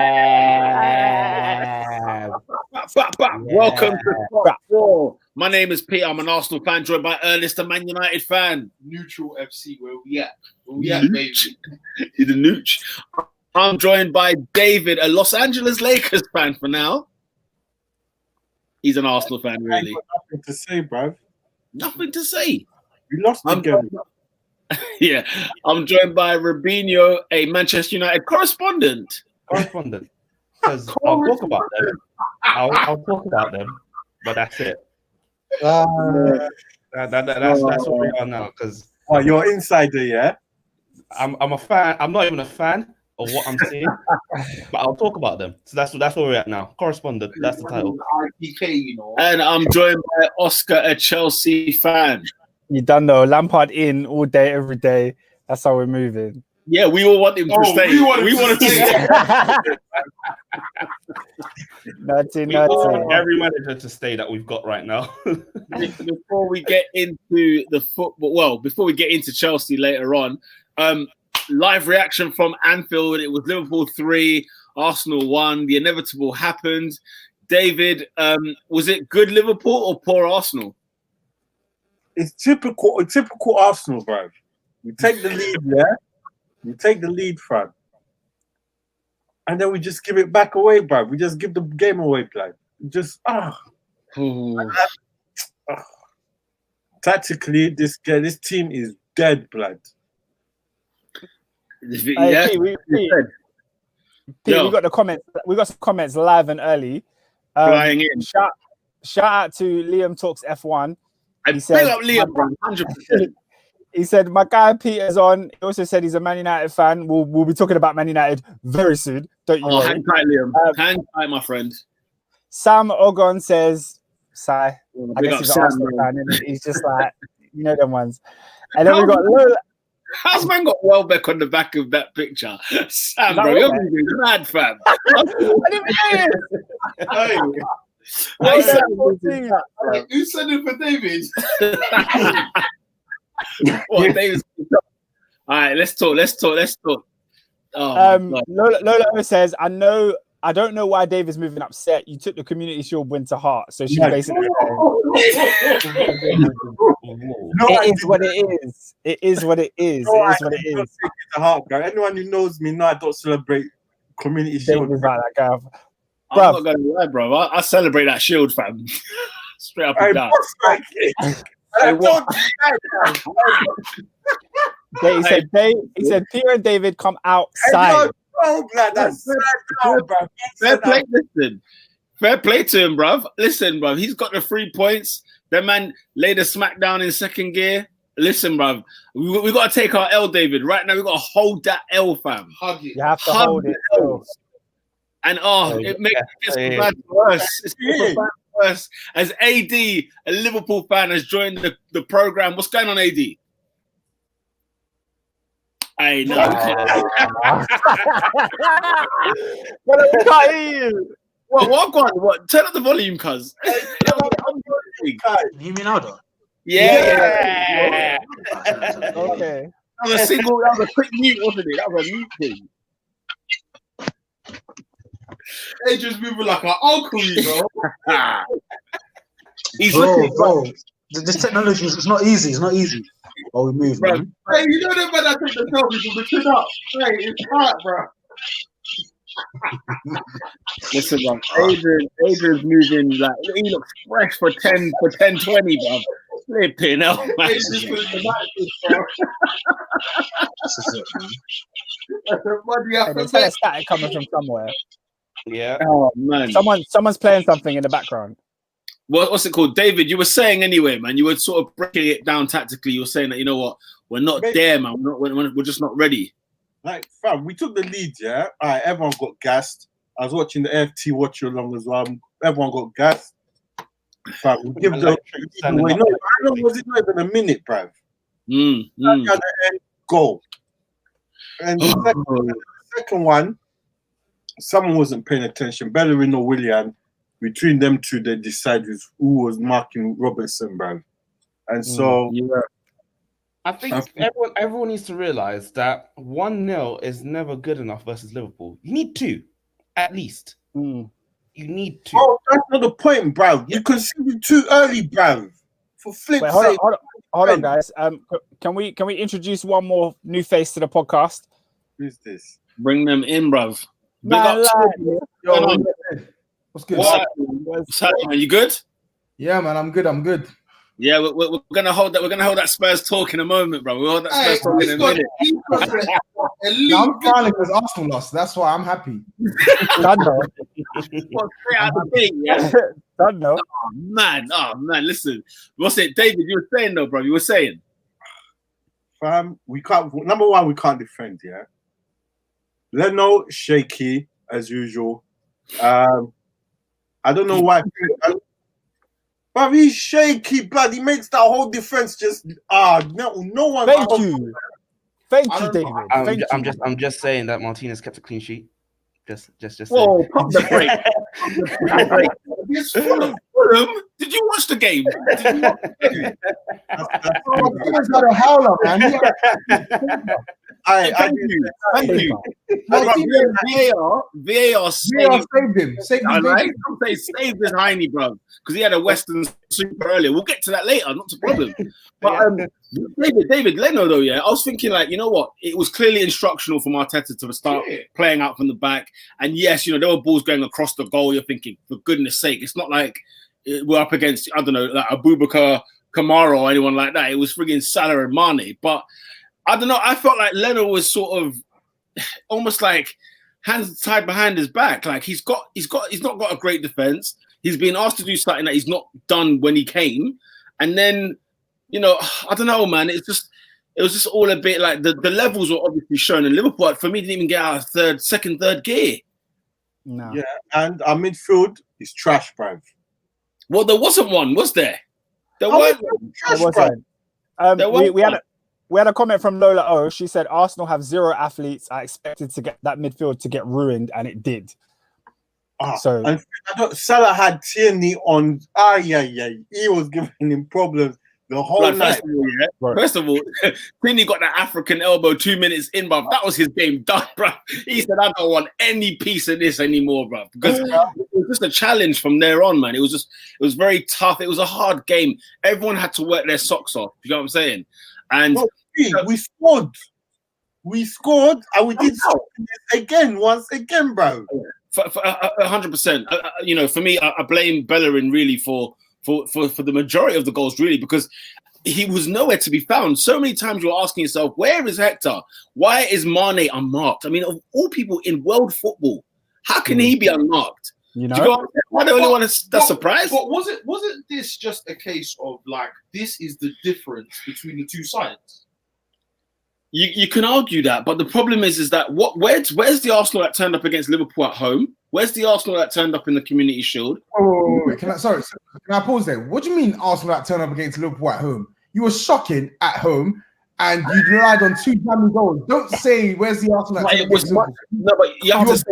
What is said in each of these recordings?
Welcome to Top 4. My name is Peter. I'm an Arsenal fan, joined by Ernest, a Man United fan. Neutral FC, where we at? Where we at, baby? He's a nooch. I'm joined by David, a Los Angeles Lakers fan for now. He's an Arsenal fan, really. I got nothing to say, bruv. Nothing to say. We lost again. Yeah. I'm joined by Rubinho, a Manchester United correspondent. Because I'll talk about them. I'll talk about them, but that's it. That's what we are now. Because you're an insider, yeah. I'm a fan. I'm not even a fan of what I'm seeing, but I'll talk about them. So that's where we're at now. Correspondent. That's the title. And I'm joined by Oscar, a Chelsea fan. You done though. Lampard in all day, every day. That's how we're moving. Yeah, we all want him to stay. We want him to stay. Nutty. Want every manager to stay that we've got right now. Before we get into the football, before we get into Chelsea later on, live reaction from Anfield. It was Liverpool 3, Arsenal 1. The inevitable happened. David, was it good Liverpool or poor Arsenal? It's typical Arsenal, bruv. We take the lead, yeah. We take the lead, fam. And then we just give it back away, bruv. We just give the game away, blood. Just tactically, this team is dead, blood. Yeah, we got the comments. We got some comments live and early. Flying in. Shout out to Liam Talks F1. I said up Liam, 100%. He said, my guy Peter's on. He also said he's a Man United fan. We'll be talking about Man United very soon. Don't you worry. Hang tight, Liam. Hang tight, my friend. Sam Ogon says, I guess he's an Sam, Arsenal fan. And he's just like, you know them ones. And then we got Lola. How's man got Welbeck on the back of that picture? Sam, bro, you're mad, fam. I didn't hear it. Who said it for David? What, David's... All right, let's talk. Lola says, I don't know why Dave is moving upset. You took the Community Shield win to heart. So she's basically it is what it is. It is what it is. No, it is what it is. Take it to heart, bro. Anyone who knows me now, I don't celebrate Community Shield. Like that guy. I'm not going to lie, bro. I celebrate that Shield, fam. Straight up and down. He said Peter and David come outside. Fair play, listen. Fair play to him, bruv. Listen, bruv. He's got the 3 points. That man laid a smackdown in second gear. Listen, bruv. We got to take our L, David. Right now, we got to hold that L, fam. Hug it. You have to hold it. And it makes it worse. It's worse. As AD, a Liverpool fan, has joined the program. What's going on, AD? I know. But I can't hear you. What? Turn up the volume, cuz. Can you hear me now, though? Yeah. Okay. That was a quick mute, wasn't it? That was a mute thing. They just moving like an uncle, you know. He's bro. This technology is not easy. It's not easy. Oh, we move, bro. man. Hey, you know that man that takes the selfie from the chin up. Hey, it's hot, bro. Listen, bro. Adrian's moving like he looks fresh for 10, 20, bro. Flipping out, man. This is it, man. There's a static coming from somewhere. Yeah. Oh man. Someone's playing something in the background. What's it called? David, you were saying anyway, man. You were sort of breaking it down tactically. You were saying that, you know what, we're not there, man. We're just not ready. Like, fam, we took the lead, yeah? All right, everyone got gassed. I was watching the FT watch along as well. Everyone got gassed. Fam, we give the away. No, how long was it? Not even a minute, bruv. Goal. And the second one, someone wasn't paying attention. Bellerin or Willian. Between them two, they decided who was marking Robertson, bruv. And so, I think everyone needs to realize that 1-0 is never good enough versus Liverpool. You need 2. At least. Mm. You need to. Oh, that's not the point, bruv. You conceded too early, bruv. For flip's Wait, sake. hold on, guys. Can we introduce one more new face to the podcast? Who's this? Bring them in, bruv. Big Man, up to lad. you. Yo, what's good? What's happening, man? You good? Yeah, man, I'm good. Yeah, we're gonna hold that. We're gonna hold that Spurs talk in a moment, bro. We'll hold that Spurs talk in a minute. No, I'm smiling because Arsenal lost. That's why I'm happy. Done though. Well, straight out the gate, yeah. Done though. Oh man. Listen, what's it, David? You were saying though, bro. You were saying. Fam, we can't. Number one, we can't defend. Yeah. Leno shaky as usual. I don't know why. But he's shaky, blood. He makes that whole defense just no one. Thank you, David. I'm just saying that Martinez kept a clean sheet. Just. Whoa, pump the brake. Fulham. Did you watch the game? Martinez got a howler, man. Thank you. VAR saved him. Saved this Heine, bro, because he had a Western super earlier. We'll get to that later, not a problem. But David Leno, though, yeah, I was thinking, like, you know what? It was clearly instructional for Arteta to start playing out from the back. And yes, there were balls going across the goal. You're thinking, for goodness sake, it's not like we're up against, I don't know, like Abubakar Kamara or anyone like that. It was frigging Salah and Mane. But I don't know. I felt like Leno was sort of almost like hands tied behind his back. Like he's not got a great defense. He's been asked to do something that he's not done when he came. And then, I don't know, man. It was just all a bit like the levels were obviously shown. And Liverpool, for me, didn't even get out of second, third gear. No. Yeah, and our midfield is trash, bruv. Well, there wasn't one, was there? There wasn't. We had a comment from Lola O. She said Arsenal have 0 athletes. I expected to get that midfield to get ruined, and it did. And Salah had Tierney on. He was giving him problems the whole night. First of all, Tierney got that African elbow 2 minutes in, bruv. That was his game done, bruv. He said, I don't want any piece of this anymore, bruv. Because it was just a challenge from there on, man. It was very tough. It was a hard game. Everyone had to work their socks off. You know what I'm saying? And we scored, and we did once again, bro. For 100%. For me, I blame Bellerin really for the majority of the goals, really, because he was nowhere to be found. So many times you're asking yourself, where is Hector? Why is Mane unmarked? I mean, of all people in world football, how can he be unmarked? Why the only one that's surprised? But wasn't this just a case of like this is the difference between the two sides? You can argue that, but the problem is that where's the Arsenal that turned up against Liverpool at home? Where's the Arsenal that turned up in the Community Shield? Wait. Can I pause there? What do you mean Arsenal that turned up against Liverpool at home? You were shocking at home, and you relied on 2 damn goals. Don't say where's the Arsenal that turned up against Liverpool. No, but you have to say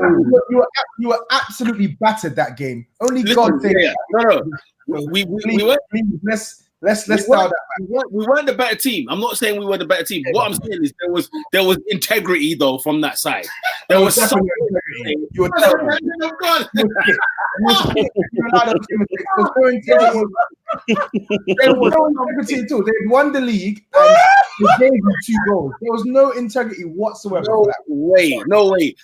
you were absolutely battered that game. Only God thinks. No. We weren't. Let's start that. We weren't the better team. I'm not saying we were the better team. What I'm saying is there was integrity though from that side. There was some integrity. You were there was no integrity at all. They won the league and they gave you 2 goals. There was no integrity whatsoever. No way.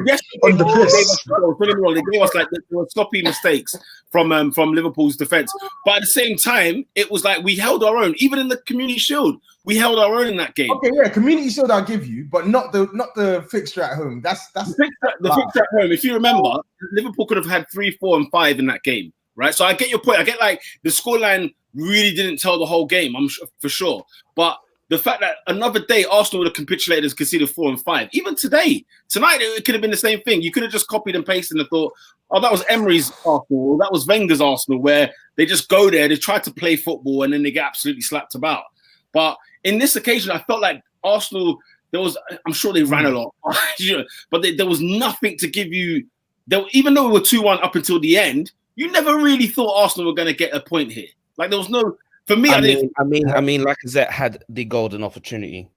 Yes, on the piss. They gave us like there were sloppy mistakes from Liverpool's defense, but at the same time, it was like we held our own. Even in the Community Shield, we held our own in that game. Okay, yeah, Community Shield I'll give you, but not the fixture at home. That's the fixture at home. If you remember, Liverpool could have had 3, 4, and 5 in that game. Right, so I get your point. I get like the scoreline really didn't tell the whole game. I'm sure, for sure, but the fact that another day Arsenal would have capitulated and conceded 4 and 5. Even tonight, it could have been the same thing. You could have just copied and pasted and thought, oh, that was Emery's Arsenal, or that was Wenger's Arsenal, where they just go there, they try to play football, and then they get absolutely slapped about. But in this occasion, I felt like Arsenal. I'm sure they ran a lot, but there was nothing to give you. Even though we were 2-1 up until the end. You never really thought Arsenal were going to get a point here. Like there was no, for me. I mean, Lacazette had the golden opportunity.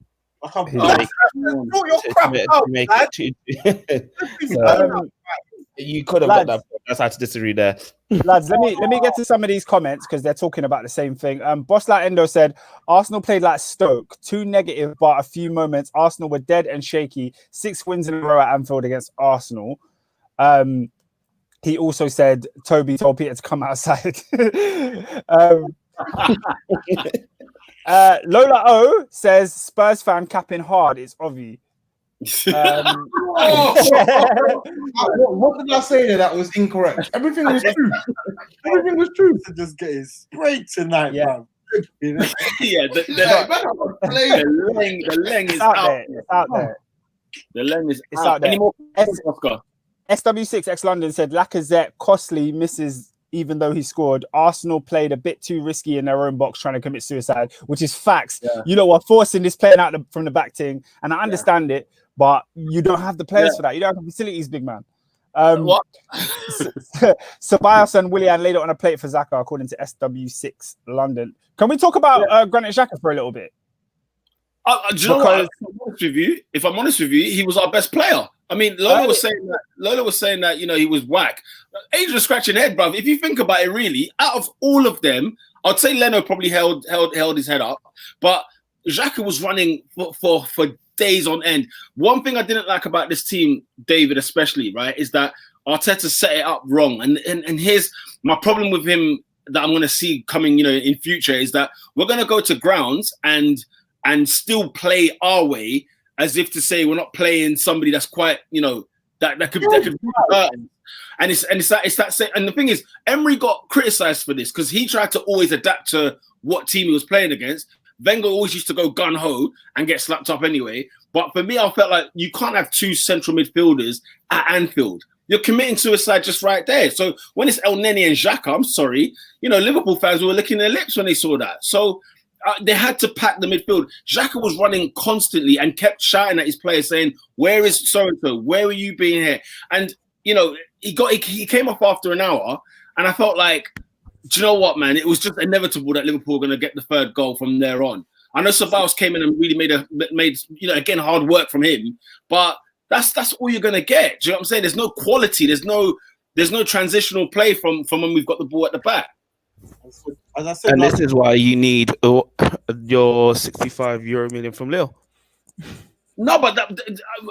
You could have Lads. got that. That's how to disagree there. Lads, let me get to some of these comments because they're talking about the same thing. Boss Like Endo said Arsenal played like Stoke, too negative, but a few moments. Arsenal were dead and shaky. 6 wins in a row at Anfield against Arsenal. He also said Toby told Peter to come outside. Lola O says Spurs fan capping hard. It's obvious. What did I say there that was incorrect? Everything was true. Everything was true. To just get it sprayed tonight, bro. You know? Yeah, the leng is out out. there. It's out there. The leng is It's out. out there. Any more questions, Oscar? SW6 X London said Lacazette costly misses even though he scored. Arsenal played a bit too risky in their own box trying to commit suicide, which is facts. Yeah. You know, we're forcing this playing out from the back thing, and I understand it, but you don't have the players for that. You don't have the facilities, big man. What? Ceballos and Willian laid it on a plate for Xhaka, according to SW6 London. Can we talk about Granit Xhaka for a little bit? Do you know what? If I'm honest with you, he was our best player. I mean, Lola was saying that you know he was whack. Adrian scratching head, bruv. If you think about it, really, out of all of them, I'd say Leno probably held his head up, but Xhaka was running for days on end. One thing I didn't like about this team, David, especially, right, is that Arteta set it up wrong. And here's my problem with him that I'm going to see coming, you know, in future is that we're going to go to grounds and still play our way, as if to say we're not playing somebody that's quite, you know, that could be hurt. And it's that. And the thing is, Emery got criticised for this because he tried to always adapt to what team he was playing against. Wenger always used to go gun ho and get slapped up anyway. But for me, I felt like you can't have 2 central midfielders at Anfield. You're committing suicide just right there. So when it's El Neni and Xhaka, I'm sorry, you know, Liverpool fans were licking their lips when they saw that. So they had to pack the midfield. Xhaka was running constantly and kept shouting at his players saying, "Where is so-and-so? Where are you being here?" And, you know, he came off after an hour and I felt like, do you know what, man? It was just inevitable that Liverpool were going to get the 3rd goal from there on. I know Ceballos came in and really made you know, again, hard work from him, but that's all you're going to get. Do you know what I'm saying? There's no quality. There's no transitional play from when we've got the ball at the back. As I said, And this is why you need your 65 million from Lille. No, but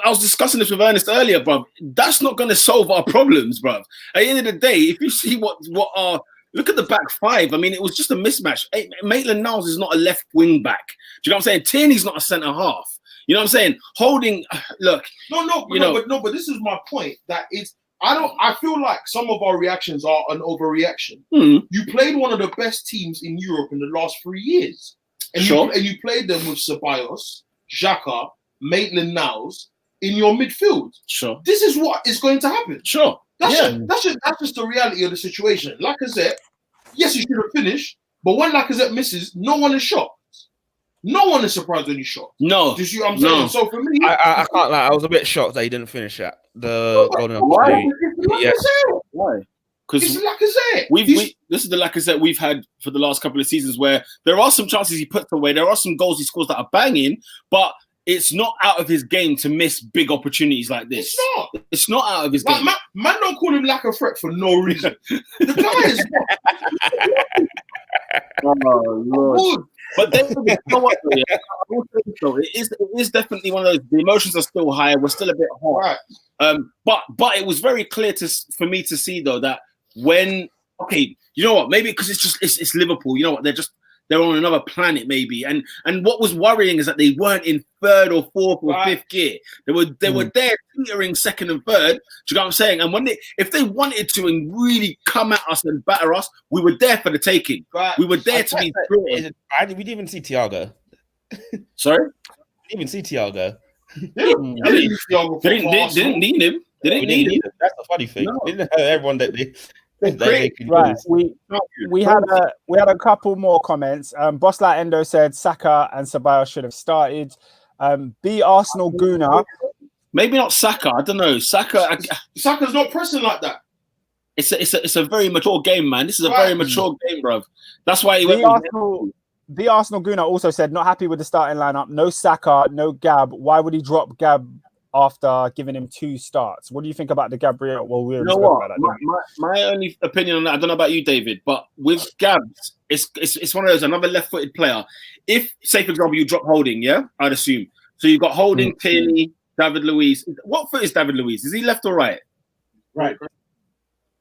I was discussing this with Ernest earlier, bruv. That's not going to solve our problems, bruv. At the end of the day, if you see what our look at the back 5. I mean, it was just a mismatch. Maitland-Niles is not a left wing back. Do you know what I'm saying? Tierney's not a centre half. You know what I'm saying? Holding, look. But this is my point. That it's. I feel like some of our reactions are an overreaction. You played one of the best teams in Europe in the last 3 years, and you played them with Ceballos, Xhaka, Maitland-Niles in your midfield. Sure. This is what is going to happen. Sure. That's just the reality of the situation. Lacazette, yes, he should have finished, but when Lacazette misses, no one is shocked. No one is surprised when he shot. No. Do you see what I'm saying? No. So for me, I can't lie. I was a bit shocked that he didn't finish that. The golden why? Yes. Why? Because it's Lacazette. This is the Lacazette we've had for the last couple of seasons where there are some chances he puts away. There are some goals he scores that are banging, but it's not out of his game to miss big opportunities like this. It's not. It's not out of his game. Man don't call him like a threat for no reason. The guy is oh, Lord. But then, you know what, though, yeah? I will say so. It is definitely one of those. The emotions are still high. We're still a bit hot. Right. But it was very clear for me to see though that when you know what? Maybe because it's Liverpool. You know what? They're on another planet maybe. And what was worrying is that they weren't in 3rd or 4th or 5th gear. They were there teetering 2nd and 3rd. Do you know what I'm saying? And if they wanted to and really come at us and batter us, we were there for the taking. Right. We were there to be through. We didn't even see Thiago. Sorry? We didn't even see Thiago. They didn't need him. They didn't need him. That's the funny thing. No. They didn't have everyone that they could Right. use. We had a couple more comments. Boss Like Endo said Saka and Ceballos should have started. B Arsenal Guna. Maybe not Saka. I don't know. Saka's not pressing like that. It's a very mature game, man. This is a very mature game, bruv. That's why he went. The Arsenal Guna also said not happy with the starting lineup. No Saka, no Gab. Why would he drop Gab after giving him 2 starts. What do you think about the Gabriel? Well, we You already know spoke what? about that. My only opinion on that, I don't know about you, David, but with Gabs, it's one of those, another left-footed player. If, say, for example, you drop Holding, yeah, I'd assume. So you've got Holding, Tierney, David Luiz. What foot is David Luiz? Is he left or right? Right.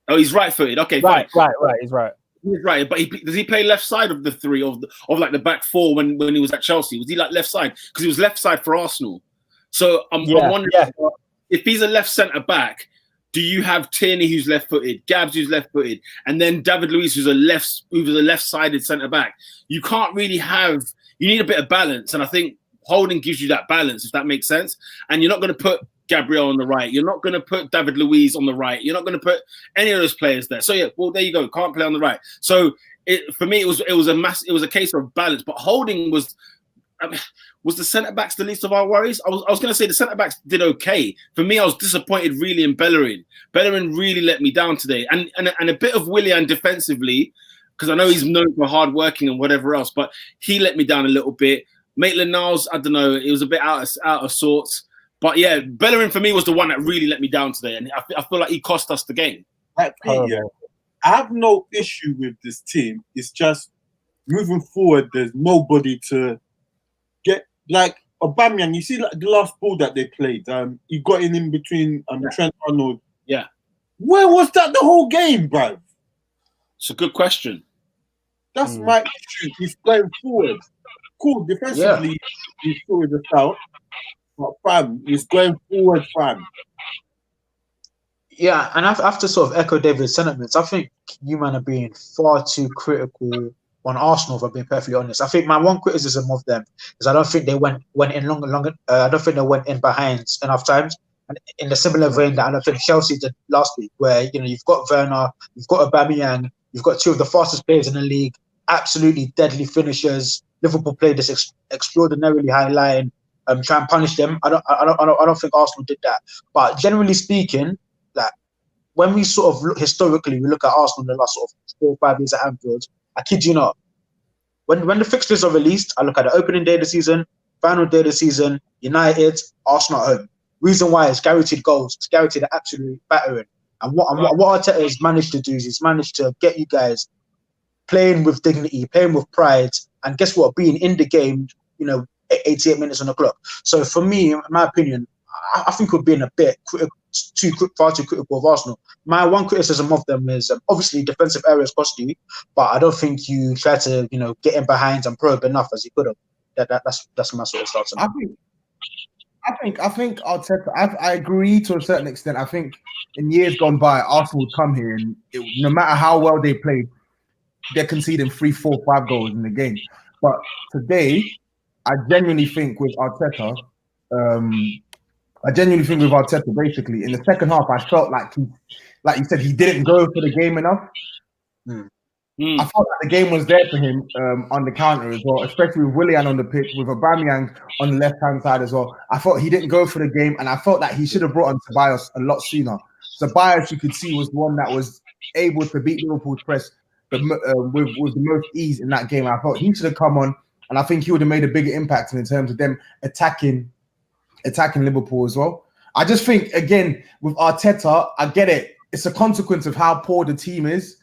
Oh, he's right-footed. Okay, Right, fine. right. He's right. He's right, but does he play left side of the 3 of like the back 4 when he was at Chelsea? Was he like left side? Because he was left side for Arsenal. So I'm wondering if he's a left centre back, do you have Tierney who's left-footed, Gabs who's left-footed, and then David Luiz who's a left-sided centre back? You can't really have. You need a bit of balance, and I think Holding gives you that balance, if that makes sense. And you're not going to put Gabriel on the right. You're not going to put David Luiz on the right. You're not going to put any of those players there. So yeah, well there you go. Can't play on the right. So for me, it was a case of balance. But Holding was the centre backs the least of our worries. I was going to say the centre backs did okay. For me, I was disappointed really in Bellerin. Bellerin really let me down today, and a bit of Willian defensively, because I know he's known for hard working and whatever else, but he let me down a little bit. Maitland-Niles, I don't know, it was a bit out of sorts. But yeah, Bellerin for me was the one that really let me down today, and I feel like he cost us the game. I have no issue with this team. It's just moving forward, there's nobody to get, like Aubameyang. You see, like the last ball that they played, he got in between Trent Arnold. Yeah. Where was that the whole game, bro? It's a good question. That's my issue. He's going forward. Cool, defensively, he's sorted us out. But fam, he's going forward, fam. Yeah, and I have to sort of echo David's sentiments. I think you man are being far too critical on Arsenal, if I'm being perfectly honest. I think my one criticism of them is I don't think they went in longer. I don't think they went in behind enough times. And in a similar vein that I don't think Chelsea did last week, where you've got Werner, you've got Aubameyang, you've got 2 of the fastest players in the league, absolutely deadly finishers. Liverpool played this extraordinarily high line. Try and punish them. I don't think Arsenal did that. But generally speaking, like when we sort of look historically, we look at Arsenal in the last sort of 4 or 5 years at Anfield. I kid you not. When the fixtures are released, I look at the opening day of the season, final day of the season, United, Arsenal at home. Reason why is guaranteed goals. It's guaranteed absolute battering. And what Arteta has managed to do is he's managed to get you guys playing with dignity, playing with pride, and guess what? Being in the game, 88 minutes on the clock. So for me, in my opinion, I think we're being a bit far too critical of Arsenal. My one criticism of them is obviously defensive areas cost you, but I don't think you try to get in behind and probe enough as you could have. That's my sort of stance. I think Arteta. I agree to a certain extent. I think in years gone by, Arsenal would come here and no matter how well they played, they're conceding 3, 4, 5 goals in the game. But today, I genuinely think with Arteta, basically, in the second half, I felt like you said, he didn't go for the game enough. I felt like the game was there for him on the counter as well, especially with Willian on the pitch, with Aubameyang on the left-hand side as well. I thought he didn't go for the game, and I felt that he should have brought on Tobias a lot sooner. Tobias, you could see, was the one that was able to beat Liverpool's press with the most ease in that game. I thought he should have come on, and I think he would have made a bigger impact in terms of them attacking Liverpool as well. I just think, again, with Arteta, I get it. It's a consequence of how poor the team is,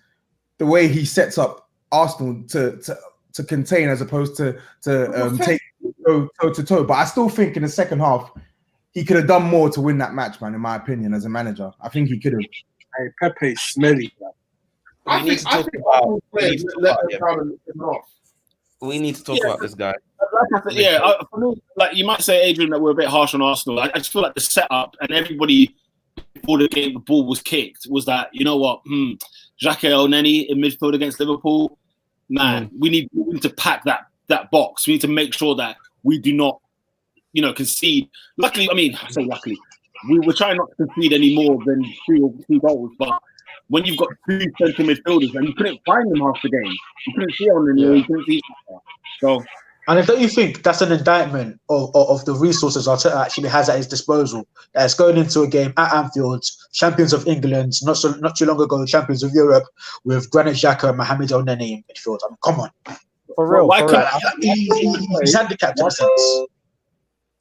the way he sets up Arsenal to contain as opposed to take toe to toe. But I still think in the second half, he could have done more to win that match, man, in my opinion, as a manager. I think he could have. Hey, Pepe's smelly, man. We need to talk about this guy. For me, like you might say, Adrian, that we're a bit harsh on Arsenal. I just feel like the setup and everybody before the ball was kicked was that, you know what, Xhaka Elneny in midfield against Liverpool, man, we need to pack that box. We need to make sure that we do not, concede. Luckily, I say luckily, we were trying not to concede any more than 2 goals, but when you've got 2 central midfielders and you couldn't find them half the game, you couldn't see on them, you couldn't see them. So. And don't you think that's an indictment of the resources Arteta actually has at his disposal? That's going into a game at Anfield, champions of England, not too long ago, champions of Europe, with Granit Xhaka and Mohamed Elneny in midfield. Come on. For real. He's handicapped in a sense.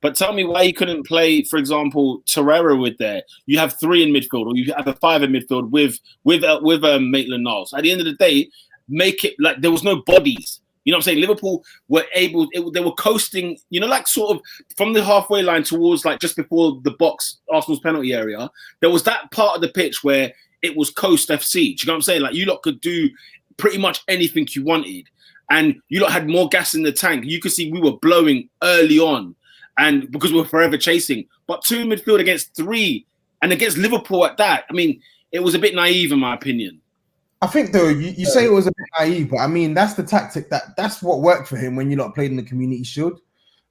But tell me why he couldn't play, for example, Torreira with there. You have 3 in midfield, or you have a 5 in midfield with Maitland-Niles. At the end of the day, make it like there was no bodies. You know what I'm saying? Liverpool were they were coasting, you know, like sort of from the halfway line towards like just before the box, Arsenal's penalty area. There was that part of the pitch where it was coast FC. Do you know what I'm saying? Like you lot could do pretty much anything you wanted. And you lot had more gas in the tank. You could see we were blowing early on. And because we were forever chasing. But 2 in midfield against 3 and against Liverpool at that. I mean, it was a bit naive in my opinion. I think though, you say it was a bit naive, but I mean, that's the tactic that's what worked for him when you lot played in the Community Shield.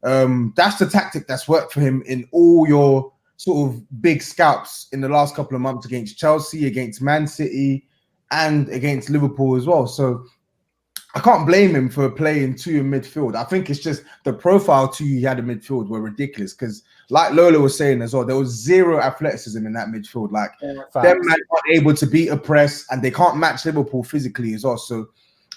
That's the tactic that's worked for him in all your sort of big scalps in the last couple of months against Chelsea, against Man City, and against Liverpool as well. So I can't blame him for playing 2 in midfield. I think it's just the profile 2 he had in midfield were ridiculous because, like Lola was saying as well, there was 0 athleticism in that midfield. Like, them men aren't able to beat a press and they can't match Liverpool physically as well. So,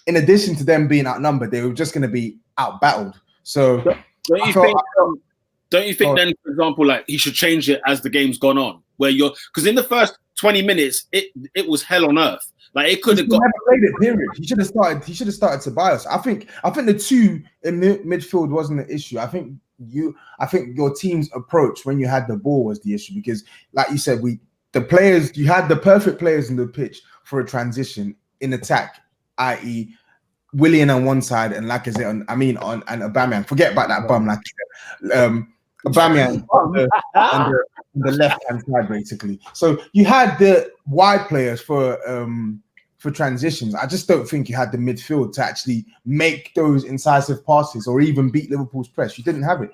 in addition to them being outnumbered, they were just going to be out-battled. So, don't you think then, for example, like he should change it as the game's gone on? Because in the first 20 minutes, it was hell on earth. Like it could have got. Never played it. Period. He should have started. He should have started Tobias. I think the 2 in midfield wasn't an issue. I think your team's approach when you had the ball was the issue because, like you said, you had the perfect players in the pitch for a transition in attack, i.e., Willian on one side and Lacazette and Aubameyang. Forget about that bum, like Aubameyang on the left hand side, basically. So you had the wide players for transitions. I just don't think you had the midfield to actually make those incisive passes or even beat Liverpool's press. You didn't have it.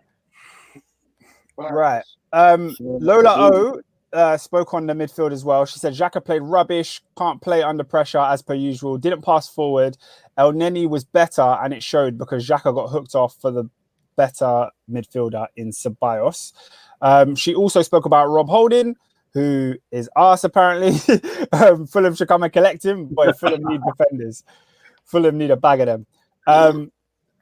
Right. Lola O spoke on the midfield as well. She said Xhaka played rubbish, can't play under pressure as per usual, didn't pass forward. El Neni was better and it showed because Xhaka got hooked off for the better midfielder in Ceballos. She also spoke about Rob Holding, who is arse apparently. Fulham should come and collect him, but Fulham need defenders. Fulham need a bag of them.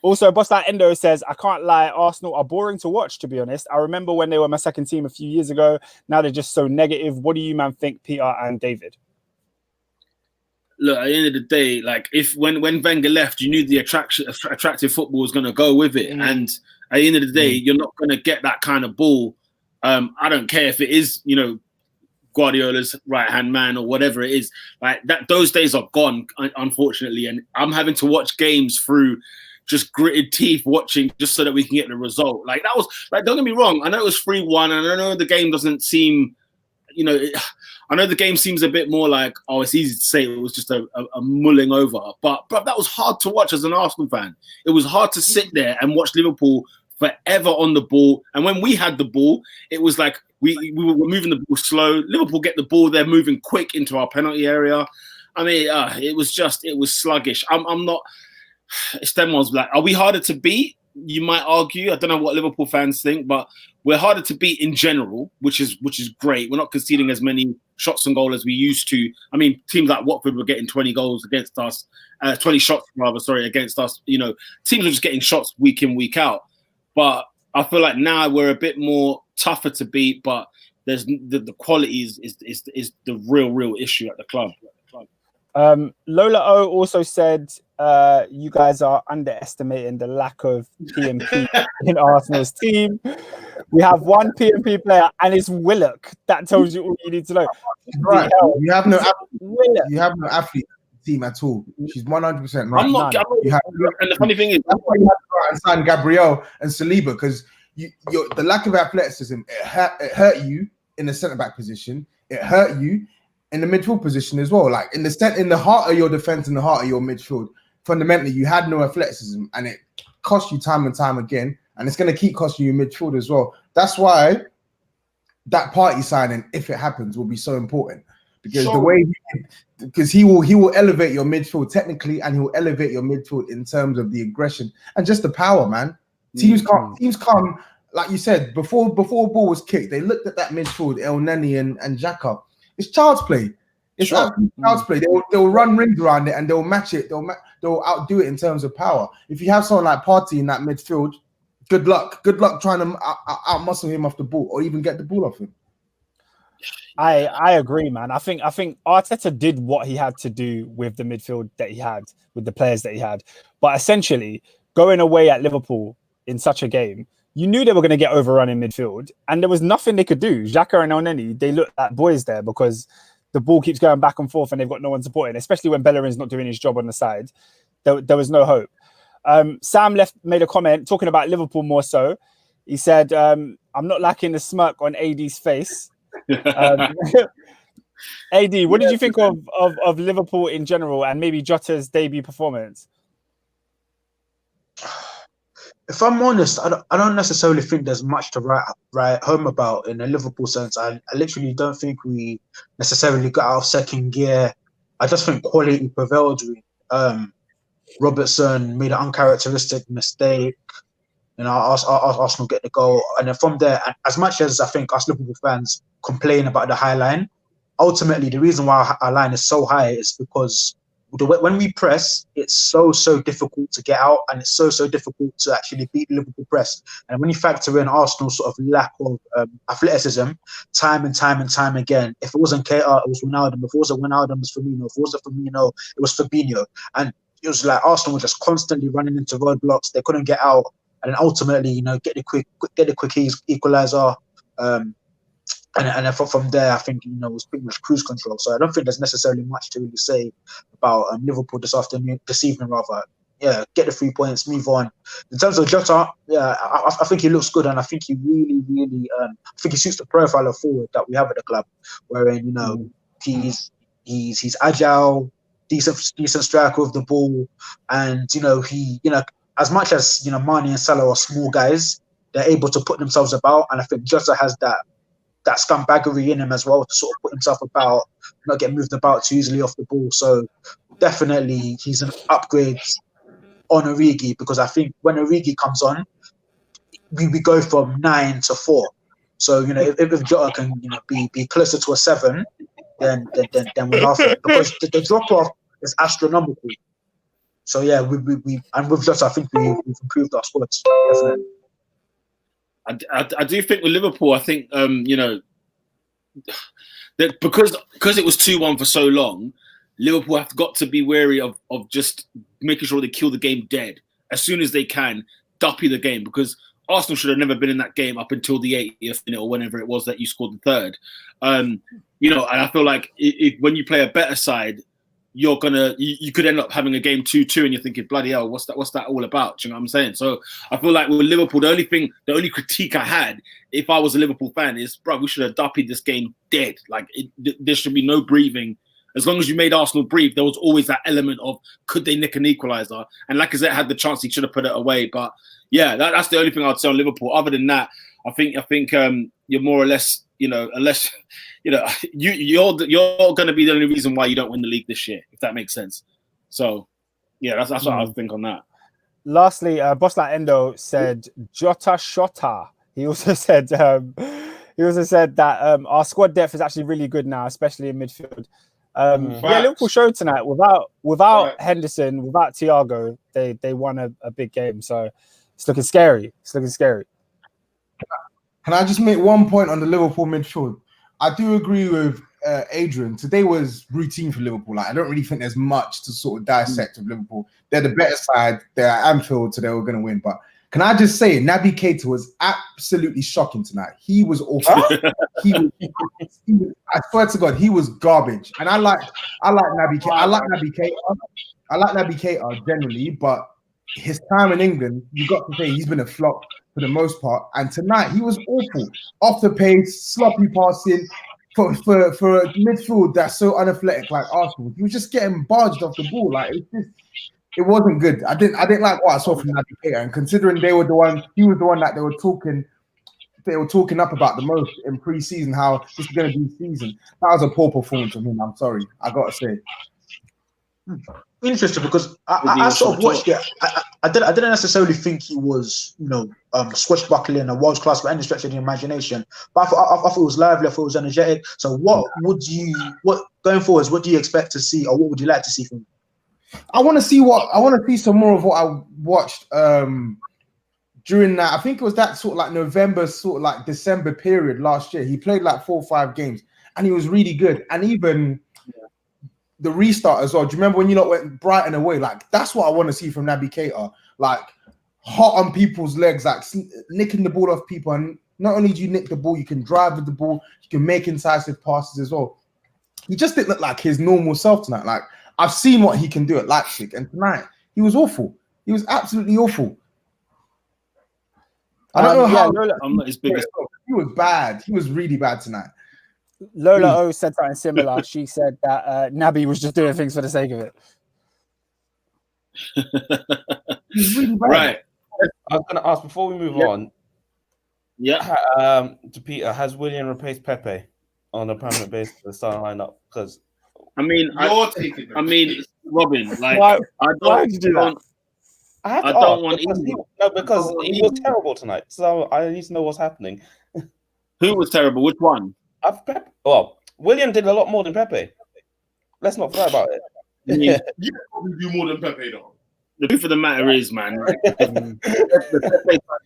Also, Boss Like Endo says, I can't lie, Arsenal are boring to watch, to be honest. I remember when they were my second team a few years ago. Now they're just so negative. What do you, man, think, Peter and David? Look, at the end of the day, like when Wenger left, you knew the attractive football was going to go with it. And at the end of the day, you're not going to get that kind of ball. I don't care if it is, Guardiola's right-hand man or whatever it is. Like that, those days are gone, unfortunately. And I'm having to watch games through just gritted teeth watching just so that we can get the result. Like that was like, don't get me wrong. I know it was 3-1 and I know the game doesn't seem, I know the game seems a bit more like, oh, it's easy to say it was just a mulling over. But that was hard to watch as an Arsenal fan. It was hard to sit there and watch Liverpool forever on the ball. And when we had the ball, it was like we were moving the ball slow. Liverpool get the ball, they're moving quick into our penalty area. I mean, it was sluggish. I'm not... Stemmon's like, are we harder to beat? You might argue. I don't know what Liverpool fans think, but we're harder to beat in general, which is great. We're not conceding as many shots on goal as we used to. I mean, teams like Watford were getting 20 goals against us, 20 shots rather, against us. Teams are just getting shots week in, week out. But I feel like now we're a bit more tougher to beat, but there's the quality is the real issue at the club. Lola O also said you guys are underestimating the lack of PMP in Arsenal's team. We have one PMP player and it's Willock. That tells you all you need to know. Right. You have no athlete team at all. She's 100% right. And the funny thing is, that's why you have to go out and sign Gabriel and Saliba because the lack of athleticism it hurt you in the centre back position. It hurt you in the midfield position as well. Like in the heart of your defense and the heart of your midfield, fundamentally you had no athleticism and it cost you time and time again. And it's going to keep costing you midfield as well. That's why that party signing, if it happens, will be so important because he will elevate your midfield technically and he'll elevate your midfield in terms of the aggression and just the power, man. Teams come, like you said, before a ball was kicked, they looked at that midfield, El Neni and Xhaka. It's child's play. It's absolute child's play. They'll run rings around it and they'll match it. They'll outdo it in terms of power. If you have someone like Partey in that midfield, Good luck trying to out-muscle him off the ball or even get the ball off him. I agree, man. I think Arteta did what he had to do with the midfield that he had, with the players that he had. But essentially, going away at Liverpool in such a game, you knew they were going to get overrun in midfield, and there was nothing they could do. Xhaka and Elneny, they look like boys there because the ball keeps going back and forth and they've got no one supporting, especially when Bellerin's not doing his job on the side. There was no hope. Sam made a comment talking about Liverpool more so. He said, I'm not liking the smirk on AD's face. AD, what did you think of Liverpool in general and maybe Jota's debut performance? If I'm honest, I don't necessarily think there's much to write home about in a Liverpool sense. I literally don't think we necessarily got out of second gear. I just think quality prevailed. Robertson made an uncharacteristic mistake. Arsenal get the goal. And then from there, as much as I think us Liverpool fans complain about the high line, ultimately the reason why our line is so high is because when we press, it's so difficult to get out, and it's so difficult to actually beat the Liverpool press. And when you factor in Arsenal's sort of lack of athleticism, time and time again, if it wasn't Keita, it was Ronaldo. If it wasn't Ronaldo, it was Firmino. If it wasn't Firmino, it was Fabinho. And it was like Arsenal were just constantly running into roadblocks. They couldn't get out, and then ultimately, get the quick equaliser. And then from there, I think, it was pretty much cruise control. So I don't think there's necessarily much to really say about Liverpool this evening, rather. Yeah, get the 3 points, move on. In terms of Jota, yeah, I think he looks good, and I think he really, I think he suits the profile of forward that we have at the club, wherein, he's agile, decent striker of the ball, and, he, as much as, Mane and Salah are small guys, they're able to put themselves about, and I think Jota has that scumbaggery in him as well to sort of put himself about, not get moved about too easily off the ball. So definitely he's an upgrade on Origi, because I think when Origi comes on, we go from 9 to 4. So if Jota can be closer to a 7, then we're laughing, because the drop off is astronomical. So yeah, we and with Jota, I think we've improved our squads, definitely. I do think with Liverpool, I think that because it was 2-1 for so long, Liverpool have got to be wary of just making sure they kill the game dead as soon as they can, duppy the game, because Arsenal should have never been in that game up until the 80th minute or whenever it was that you scored the third. And I feel like when you play a better side, you could end up having a game 2-2 and you're thinking, bloody hell, what's that all about? Do you know what I'm saying? So I feel like with Liverpool, the only critique I had, if I was a Liverpool fan, is, bro, we should have duppied this game dead. Like, there should be no breathing. As long as you made Arsenal breathe, there was always that element of, could they nick an equaliser? And Lacazette had the chance, he should have put it away. But yeah, that's the only thing I'd say on Liverpool. Other than that, I think you're more or less, unless you're going to be the only reason why you don't win the league this year, if that makes sense. So yeah, that's what I think on that. Lastly, Boss Like Endo said Jota Shota. He also said that our squad depth is actually really good now, especially in midfield. Yeah, Liverpool showed tonight without right. Henderson, without Thiago, they won a big game. So it's looking scary. Can I just make one point on the Liverpool midfield? I do agree with Adrian. Today was routine for Liverpool. Like, I don't really think there's much to sort of dissect of Liverpool. They're the better side. They're at Anfield, so they were going to win. But can I just say, Naby Keita was absolutely shocking tonight. He was awful. He was, I swear to God, he was garbage. And I like Naby Keita. I like Naby Keita generally, but his time in England, you got to say he's been a flop for the most part. And tonight he was awful. Off the pace, sloppy passing for a midfield that's so unathletic like Arsenal. He was just getting barged off the ball. Like, it wasn't good. I didn't like what I saw from Naby Keita. And considering he was the one that they were talking up about the most in pre-season, how this is going to be season. That was a poor performance from him. I'm sorry, I gotta say. Interesting, because I sort of watched it. I didn't necessarily think he was, swashbuckling a world class by any stretch of the imagination. But I thought it was lively. I thought it was energetic. So going forwards? What do you expect to see, or what would you like to see from him? I want to see some more of what I watched during that, I think it was that sort of like November, sort of like December period last year. He played like 4 or 5 games, and he was really good. And even the restart as well. Do you remember when you lot went Brighton away? Like, that's what I want to see from Naby Keita. Like, hot on people's legs, like nicking the ball off people. And not only do you nick the ball, you can drive with the ball, you can make incisive passes as well. He just didn't look like his normal self tonight. Like, I've seen what he can do at Leipzig, and tonight he was awful. He was absolutely awful. I don't know how. I'm not his biggest. He was bad. He was really bad tonight. Lola O said something similar. She said that Naby was just doing things for the sake of it. Really bad. Right. I was going to ask before we move on. Yeah. To Peter, has Willian replaced Pepe on a permanent basis for the starting lineup? Because Robin, like, why did you do that? I don't want because he was terrible tonight. So I need to know what's happening. Who was terrible? Which one? Well, Willian did a lot more than Pepe. Let's not forget about it. Yeah. You probably do more than Pepe, though. The truth of the matter is, man, the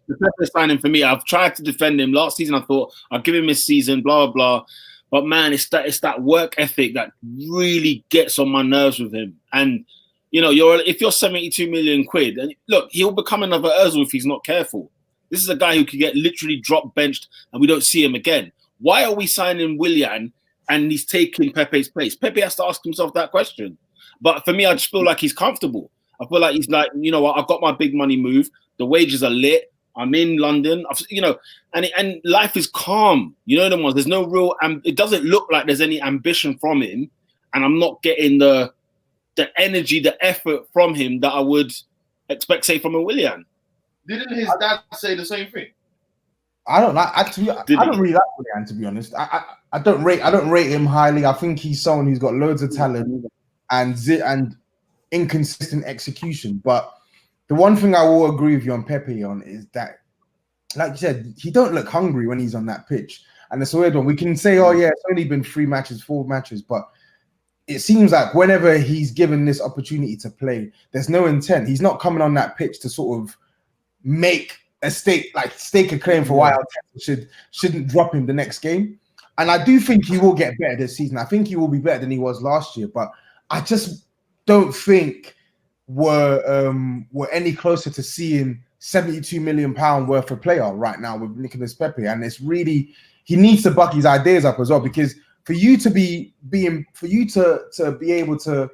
Pepe signing for me, I've tried to defend him. Last season, I thought I'll give him his season, blah, blah, blah. But, man, it's that work ethic that really gets on my nerves with him. And, you know, if you're 72 million quid, and look, he'll become another Ozil if he's not careful. This is a guy who could get literally drop benched and we don't see him again. Why are we signing Willian and he's taking Pepe's place? Pepe has to ask himself that question. But for me, I just feel like he's comfortable. I feel like he's like, you know what, I've got my big money move. The wages are lit. I'm in London. And life is calm. You know them ones. There's no real, it doesn't look like there's any ambition from him. And I'm not getting the energy, the effort from him that I would expect, say, from a Willian. Didn't his dad say the same thing? I don't really like Willian, to be honest. I don't rate him highly. I think he's someone who's got loads of talent and inconsistent execution. But the one thing I will agree with you on Pepe on is that, like you said, he don't look hungry when he's on that pitch. And it's a weird one. We can say, oh yeah, it's only been 4 matches, but it seems like whenever he's given this opportunity to play, there's no intent. He's not coming on that pitch to sort of make a stake a claim for why Arteta shouldn't drop him the next game. And I do think he will get better this season. I think he will be better than he was last year, but I just don't think we're any closer to seeing £72 million worth of player right now with Nicolas Pepe. And it's really, he needs to buck his ideas up as well, because for you to be able to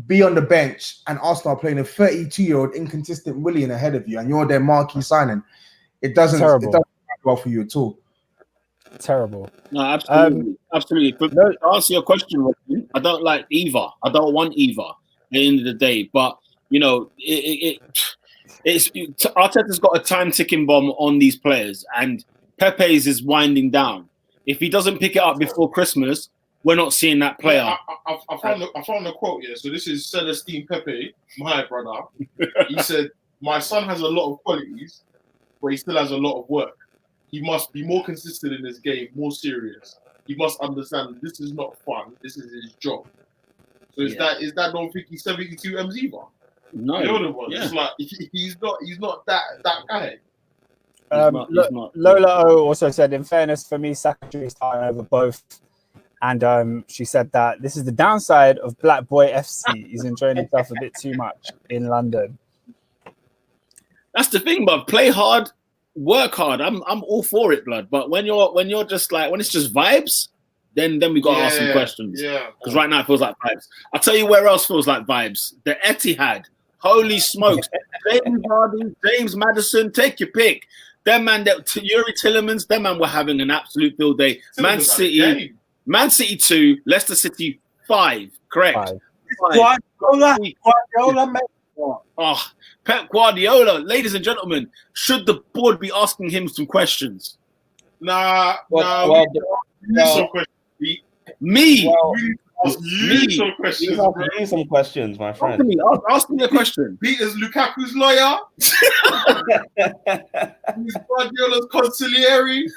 be on the bench and Arsenal are playing a 32-year-old inconsistent Willian ahead of you and you're their marquee signing, it doesn't work well for you at all. Terrible. No, absolutely. But to answer your question, I don't like either. I don't want either at the end of the day. But, you know, Arteta's got a time ticking bomb on these players, and Pepe's is winding down. If he doesn't pick it up before Christmas, we're not seeing that player. I found a quote here. So this is Celestine Pepe, my brother. He said, "My son has a lot of qualities, but he still has a lot of work. He must be more consistent in his game, more serious. He must understand this is not fun. This is his job." So is that don't think he's 72 M's either? No, you know what? It's like he's not that guy. Lola O also said, in fairness, for me, Saka is starting over both. And she said that this is the downside of Black Boy FC. He's enjoying himself a bit too much in London. That's the thing, but play hard, work hard. I'm all for it, blood. But when you're just like, when it's just vibes, then we got to ask some questions. Yeah. Because right now it feels like vibes. I'll tell you where else feels like vibes. The Etihad. Holy smokes. James Harden, James Maddison, take your pick. Them man, Yuri Tillemans, them man were having an absolute field day. Man City 2, Leicester City 5. Correct. 5. Guardiola, mate. Oh, Pep Guardiola, ladies and gentlemen, should the board be asking him some questions? Some questions. Me. Some questions. Ask some questions, my friend. Ask me a question. Peter's Lukaku's lawyer. He's Guardiola's consigliere.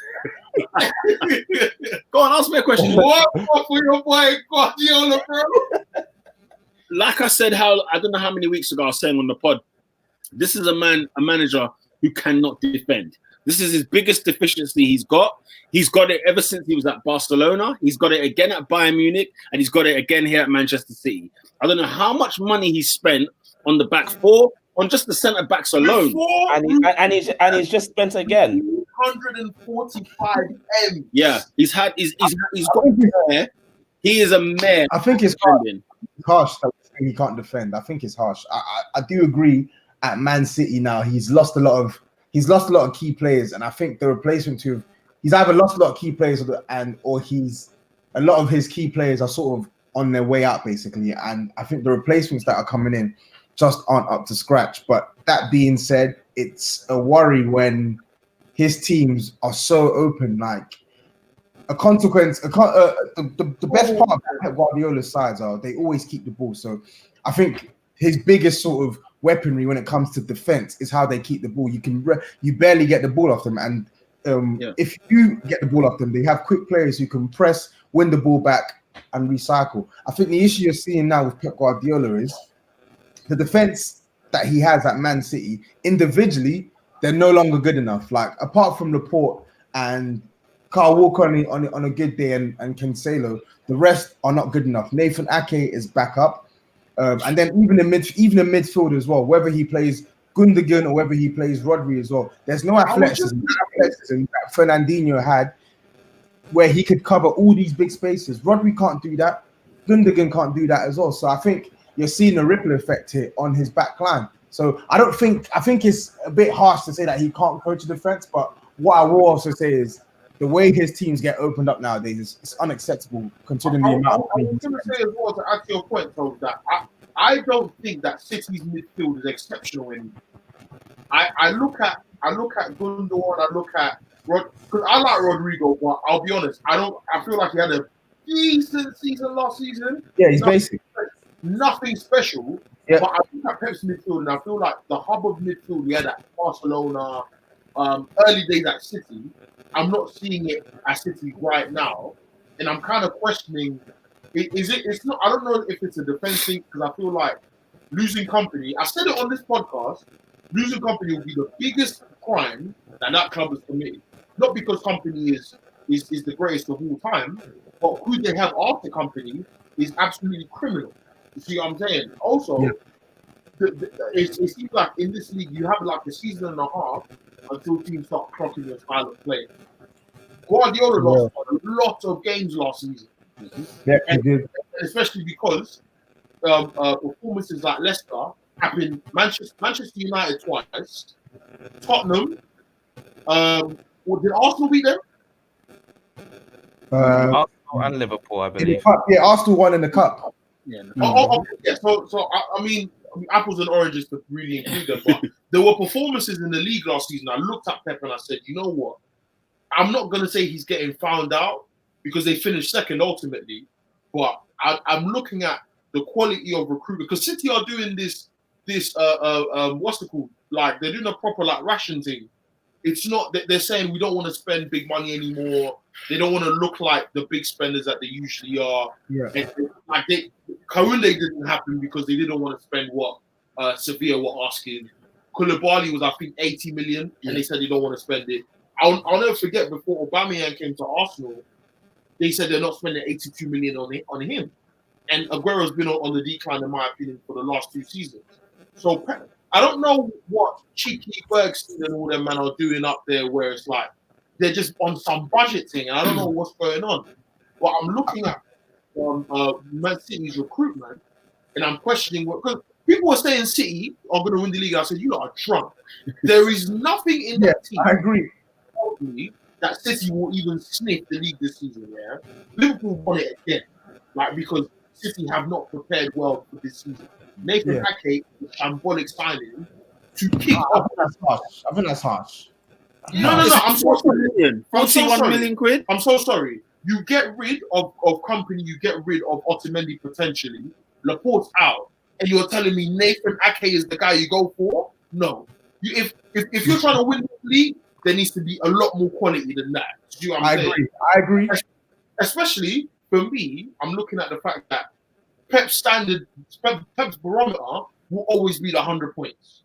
Go on, ask me a question. What for your boy Guardiola, bro? Like I said, I don't know how many weeks ago I was saying on the pod, this is a manager who cannot defend. This is his biggest deficiency he's got. He's got it ever since he was at Barcelona. He's got it again at Bayern Munich, and he's got it again here at Manchester City. I don't know how much money he spent on the back four, on just the centre backs alone. And he's just spent again 145 M. Yeah, he's got there. He is a man. I think it's harsh that he can't defend. I think it's harsh. I do agree. At Man City now, he's lost a lot of key players, and I think the replacement he's either lost a lot of key players or a lot of his key players are sort of on their way out basically, and I think the replacements that are coming in just aren't up to scratch. But that being said, it's a worry when his teams are so open. Like a consequence, the best part of Pep Guardiola's sides are they always keep the ball. So I think his biggest sort of weaponry when it comes to defense is how they keep the ball. You barely get the ball off them, and if you get the ball off them, they have quick players who can press, win the ball back, and recycle. I think the issue you're seeing now with Pep Guardiola is the defense that he has at Man City. Individually, they're no longer good enough. Like apart from Laporte and Kyle Walker on a good day and Cancelo, the rest are not good enough. Nathan Ake is back up. And then even in midfield as well, whether he plays Gundogan or whether he plays Rodri as well, there's no athleticism that Fernandinho had where he could cover all these big spaces. Rodri can't do that. Gundogan can't do that as well. So I think you're seeing a ripple effect here on his back line. So I think it's a bit harsh to say that he can't coach a defense, but what I will also say is the way his teams get opened up nowadays is unacceptable considering the amount of money. I was going to say as well, to add to your point, Tom, that I don't think that City's midfield is exceptional anymore. I look at Gundogan, I look at Rod, because I like Rodrigo, but I'll be honest, I feel like he had a decent season last season. Yeah, he's basic. Nothing special. Yeah. But I look at Pep's midfield and I feel like the hub of midfield we had at Barcelona, early days at City, I'm not seeing it at City right now, and I'm kind of questioning. It's not. I don't know if it's a defense thing because I feel like losing company. I said it on this podcast. Losing company will be the biggest crime that club has committed. Not because company is the greatest of all time, but who they have after company is absolutely criminal. You see what I'm saying? Also, it seems like in this league you have like a season and a half until teams start clocking your style of play. Guardiola lost a lot of games last season. Yeah, he did. Especially because performances like Leicester happened Manchester United twice, Tottenham. Did Arsenal beat them? Arsenal and Liverpool, I believe. Arsenal won in the cup. Yeah. Yeah. So I mean, apples and oranges to really include them, but there were performances in the league last season. I looked at Pep and I said, you know what? I'm not going to say he's getting found out because they finished second ultimately, but I'm looking at the quality of recruitment because City are doing this what's it called? Like they're doing a proper like ration thing. It's not that they're saying we don't want to spend big money anymore. They don't want to look like the big spenders that they usually are. Yeah. And Kounde didn't happen because they didn't want to spend what Sevilla were asking. Koulibaly was I think 80 million, and they said they don't want to spend it. I'll never forget before Aubameyang came to Arsenal, they said they're not spending 82 million on him. And Aguero's been on the decline, in my opinion, for the last 2 seasons. So I don't know what cheeky Ferguson and all them men are doing up there where it's like they're just on some budget thing. And I don't know what's going on. But I'm looking at Man City's recruitment and I'm questioning because people were saying City are going to win the league. I said, you lot are drunk. There is nothing in that team. I agree. That City will even sniff the league this season. Yeah, Liverpool won it again, like because City have not prepared well for this season. Nathan Ake, shambolic signing to kick off. I think that's harsh. No. I'm so sorry. 41 million quid. I'm so sorry. You get rid of company. You get rid of Otamendi potentially. Laporte's out, and you're telling me Nathan Ake is the guy you go for? No. If you're trying to win the league, there needs to be a lot more quality than that. Do you know what I'm saying? I agree. Especially for me, I'm looking at the fact that Pep's barometer will always be the 100 points.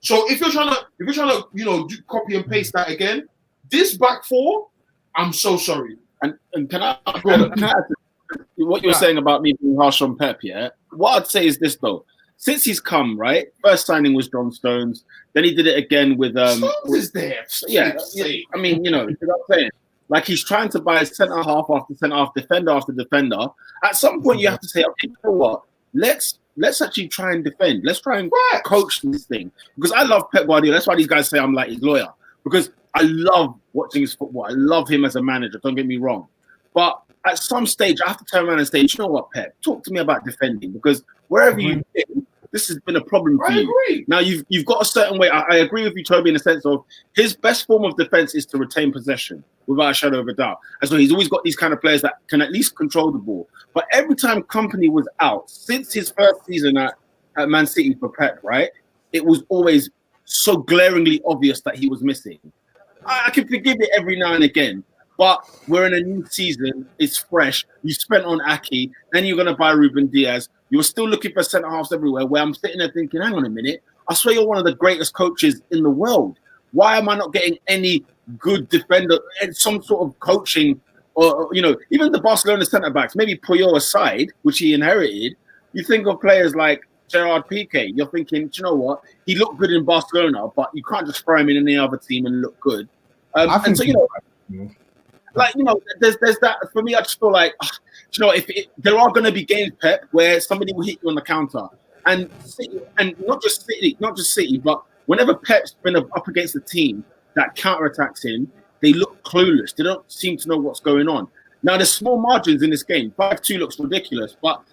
So if you're trying to, copy and paste that again, this back four, I'm so sorry. And can I what you're saying about me being harsh on Pep? Yeah. What I'd say is this though. Since he's come, right? First signing was John Stones. Then he did it again with Stones is there. Yeah. I mean, you know what I'm saying. Like he's trying to buy centre half after centre half, defender after defender. At some point, you have to say, okay, you know what? Let's actually try and defend. Let's try and coach this thing. Because I love Pep Guardiola. That's why these guys say I'm like his lawyer. Because I love watching his football. I love him as a manager. Don't get me wrong. But at some stage, I have to turn around and say, you know what, Pep? Talk to me about defending. Because wherever you've been, this has been a problem for you. Agree. Now, you've got a certain way. I agree with you, Toby, in the sense of his best form of defense is to retain possession without a shadow of a doubt. And so he's always got these kind of players that can at least control the ball. But every time Company was out, since his first season at Man City for Pep, right, it was always so glaringly obvious that he was missing. I can forgive it every now and again, but we're in a new season. It's fresh. You spent on Aki, then you're going to buy Ruben Diaz. You're still looking for centre-halves everywhere, where I'm sitting there thinking, hang on a minute, I swear you're one of the greatest coaches in the world. Why am I not getting any good defender and some sort of coaching? Or, even the Barcelona centre-backs, maybe Puyol aside, which he inherited, you think of players like Gerard Piqué. You're thinking, do you know what? He looked good in Barcelona, but you can't just throw him in any other team and look good. And so, there's that. For me, I just feel like, if there are going to be games, Pep, where somebody will hit you on the counter, and not just City, but whenever Pep's been up against a team that counterattacks him, they look clueless. They don't seem to know what's going on. Now, there's small margins in this game. 5-2 looks ridiculous, but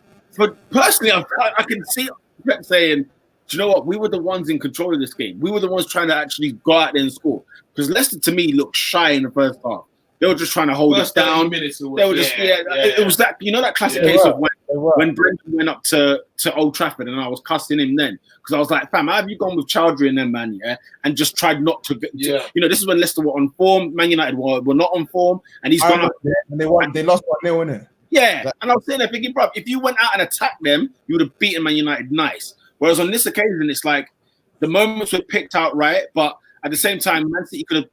personally, I can see Pep saying, do you know what? We were the ones in control of this game. We were the ones trying to actually go out there and score. Because Leicester, to me, looked shy in the first half. They were just trying to hold us down. It was that, that classic case of when Brendan went up to Old Trafford and I was cussing him then. Because I was like, fam, how have you gone with Chowdhury and them, man, and just tried not to get, this is when Leicester were on form, Man United were not on form, and he's gone up there. And they lost 1-0, innit? Yeah, and I was saying there thinking, bro, if you went out and attacked them, you would have beaten Man United nice. Whereas on this occasion, it's like the moments were picked out right, but at the same time, Man City could have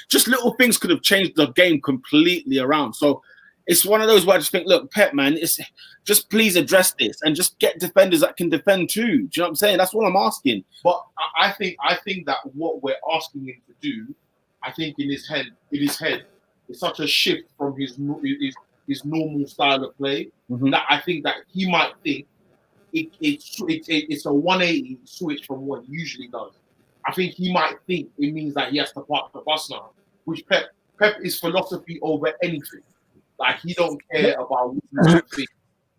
just little things could have changed the game completely around. So it's one of those where I just think, look, Pep, man, it's just please address this and just get defenders that can defend too. Do you know what I'm saying? That's what I'm asking. But I think that what we're asking him to do, I think in his head, is such a shift from his normal style of play that I think that he might think it's a 180 switch from what he usually does. I think he might think it means that he has to park the bus now, which Pep is philosophy over anything. Like he don't care about what you think.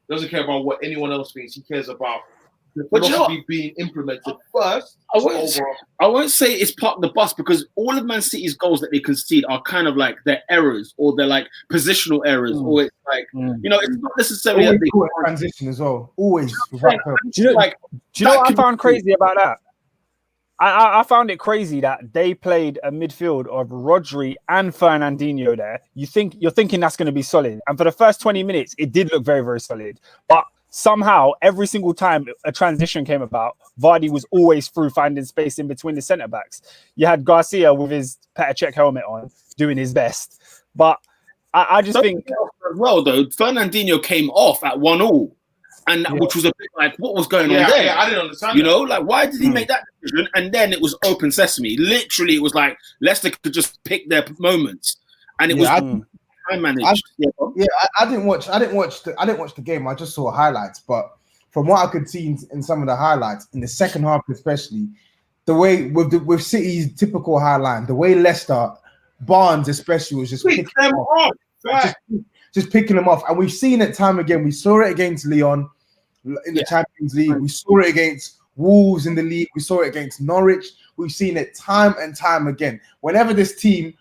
Doesn't care about what anyone else thinks. He cares about the philosophy being implemented first. I won't say it's park the bus because all of Man City's goals that they concede are kind of like their errors or they're like positional errors, or it's like it's not necessarily a big transition as well. Always. Do you know what I found crazy about that? I found it crazy that they played a midfield of Rodri and Fernandinho there. You're thinking that's going to be solid. And for the first 20 minutes, it did look very, very solid. But somehow, every single time a transition came about, Vardy was always through finding space in between the centre-backs. You had Garcia with his Petr Cech helmet on, doing his best. But I just think... Well, though, Fernandinho came off at 1-1. And which was a bit like, what was going on there? Yeah, I didn't understand that. Like, why did he make that decision? And then it was open sesame. Literally, it was like Leicester could just pick their moments, and it was time managed. I didn't watch the game. I just saw highlights, but from what I could see in some of the highlights in the second half, especially the way with City's typical high line, the way Leicester Barnes especially was just picking them off. Just picking them off, and we've seen it time again. We saw it against Lyon in the Champions League. We saw it against Wolves in the league. We saw it against Norwich. We've seen it time and time again. Whenever this team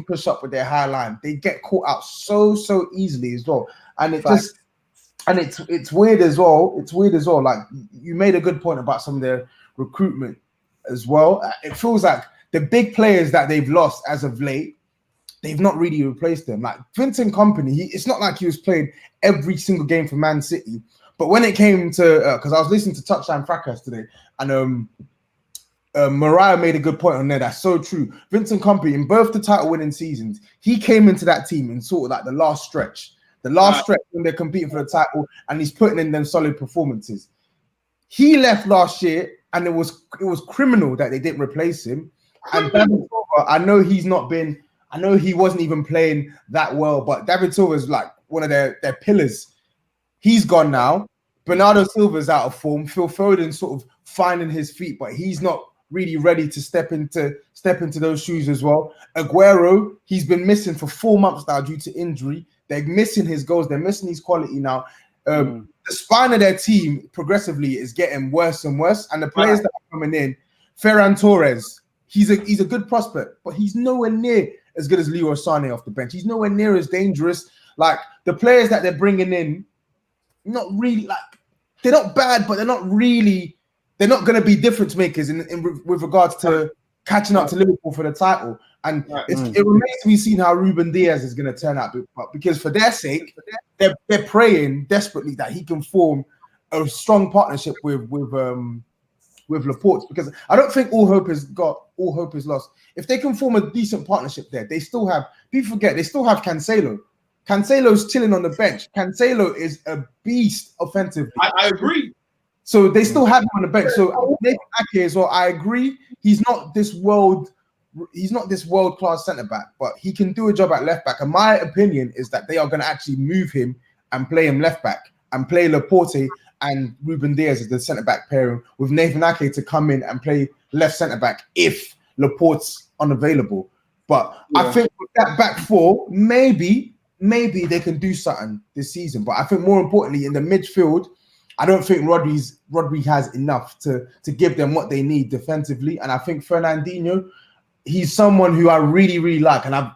push up with their high line, they get caught out so easily as well. And it's weird as well. It's weird as well. Like you made a good point about some of their recruitment as well. It feels like the big players that they've lost as of late, they've not really replaced them. Like Vincent Kompany, it's not like he was playing every single game for Man City. But when it came to, because I was listening to Touchline Fracas today, and Mariah made a good point on there. That's so true. Vincent Kompany, in both the title-winning seasons, he came into that team in sort of like the last stretch when they're competing for the title, and he's putting in them solid performances. He left last year, and it was criminal that they didn't replace him. And David Silva, I know he wasn't even playing that well, but David Silva is like one of their pillars. He's gone now. Bernardo Silva's out of form. Phil Foden's sort of finding his feet, but he's not really ready to step into those shoes as well. Aguero, he's been missing for 4 months now due to injury. They're missing his goals. They're missing his quality now. The spine of their team progressively is getting worse and worse. And the players that are coming in, Ferran Torres, he's a good prospect, but he's nowhere near as good as Leroy Sané off the bench. He's nowhere near as dangerous. Like the players that they're bringing in, not really like they're not bad, but they're not going to be difference makers with regards to catching up to Liverpool for the title. And it remains to be seen how Ruben Diaz is going to turn out. But because for their sake, they're praying desperately that he can form a strong partnership with Laporte. Because I don't think all hope is lost. If they can form a decent partnership there, they still have. People forget they still have Cancelo. Cancelo's chilling on the bench. Cancelo is a beast offensively. I agree. So they still have him on the bench. So Nathan Ake as well. I agree. He's not this world-class centre-back, but he can do a job at left-back. And my opinion is that they are going to actually move him and play him left-back and play Laporte and Ruben Diaz as the centre-back pairing with Nathan Ake to come in and play left centre-back if Laporte's unavailable. But I think with that back four, maybe they can do something this season. But I think more importantly, in the midfield, I don't think Rodri has enough to give them what they need defensively. And I think Fernandinho, he's someone who I really, really like. And I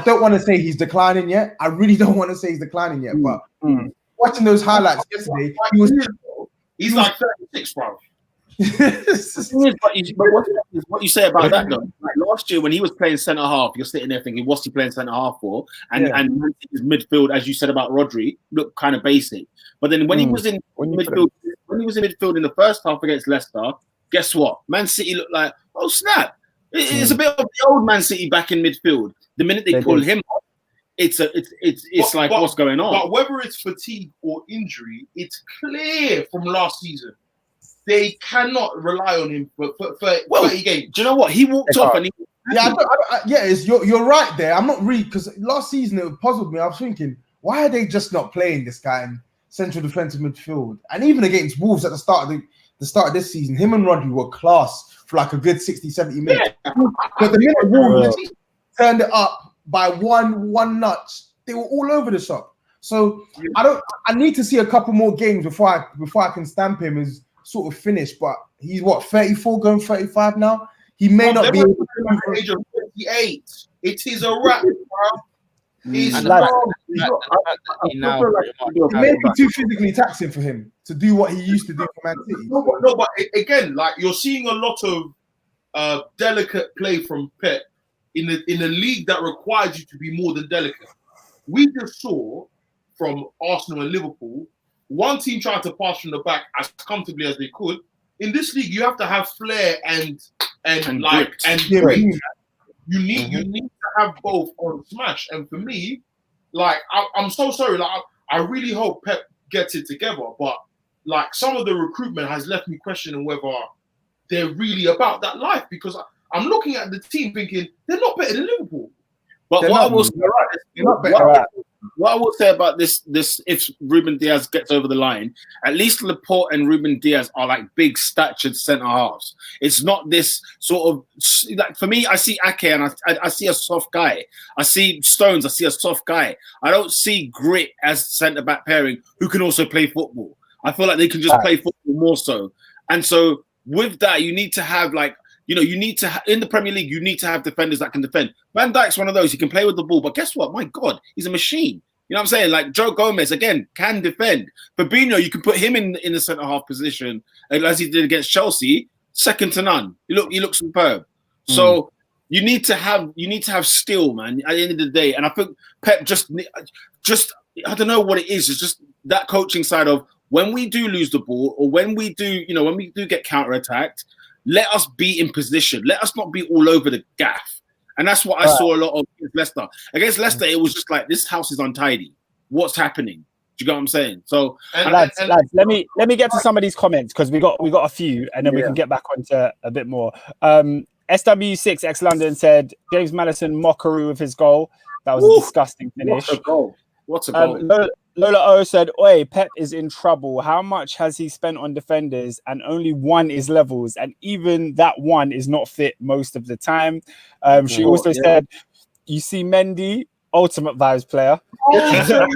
don't want to say he's declining yet. I really don't want to say he's declining yet. But watching those highlights yesterday, he's like 36, bro. What you say about that though? Like last year when he was playing centre half, you're sitting there thinking, what's he playing centre half for? And his midfield, as you said about Rodri, looked kind of basic. But then when he was in midfield, in the first half against Leicester, guess what? Man City looked like, oh snap! It's a bit of the old Man City back in midfield. The minute they pull him off, it's like what's going on? But whether it's fatigue or injury, it's clear from last season. They cannot rely on him for 30 games. Do you know what? He walked off and he... You're right there. I'm not really... Because last season it puzzled me. I was thinking, why are they just not playing this guy in central defensive midfield? And even against Wolves at the start of this season, him and Rodri were class for like a good 60, 70 minutes. Yeah. But the minute Wolves turned it up by one notch, they were all over the shop. So I need to see a couple more games before I can stamp him as sort of finished, but he's 34 going 35 now. He may not be able to at the age of 28. It is a wrap, bro. He's it may be too physically taxing for him to do what he used to do for Man City. No, but again, like you're seeing a lot of delicate play from Pep in a league that requires you to be more than delicate. We just saw from Arsenal and Liverpool, one team tried to pass from the back as comfortably as they could. In this league, you have to have flair and grit. You need to have both on smash. And for me, like I'm so sorry. Like I really hope Pep gets it together. But like some of the recruitment has left me questioning whether they're really about that life, because I'm looking at the team thinking they're not better than Liverpool. But what I will say about this, if Ruben Diaz gets over the line, at least Laporte and Ruben Diaz are like big statured centre halves. It's not this sort of like, for me, I see Ake and I see a soft guy. I see Stones, I see a soft guy. I don't see Grit as centre back pairing who can also play football. I feel like they can just play football more so. And so with that, you need to have like, you need to in the Premier League, you need to have defenders that can defend. Van Dijk's one of those. He can play with the ball, but guess what? My God, he's a machine. You know what I'm saying? Like Joe Gomez, again, can defend. Fabinho, you can put him in the centre half position, as he did against Chelsea, second to none. He looks superb. So you need to have skill, man. At the end of the day, and I think Pep just I don't know what it is. It's just that coaching side of when we do lose the ball, or when we do get counter-attacked, let us be in position. Let us not be all over the gaff. And that's what I saw a lot of against Leicester. Against Leicester, it was just like, this house is untidy. What's happening? Do you get what I'm saying? So, lads, let me get to some of these comments because we got a few, and then we can get back onto a bit more. SW6 X London said James Maddison mockery with his goal. That was a disgusting finish. What's a goal? Lola O said, "Oi, Pep is in trouble. How much has he spent on defenders? And only one is levels, and even that one is not fit most of the time." She also said, "You see Mendy, ultimate vibes player. ultimate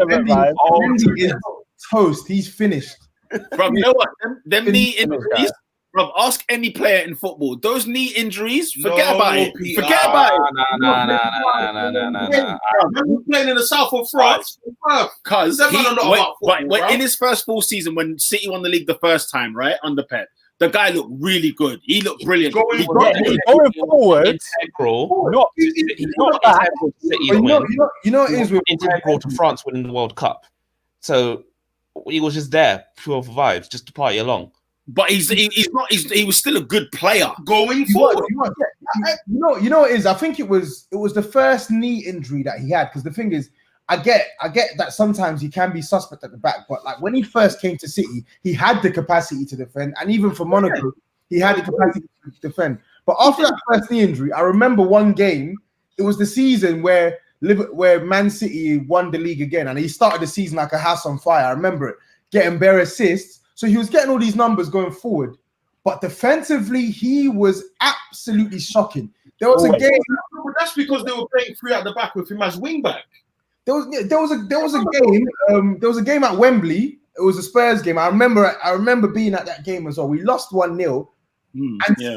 vibes. Mendy is toast. He's finished. Bro, you know what? Them knee injuries. Bro, ask any player in football. Those knee injuries, forget about it. Forget about it. No. You're playing in the south of France. Because in his first full season, when City won the league the first time, right, under Pep, the guy looked really good. He looked brilliant. Going forward, integral. He's not back. You know, it is integral to France winning the World Cup. So he was just there, pure for vibes, just to party along. But he was still a good player going forward. You know what it is? I think it was the first knee injury that he had, because the thing is, I get that sometimes he can be suspect at the back, but like when he first came to City, he had the capacity to defend, and even for Monaco, he had the capacity to defend. But after that first knee injury, I remember one game. It was the season where Man City won the league again, and he started the season like a house on fire. I remember it, getting bare assists. So he was getting all these numbers going forward, but defensively he was absolutely shocking. There was a game. That's because they were playing three at the back with him as wing back. There was a game. There was a game at Wembley. It was a Spurs game. I remember being at that game as well. We lost 1-0,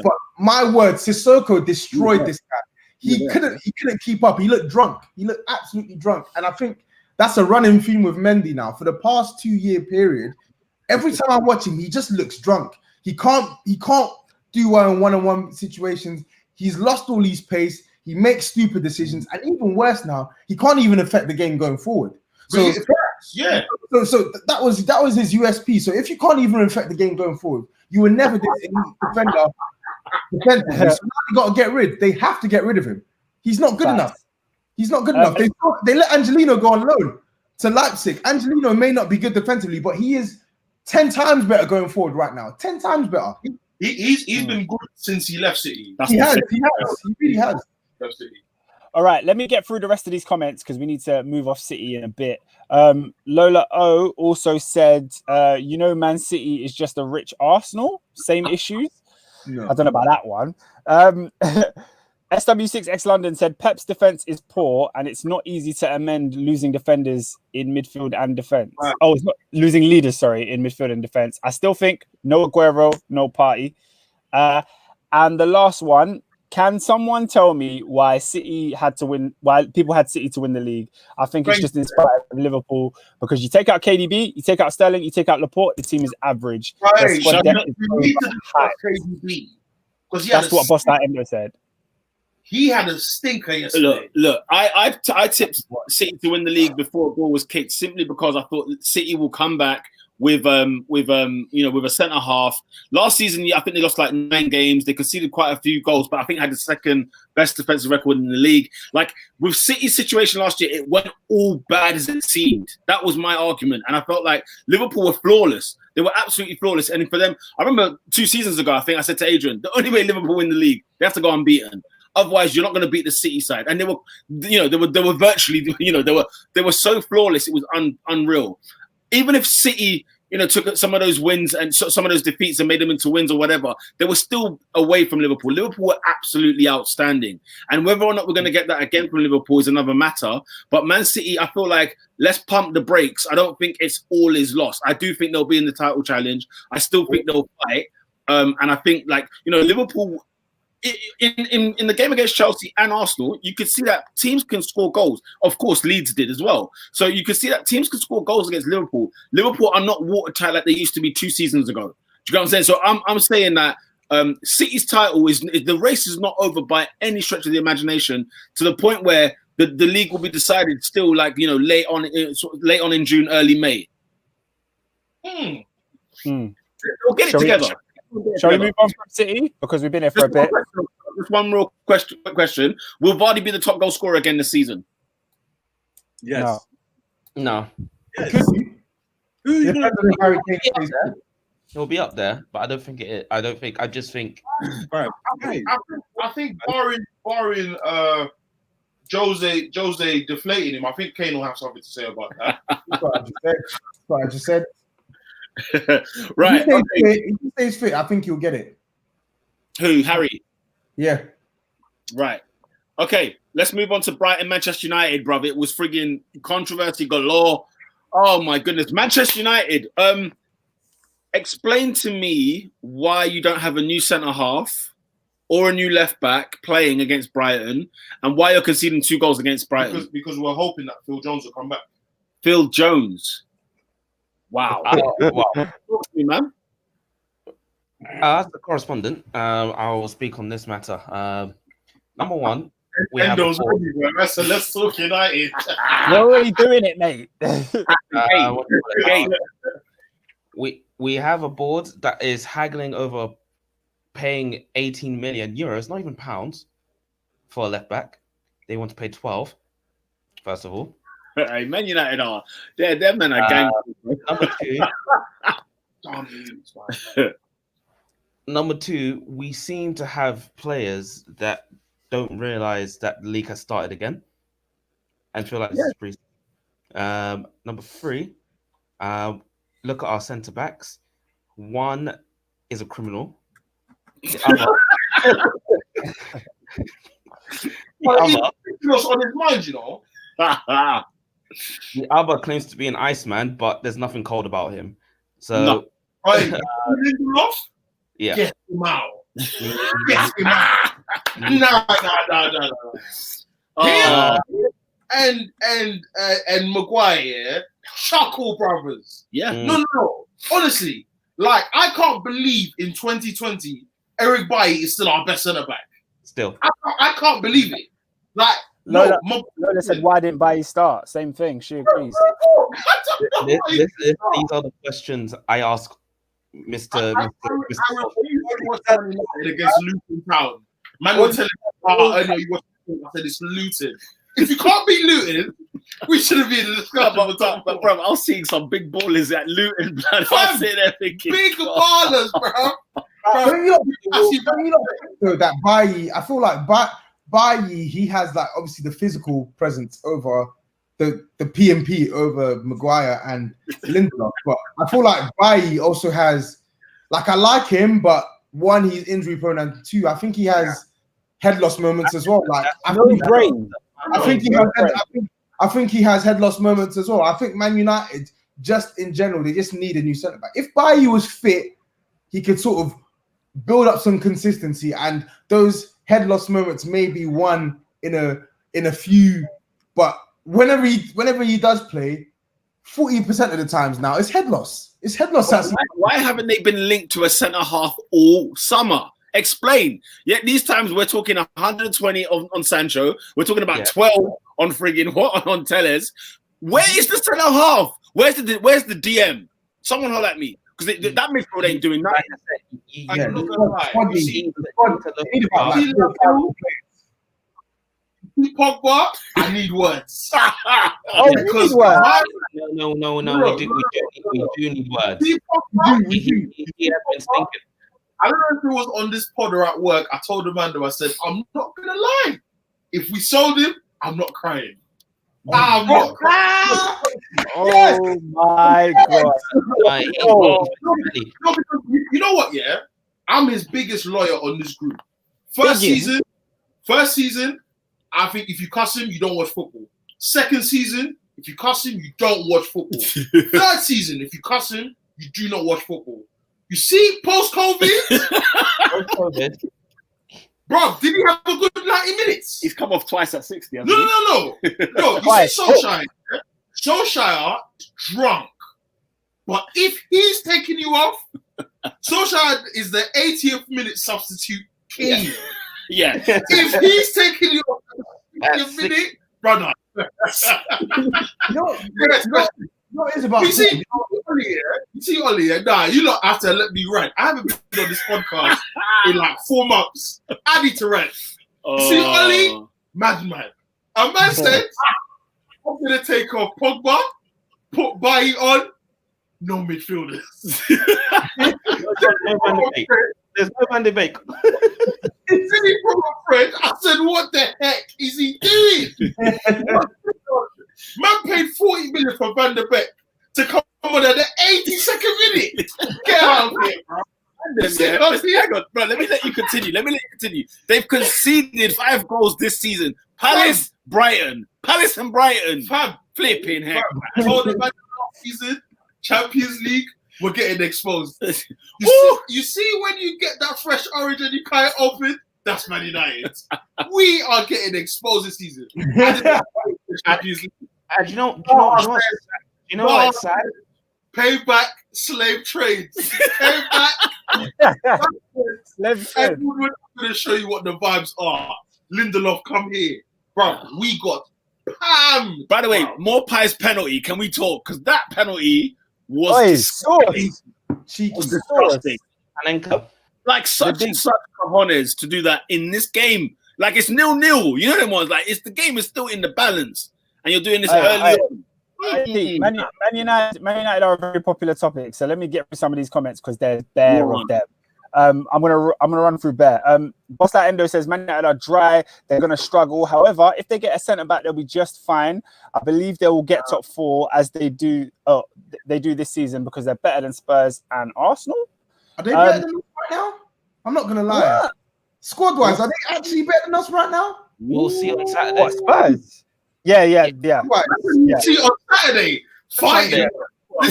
but my word, Sissoko destroyed this guy. He couldn't keep up. He looked drunk. He looked absolutely drunk, and I think that's a running theme with Mendy now for the past 2-year period. Every time I watch him, he just looks drunk. He can't do well in one-on-one situations. He's lost all his pace. He makes stupid decisions, and even worse now, he can't even affect the game going forward. So So that was his USP. So if you can't even affect the game going forward, you will never do any defender. So now you got to get rid. They have to get rid of him. He's not good enough. He's not good enough. They let Angelino go on loan to Leipzig. Angelino may not be good defensively, but he is 10 times better going forward right now. 10 times better. He's been good since he left City. He really has. All right, let me get through the rest of these comments because we need to move off City in a bit. Lola O also said, Man City is just a rich Arsenal. Same issues. No. I don't know about that one. SW6X London said Pep's defense is poor and it's not easy to amend losing defenders in midfield and defense. Right. Oh, it's not losing leaders, in midfield and defense. I still think no Aguero, no Party. And the last one, can someone tell me why City had to win? Why people had City to win the league? I think it's just in spite of Liverpool, because you take out KDB, you take out Sterling, you take out Laporte, the team is average. Right. That's what Boss Light Endo said. He had a stinker yesterday. Look. I tipped City to win the league before a ball was kicked, simply because I thought City will come back with a centre half. Last season, I think they lost like 9 games. They conceded quite a few goals, but I think had the second best defensive record in the league. Like with City's situation last year, it wasn't all bad as it seemed. That was my argument, and I felt like Liverpool were flawless. They were absolutely flawless, and for them, I remember 2 seasons ago, I think I said to Adrian, the only way Liverpool win the league, they have to go unbeaten. Otherwise, you're not going to beat the City side. And they were virtually, they were so flawless, it was unreal. Even if City, took some of those wins and some of those defeats and made them into wins or whatever, they were still away from Liverpool. Liverpool were absolutely outstanding. And whether or not we're going to get that again from Liverpool is another matter. But Man City, I feel like, let's pump the brakes. I don't think it's all is lost. I do think they'll be in the title challenge. I still think they'll fight. And I think, Liverpool, in the game against Chelsea and Arsenal, you could see that teams can score goals. Of course, Leeds did as well. So you could see that teams can score goals against Liverpool. Liverpool are not watertight like they used to be 2 seasons ago. Do you get what I'm saying? So I'm saying that City's title is the race is not over by any stretch of the imagination, to the point where the league will be decided still late on in June, early May. We'll get it together. Shall we move on from City because we've been here for a bit? Just one more question. Will Vardy be the top goal scorer again this season? Yes. No. Yes. Who's gonna Harry Kane. He'll be up there, but I don't think it. I just think. Right. I think barring Jose deflating him, I think Kane will have something to say about that. That's what I just said. Right. If he stays fit, I think he'll get it. Who? Harry? Yeah. Right. Okay. Let's move on to Brighton, Manchester United, bruv. It was frigging controversy galore. Oh my goodness. Manchester United. Explain to me why you don't have a new centre half or a new left back playing against Brighton, and why you're conceding 2 goals against Brighton. Because we're hoping that Phil Jones will come back. Phil Jones. Wow. Wow. Talk to me, man. As the correspondent, I will speak on this matter. Number one, we have Endo's ready, bro. So let's talk United. You're already doing it, mate. we have a board that is haggling over paying 18 million euros, not even pounds, for a left back. They want to pay 12. First of all, Hey, Man United are them men are gang. Number two, we seem to have players that don't realize that the league has started again and feel like this is pretty. Number three, look at our centre backs. One is a criminal. The on his mind, you know. The other claims to be an Iceman, but there's nothing cold about him. So, Lindelof? Yeah. Get him out. Get him out. No. And Maguire, Chuckle Brothers. Yeah. No. Honestly, like, I can't believe in 2020, Eric Bailly is still our best centre back. Still. I can't believe it. Like, Lola said, why didn't Bailly start? Same thing. She agrees. These are the questions I ask Mr. against Luton Town. Man was telling me, I know you watched it. I said it's Luton. If you can't beat Luton, we shouldn't be in the discussion. But bro, I was seeing some big ballers at Luton, blood. I was sitting there thinking, big ballers, bro. That Bailly, I feel like Bailly, he has like obviously the physical presence over the PMP over Maguire and Lindelof, but I feel like Bailly also has, like, I like him, but one, he's injury prone, and two, I think he has head loss moments as well. Like, I think he has head loss moments as well. I think Man United, just in general, they just need a new centre back. If Bailly was fit, he could sort of build up some consistency, and those head loss moments may be one in a few, but whenever he does play, 40% of the times now it's head loss. It's head loss. Why haven't they been linked to a centre half all summer? Explain. Yet these times we're talking 120 on Sancho. We're talking about 12 on friggin' on Tellez. Where is the centre half? Where's the DM? Someone holler at me, because that midfield ain't doing nothing. I'm not gonna lie. Pogba, I need words. You need words. No. We do need words. He has been thinking. I don't know if it was on this pod or at work. I told Amanda, I said, I'm not gonna lie. If we sold him, I'm not crying. I'm not crying. Oh my god. You know what? Yeah, I'm his biggest lawyer on this group. First season, I think if you cuss him, you don't watch football. Second season, if you cuss him, you don't watch football. Third season, if you cuss him, you do not watch football. You see, post-COVID, bro, did he have a good 90 minutes? He's come off twice at 60. No. You see Solskjaer. Solskjaer drunk. But if he's taking you off, Solskjaer is the 80th minute substitute king. Yeah. If he's taking you off the 80th minute, brother. What is about? You see Ollie here? Nah, you lot have to let me rant. I haven't been on this podcast in like 4 months. I need to rant. You see Ollie? Madman. A man said, I'm going to take off Pogba, put Bailly on, no midfielders. There's no Van de Beek. You see from my friend, I said, what the heck is he doing? Man paid 40 million for Van de Beek to come on at the 82nd minute. Get out of here, bro. Hang on, bro. Let me let you continue. They've conceded 5 goals this season. Palace and Brighton. Fam, flipping heck. Told them last season, Champions League, we're getting exposed. You see when you get that fresh orange and you can't open, that's Man United. We are getting exposed this season. And you know what's sad? Payback slave trades. Payback. Everyone going to show you what the vibes are. Lindelof, come here. Bro, we got pam. By the way, Morpie's penalty, can we talk? Because that penalty was disgusting. Like such cojones to do that in this game. Like it's 0-0. You know them ones. Like the game is still in the balance. And you're doing this early on. Man United are a very popular topic, so let me get through some of these comments because they're bare of them. I'm gonna run through bare. Boss Like Endo says Man United are dry, they're gonna struggle. However, if they get a centre back, they'll be just fine. I believe they will get top 4 as they do this season because they're better than Spurs and Arsenal. Are they better than us right now? I'm not gonna lie. Squad wise, are they actually better than us right now? We'll see on Saturday. What, Spurs? Yeah. See on Saturday, fighting. Wait,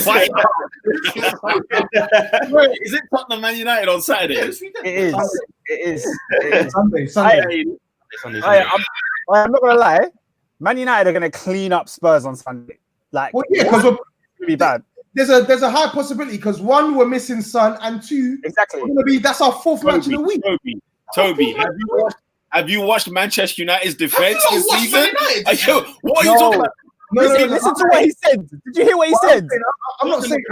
is it Tottenham Man United on Saturday? It is. Sunday. I'm not gonna lie. Man United are gonna clean up Spurs on Sunday. Like, because it's gonna be bad. There's a high possibility because 1, we're missing Son, and 2, exactly. That's our 4th match of the week. Toby, have you watched Manchester United's defense this season? What are you talking about? Listen to what he said. Did you hear what he said? I'm not saying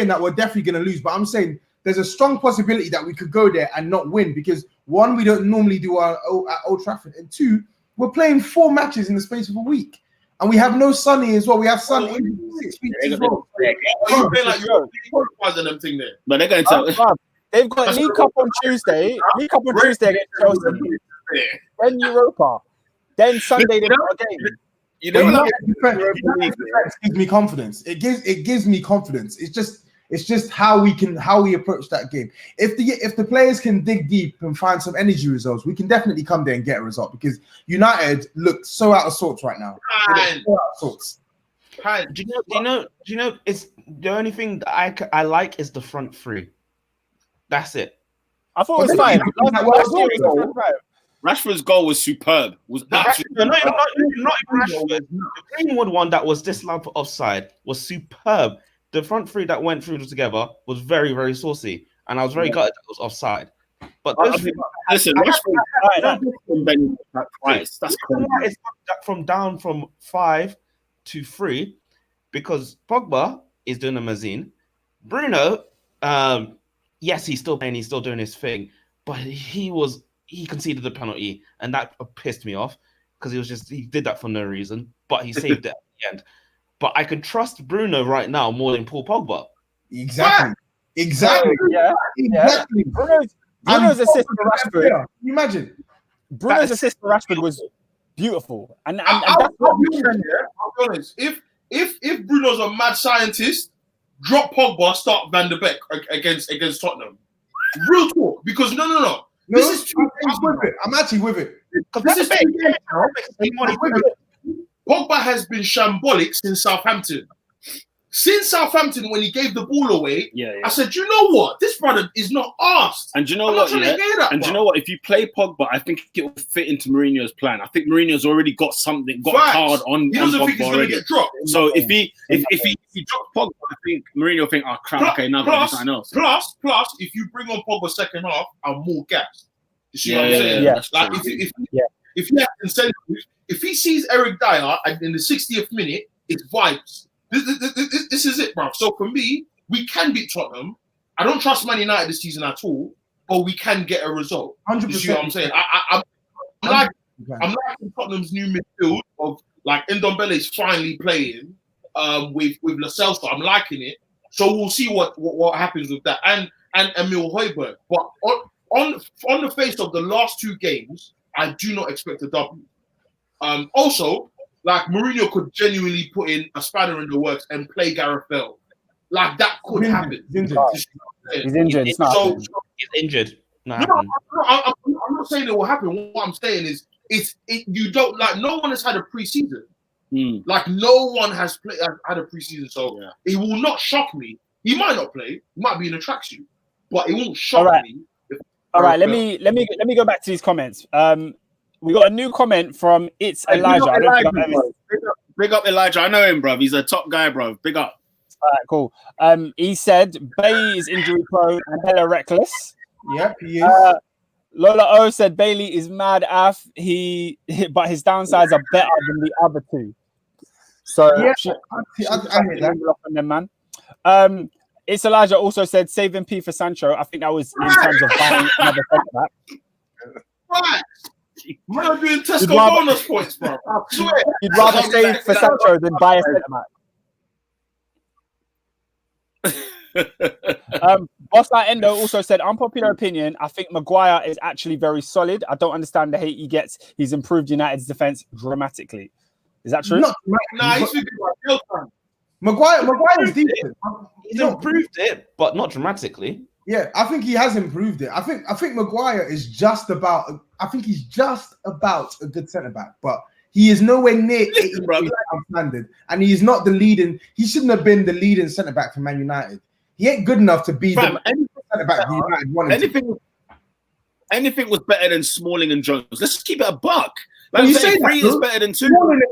that we're definitely going to lose, but I'm saying there's a strong possibility that we could go there and not win because 1, we don't normally do at Old Trafford, and 2, we're playing 4 matches in the space of a week, and we have no Sonny as well. We have Son in 6 weeks as well. You feel like you're qualified them thing there, but they're going to. They've got League Cup on Tuesday. League Cup on Tuesday against Chelsea. Then Europa. Then Sunday they've got a game. You know, it gives me confidence. It gives me confidence. It's just how we approach that game. If the players can dig deep and find some energy results, we can definitely come there and get a result because United look so out of sorts right now. Do you know? It's the only thing that I like is the front 3. That's it. I thought it was fine. Rashford's goal was superb. Was absolutely not Rashford. The Greenwood one that was disallowed for offside was superb. The front 3 that went through together was very, very saucy, and I was very gutted that it was offside. But listen, Rashford twice. That's cool. It's down from 5 to 3 because Pogba is doing a Mazine. Bruno, yes, he's still playing, he's still doing his thing, but he conceded the penalty, and that pissed me off because he did that for no reason, but he saved it at the end. But I can trust Bruno right now more than Paul Pogba. Exactly. Yeah. Exactly. Bruno's assist for Rashford. Can you imagine? Bruno's assist for Rashford was beautiful, and I'll be honest. If Bruno's a mad scientist, drop Pogba, start Van de Beek against Tottenham. Real talk, because no. This is too. I'm actually with it. Pogba has been shambolic since Southampton. When he gave the ball away, I said, you know what? This brother is not asked. And do you know what? You know what? If you play Pogba, I think it will fit into Mourinho's plan. I think Mourinho's already got card on. He doesn't think he's going to get dropped. So if he drops Pogba, I think Mourinho will think, oh crap, okay, now got something else. Plus, if you bring on Pogba second half, I'm more gassed. You see what I'm saying? Like if he has incentive, if he sees Eric Dyer in the 60th minute, it's vibes. This is it, bro. So for me, we can beat Tottenham. I don't trust Man United this season at all, but we can get a result. 100%. You see what I'm saying? I'm liking Tottenham's new midfield of like Ndombele is finally playing with Lo Celso. I'm liking it. So we'll see what happens with that. And Emil Højbjerg. But on the face of the last 2 games, I do not expect a W. Also, like Mourinho could genuinely put in a spanner in the works and play Gareth Bale. Like that could happen. He's injured. He's injured. I'm not saying it will happen. What I'm saying is, you don't like. No one has had a preseason. Like no one has had a preseason, so it will not shock me. He might not play. He might be in a tracksuit, but it won't shock me. All right, let me go back to these comments. We got a new comment from Elijah. Big up Elijah. I know him, bro. He's a top guy, bro. Big up. All right, cool. He said Bailey is injury prone and hella reckless. Yep, he is. Lola O said Bailey is mad af. But his downsides are better than the other 2. So yeah, I hear that. Them, man. It's Elijah also said saving P for Sancho. I think that was in terms of buying another centre back. Right. Man, doing Tesco bonus points, bro. I swear. You'd rather save for Sancho than buy a centre back. Boss Endo also said, unpopular opinion, I think Maguire is actually very solid. I don't understand the hate he gets. He's improved United's defence dramatically. Is that true? Nah, he's thinking about real time. Maguire is decent. He's improved it, but not dramatically. Yeah, I think he has improved it. I think Maguire is just about. I think he's just about a good centre back, but he is nowhere near 80 standard, and he is not the leading. He shouldn't have been the leading centre back for Man United. He ain't good enough to be the centre back United wanted. Anything was better than Smalling and Jones. Let's just keep it a buck. Like you say, 3 is better than 2.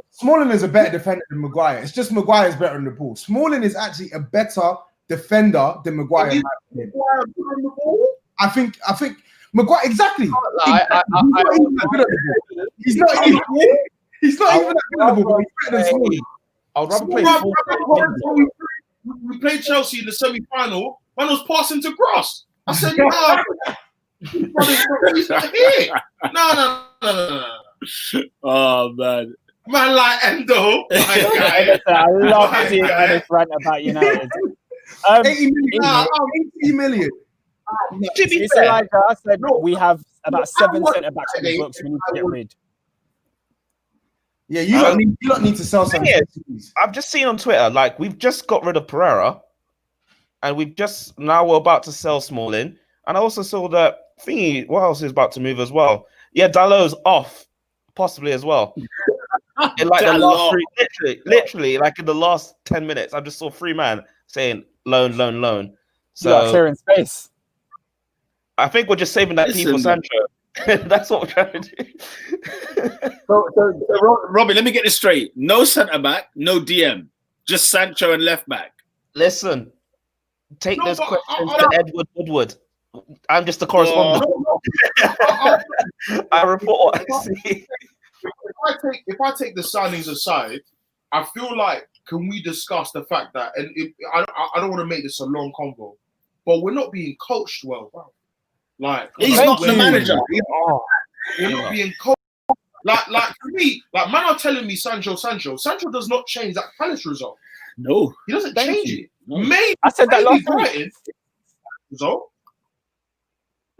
Smalling is a better defender than Maguire. It's just Maguire's better on the ball. Smalling is actually a better defender than Maguire. I think Maguire exactly. He's not even that good at the ball. He's better than Smalling. I'd rather play. We played Chelsea in the semi-final. Man was passing to Gross. I said, no. He's not here. No. Oh man, like Endo. I love seeing this rant about United. 80 million. It's Elijah said we have about 7 centre backs in the books we need to get rid. Yeah, you don't need to sell something. I've just seen on Twitter, like we've just got rid of Pereira, and we're about to sell Smalling, and I also saw that thingy. What else is about to move as well? Yeah, Dalot's off, possibly as well. In like the last literally, like in the last 10 minutes, I just saw 3 man saying loan. So clearing space. I think we're just saving that P for Sancho. That's what we're trying to do. So, Robbie, let me get this straight. No centre back, no DM, just Sancho and left back. Listen, take those questions to Edward Woodward. I'm just the correspondent. I report what I see. If I take the signings aside, I feel like can we discuss the fact that, and I don't want to make this a long convo, but we're not being coached well, bro. Like he's not the manager. We're not being coached. Like for me, like man are telling me Sancho does not change that Palace result. No, he doesn't change it. No. Maybe I said that last night. Result.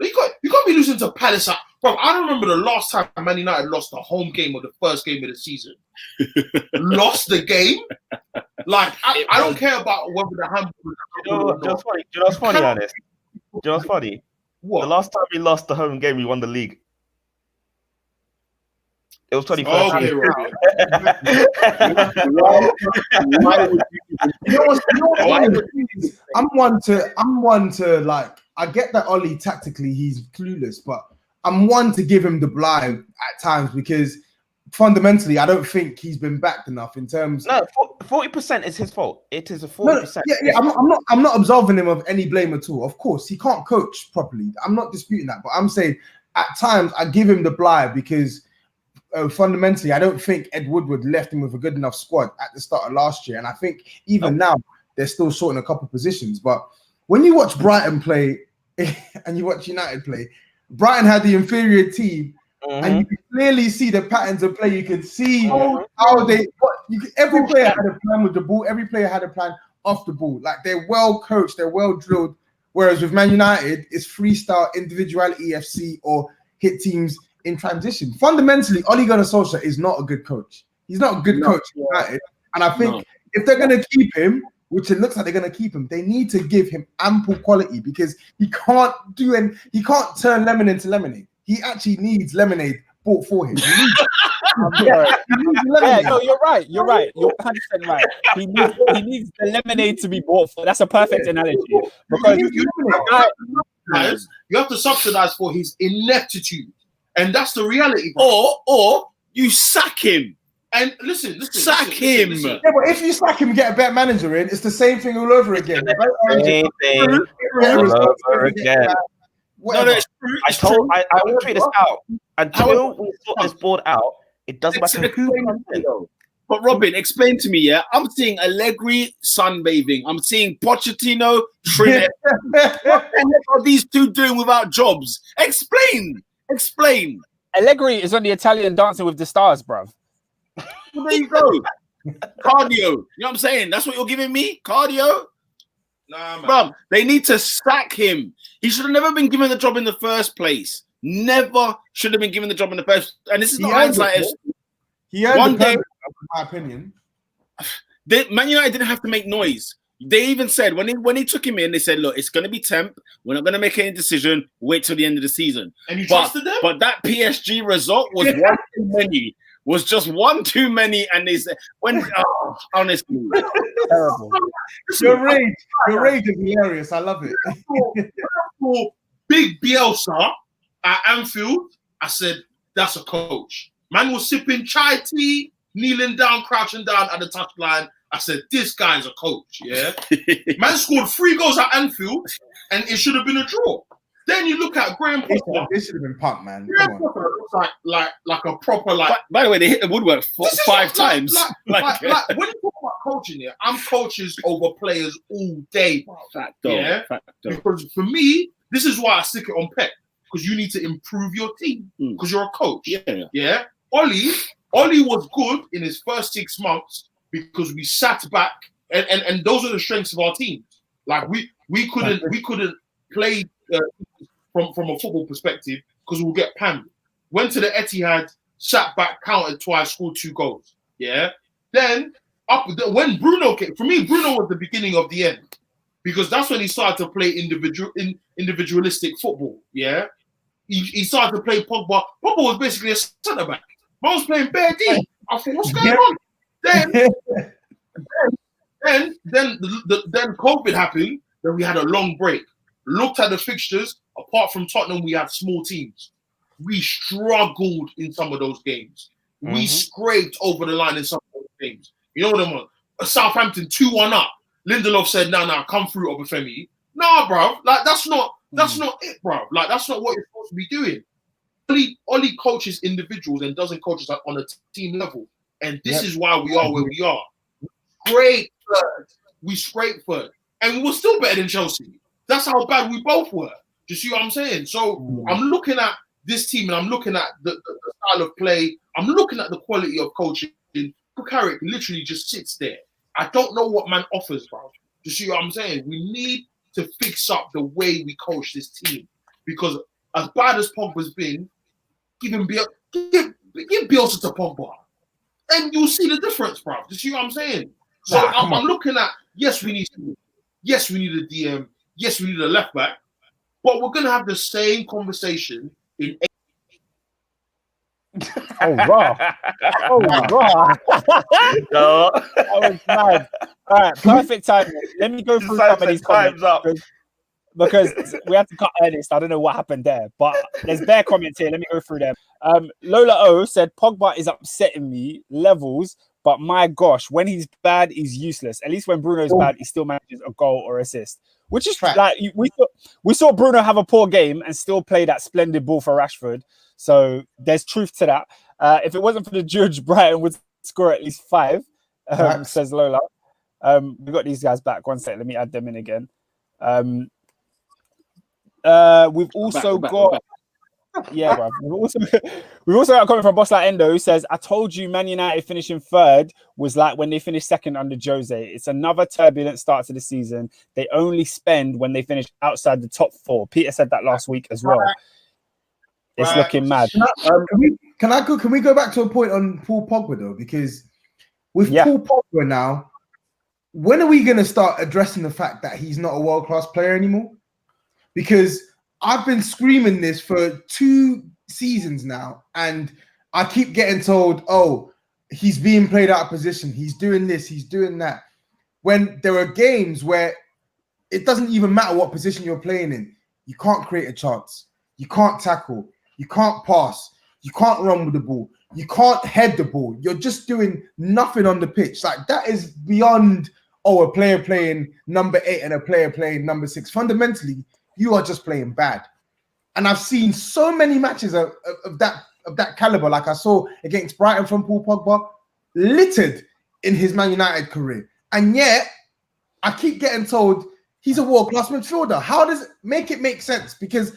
You can't be losing to Palace. Bro, I don't remember the last time Man United lost the home game or the first game of the season. Lost the game? Like, I don't care about whether the handball is funny. Do you know what's funny, Ernest? Do you know what's funny? What? The last time we lost the home game, we won the league. It was 2014. Okay, I'm one to like. I get that Ollie tactically he's clueless, but I'm one to give him the blind at times because fundamentally I don't think he's been backed enough in terms. No, 40% is his fault. It is a 40%. Yeah. I'm not absolving him of any blame at all. Of course, he can't coach properly. I'm not disputing that, but I'm saying at times I give him the blind because fundamentally, I don't think Ed Woodward left him with a good enough squad at the start of last year. And I think even now, they're still sorting a couple of positions. But when you watch Brighton play and you watch United play, Brighton had the inferior team. And you can clearly see the patterns of play. You can see how every player had a plan with the ball. Every player had a plan off the ball. Like, they're well coached, they're well drilled. Whereas with Man United, it's freestyle, individuality, FC, or hit teams in transition. Fundamentally, Ole Gunnar Solskjaer is not a good coach. He's not a good coach for United. And I think if they're going to keep him, which it looks like they're going to keep him, they need to give him ample quality, because he can't turn lemon into lemonade. He actually needs lemonade bought for him. Yeah, no, you're right. You're 100% right. He needs the lemonade to be bought for. That's a perfect analogy. Because you have to subsidize for his ineptitude, and that's the reality. Or you sack him. And listen, sack him. Yeah, but if you sack him and get a better manager in, it's the same thing all over again. Same thing all over again. No, it's true. I will tweet this out. Until we sort this board out, it doesn't matter who comes in. But Robin, explain to me, yeah? I'm seeing Allegri sunbathing. I'm seeing Pochettino trim. What the heck are these two doing without jobs? Explain. Allegri is on the Italian Dancing with the Stars, bruv. Well, there you go. Cardio. You know what I'm saying? That's what you're giving me? Cardio? Nah, man. Bruv, they need to sack him. He should have never been given the job in the first place. Never should have been given the job in the first. And this is not hindsight. He earned one day, in my opinion. Man United didn't have to make noise. They even said when he took him in, they said, "Look, it's going to be temp. We're not going to make any decision. Wait till the end of the season." And you trusted them? But that PSG result was one too many. Was just one too many, and they said, honestly, terrible. Your rage is hilarious. I love it. For Big Bielsa at Anfield, I said, that's a coach. Man was sipping chai tea, kneeling down, crouching down at the touchline. I said, this guy's a coach, yeah? Man scored 3 goals at Anfield, and it should have been a draw. Then you look at Graham Potter. This should have been pumped, man. Graham Potter looks like a proper By the way, they hit the woodwork 5 times. When you talk about coaching here, I'm coaches over players all day. Facto. Because for me, this is why I stick it on Pep, because you need to improve your team because you're a coach. Yeah. Oli was good in his first 6 months because we sat back and those are the strengths of our teams. Like we couldn't play from a football perspective because we'll get panned. Went to the Etihad, sat back, counted twice, scored 2 goals. Yeah. Then when Bruno came, for me, Bruno was the beginning of the end, because that's when he started to play individualistic football. Yeah. He started to play Pogba. Pogba was basically a centre back. I was playing bare D. I thought, what's going on? Then COVID happened. Then we had a long break. Looked at the fixtures. Apart from Tottenham, we had small teams. We struggled in some of those games. We scraped over the line in some of those games. You know what I mean? Southampton 2-1 up. Lindelof said, "No, come through, Obafemi." Nah, bro. Like that's not it, bro. Like that's not what you're supposed to be doing. Oli coaches individuals and doesn't coach us on a team level. And this is why we are where we are. We scraped third. And we were still better than Chelsea. That's how bad we both were. Do you see what I'm saying? So I'm looking at this team and I'm looking at the style of play. I'm looking at the quality of coaching. Carrick literally just sits there. I don't know what man offers, bro. Do you see what I'm saying? We need to fix up the way we coach this team. Because as bad as Pogba's been, give Bielsa to Pogba. And you'll see the difference, bro. Do you see what I'm saying? So I'm looking at, we need a DM. Yes, we need a left back. But we're going to have the same conversation in Oh, wow. No. That was mad. All right, perfect time. Let me go through some of these comments. Because we had to cut Ernest. I don't know what happened there. But there's bare comments here. Let me go through them. Lola O said, Pogba is upsetting me, levels. But my gosh, when he's bad, he's useless. At least when Bruno's bad, he still manages a goal or assist. Which is like we saw Bruno have a poor game and still play that splendid ball for Rashford. So there's truth to that. If it wasn't for the judge, Brighton would score at least 5, says Lola. We've got these guys back. One second, let me add them in again. We've also got... Yeah, bro. We've also got a comment from Boss Like Endo who says, I told you Man United finishing 3rd was like when they finished 2nd under Jose. It's another turbulent start to the season. They only spend when they finish outside the top 4. Peter said that last week as well. It's looking mad. Can we go back to a point on Paul Pogba though? Because with Paul Pogba now, when are we going to start addressing the fact that he's not a world-class player anymore? Because I've been screaming this for 2 seasons now, and I keep getting told, oh, he's being played out of position. He's doing this, he's doing that. When there are games where it doesn't even matter what position you're playing in. You can't create a chance. You can't tackle. You can't pass. You can't run with the ball. You can't head the ball. You're just doing nothing on the pitch. Like, that is beyond, a player playing number 8 and a player playing number 6. Fundamentally, you are just playing bad. And I've seen so many matches of that caliber, like I saw against Brighton from Paul Pogba, littered in his Man United career. And yet, I keep getting told he's a world-class midfielder. How does it make sense? Because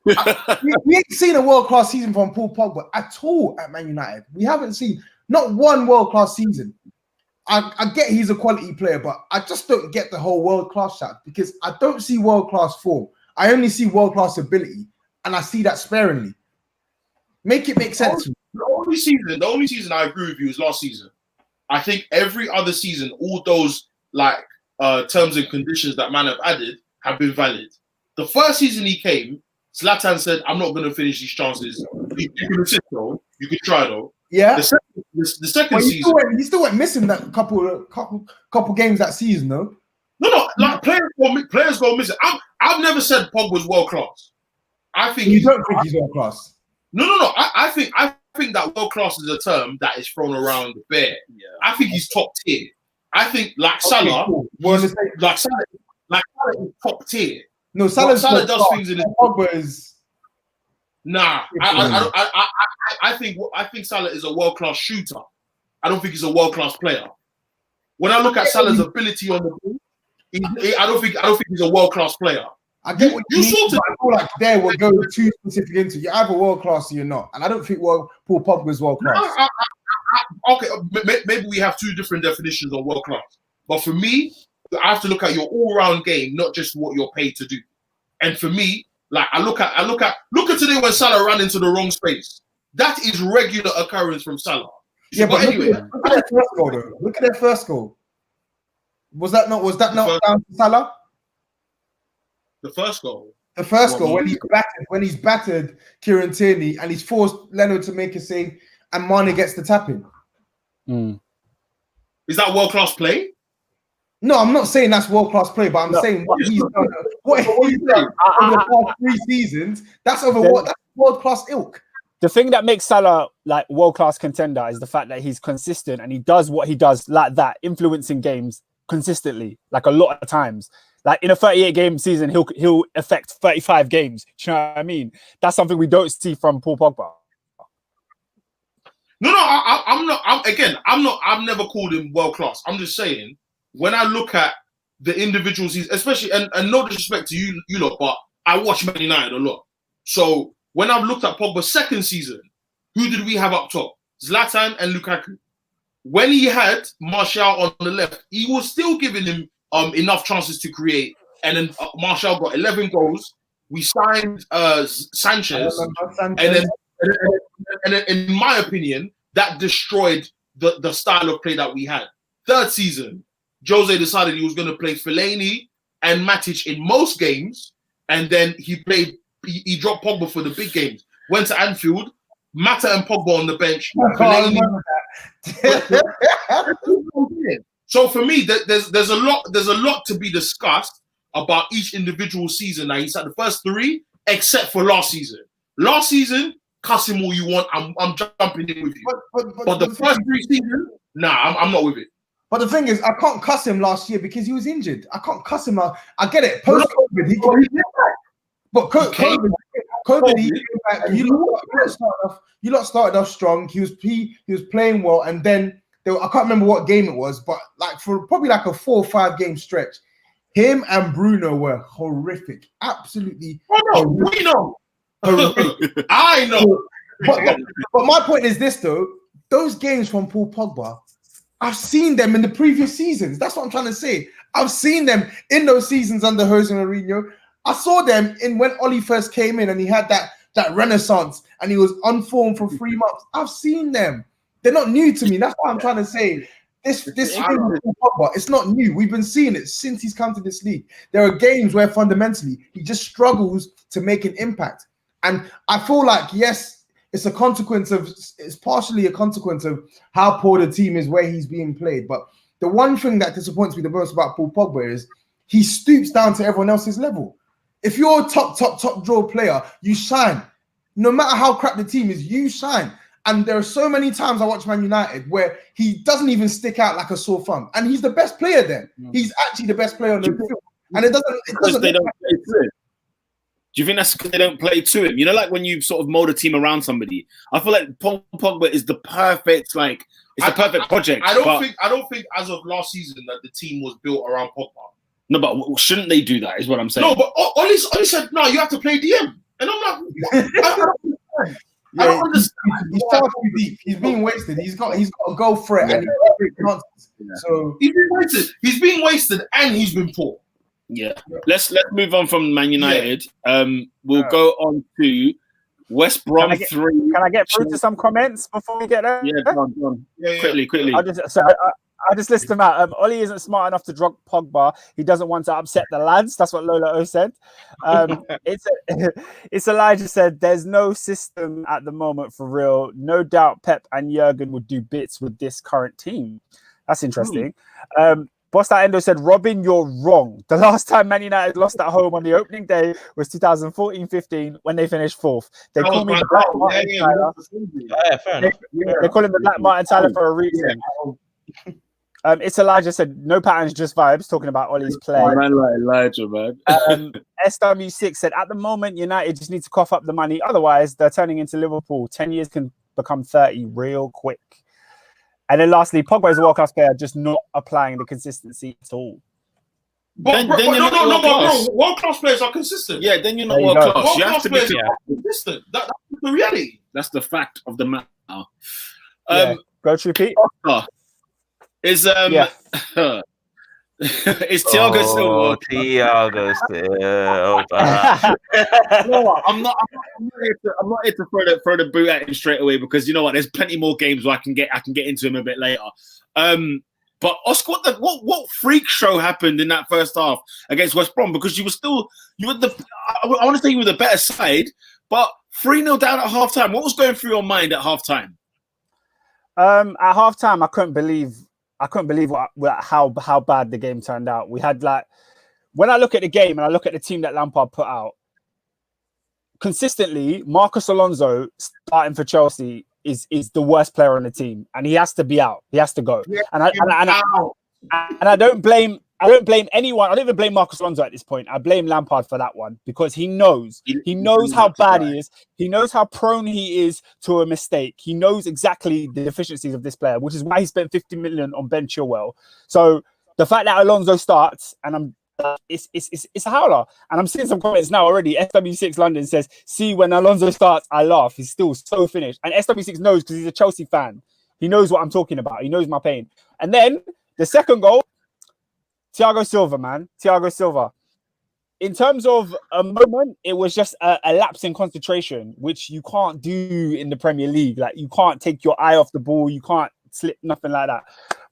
we ain't seen a world-class season from Paul Pogba at all at Man United. We haven't seen not one world-class season. I get he's a quality player, but I just don't get the whole world-class shot because I don't see world-class form. I only see world-class ability, and I see that sparingly. Make it make sense. The only season I agree with you is last season. I think every other season, all those terms and conditions that man have added have been valid. The first season he came, Zlatan said, "I'm not going to finish these chances. You can assist though. You can try though." Yeah. The second season, he still went missing that couple games that season, though. No, like players go missing. I've never said Pogba's world class. I think you don't think he's world class. No. I think that world class is a term that is thrown around bare. Yeah. I think he's top tier. I think Salah, cool. Salah is top tier. No, Salah does things in his Pogba is. Nah, I think Salah is a world class shooter. I don't think he's a world class player. When I look at Salah's ability on the ball, I don't think he's a world class player. I get what you mean, but I feel like there we're going too specific into. You're either world class or you're not, and I don't think Paul Pogba is world class. Okay, maybe we have 2 different definitions of world class. But for me, I have to look at your all round game, not just what you're paid to do. And for me, like I look at today when Salah ran into the wrong space. That is regular occurrence from Salah. Yeah, but anyway, look at that first goal though. Look at that first goal. Was that not down to Salah? The first goal. The first goal when he's battered Kieran Tierney and he's forced Leno to make a save and Mane gets the tapping. Is that world class play? No, I'm not saying that's world class play, but I'm saying what he's done over the past 3 seasons. That's world class ilk. The thing that makes Salah like world class contender is the fact that he's consistent and he does what he does like that, influencing games consistently, like a lot of times. Like in a 38-game season, he'll affect 35 games. Do you know what I mean? That's something we don't see from Paul Pogba. No, I'm not. I've never called him world class. I'm just saying when I look at the individuals, especially and no disrespect to you lot, but I watch Man United a lot. So when I've looked at Pogba's second season, who did we have up top? Zlatan and Lukaku. When he had Martial on the left, he was still giving him enough chances to create. And then Martial got 11 goals. We signed Sanchez. And then, in my opinion, that destroyed the style of play that we had. Third season, Jose decided he was going to play Fellaini and Matic in most games. And then he dropped Pogba for the big games. Went to Anfield, Mata and Pogba on the bench. So for me, there's a lot to be discussed about each individual season. Now he's had the first 3, except for last season. Last season, cuss him all you want. I'm jumping in with you. But the first 3 seasons, nah, I'm not with it. But the thing is, I can't cuss him last year because he was injured. I can't cuss him out. I get it. Post-COVID, he came back. But COVID, he came like you lot started off strong. He was playing well, and then I can't remember what game it was, but like for probably like a 4 or 5 game stretch, him and Bruno were horrific, absolutely. We know. I know. But my point is this though: those games from Paul Pogba, I've seen them in the previous seasons. That's what I'm trying to say. I've seen them in those seasons under Jose Mourinho. I saw them in when Oli first came in and he had that renaissance and he was on form for 3 months. I've seen them. They're not new to me. That's what I'm trying to say. This it's not new. We've been seeing it since he's come to this league. There are games where fundamentally he just struggles to make an impact. And I feel like, yes, it's partially a consequence of how poor the team is where he's being played. But the one thing that disappoints me the most about Paul Pogba is he stoops down to everyone else's level. If you're a top draw player, you shine. No matter how crap the team is, you shine. And there are so many times I watch Man United where he doesn't even stick out like a sore thumb. And he's the best player there. He's actually the best player on the field. And it doesn't they don't play to him. Do you think that's because they don't play to him? You know, like when you sort of mold a team around somebody. I feel like Paul Pogba is the perfect, it's the perfect project. I don't think as of last season that the team was built around Pogba. No, but shouldn't they do that? Is what I'm saying. No, but Oli said no. You have to play DM, and I'm like, I don't understand. He's far too deep. He's being wasted. He's got a goal threat, and so he's been wasted. He's being wasted, and he's been poor. Yeah. Let's move on from Man United. We'll go on to West Brom 3. Can I get through to some comments before we get there? Yeah, go on. Yeah. Quickly. I'll just list them out. Oli isn't smart enough to drop Pogba. He doesn't want to upset the lads. That's what Lola O said. It's Elijah said, there's no system at the moment for real. No doubt Pep and Jurgen would do bits with this current team. That's interesting. Bosta Endo said, Robin, you're wrong. The last time Man United lost at home on the opening day was 2014-15 when they finished 4th. They call me the Black Martin Tyler. They call him the Black Martin Tyler for a reason. It's Elijah said, no patterns, just vibes, talking about Ollie's play. Man like Elijah, man. SW6 said, at the moment, United just need to cough up the money. Otherwise, they're turning into Liverpool. 10 years can become 30 real quick. And then lastly, Pogba is a world-class player, just not applying the consistency at all. But world-class players are consistent. Yeah, then you're not world-class. You have to be consistent. That's the reality. That's the fact of the matter. Go to repeat. Is Thiago Silva? Thiago Silva. No, I'm not here to throw the boot at him straight away because you know what? There's plenty more games where I can get into him a bit later. But Oscar, what freak show happened in that first half against West Brom? Because I want to say you were the better side, but 3-0 down at halftime. What was going through your mind at halftime? At halftime, I couldn't believe how bad the game turned out. We had when I look at the game and I look at the team that Lampard put out, consistently, Marcus Alonso starting for Chelsea is the worst player on the team, and he has to be out. He has to go. Yeah, and I don't blame anyone. I don't even blame Marcus Alonso at this point. I blame Lampard for that one because he knows how bad he is. He knows how prone he is to a mistake. He knows exactly the deficiencies of this player, which is why he spent 50 million on Ben Chilwell. So the fact that Alonso starts and it's a howler. And I'm seeing some comments now already. SW6 London says, see, when Alonso starts, I laugh. He's still so finished. And SW6 knows because he's a Chelsea fan. He knows what I'm talking about. He knows my pain. And then the second goal, Thiago Silva, man. Thiago Silva. In terms of a moment, it was just a lapse in concentration, which you can't do in the Premier League. Like, you can't take your eye off the ball. You can't slip, nothing like that.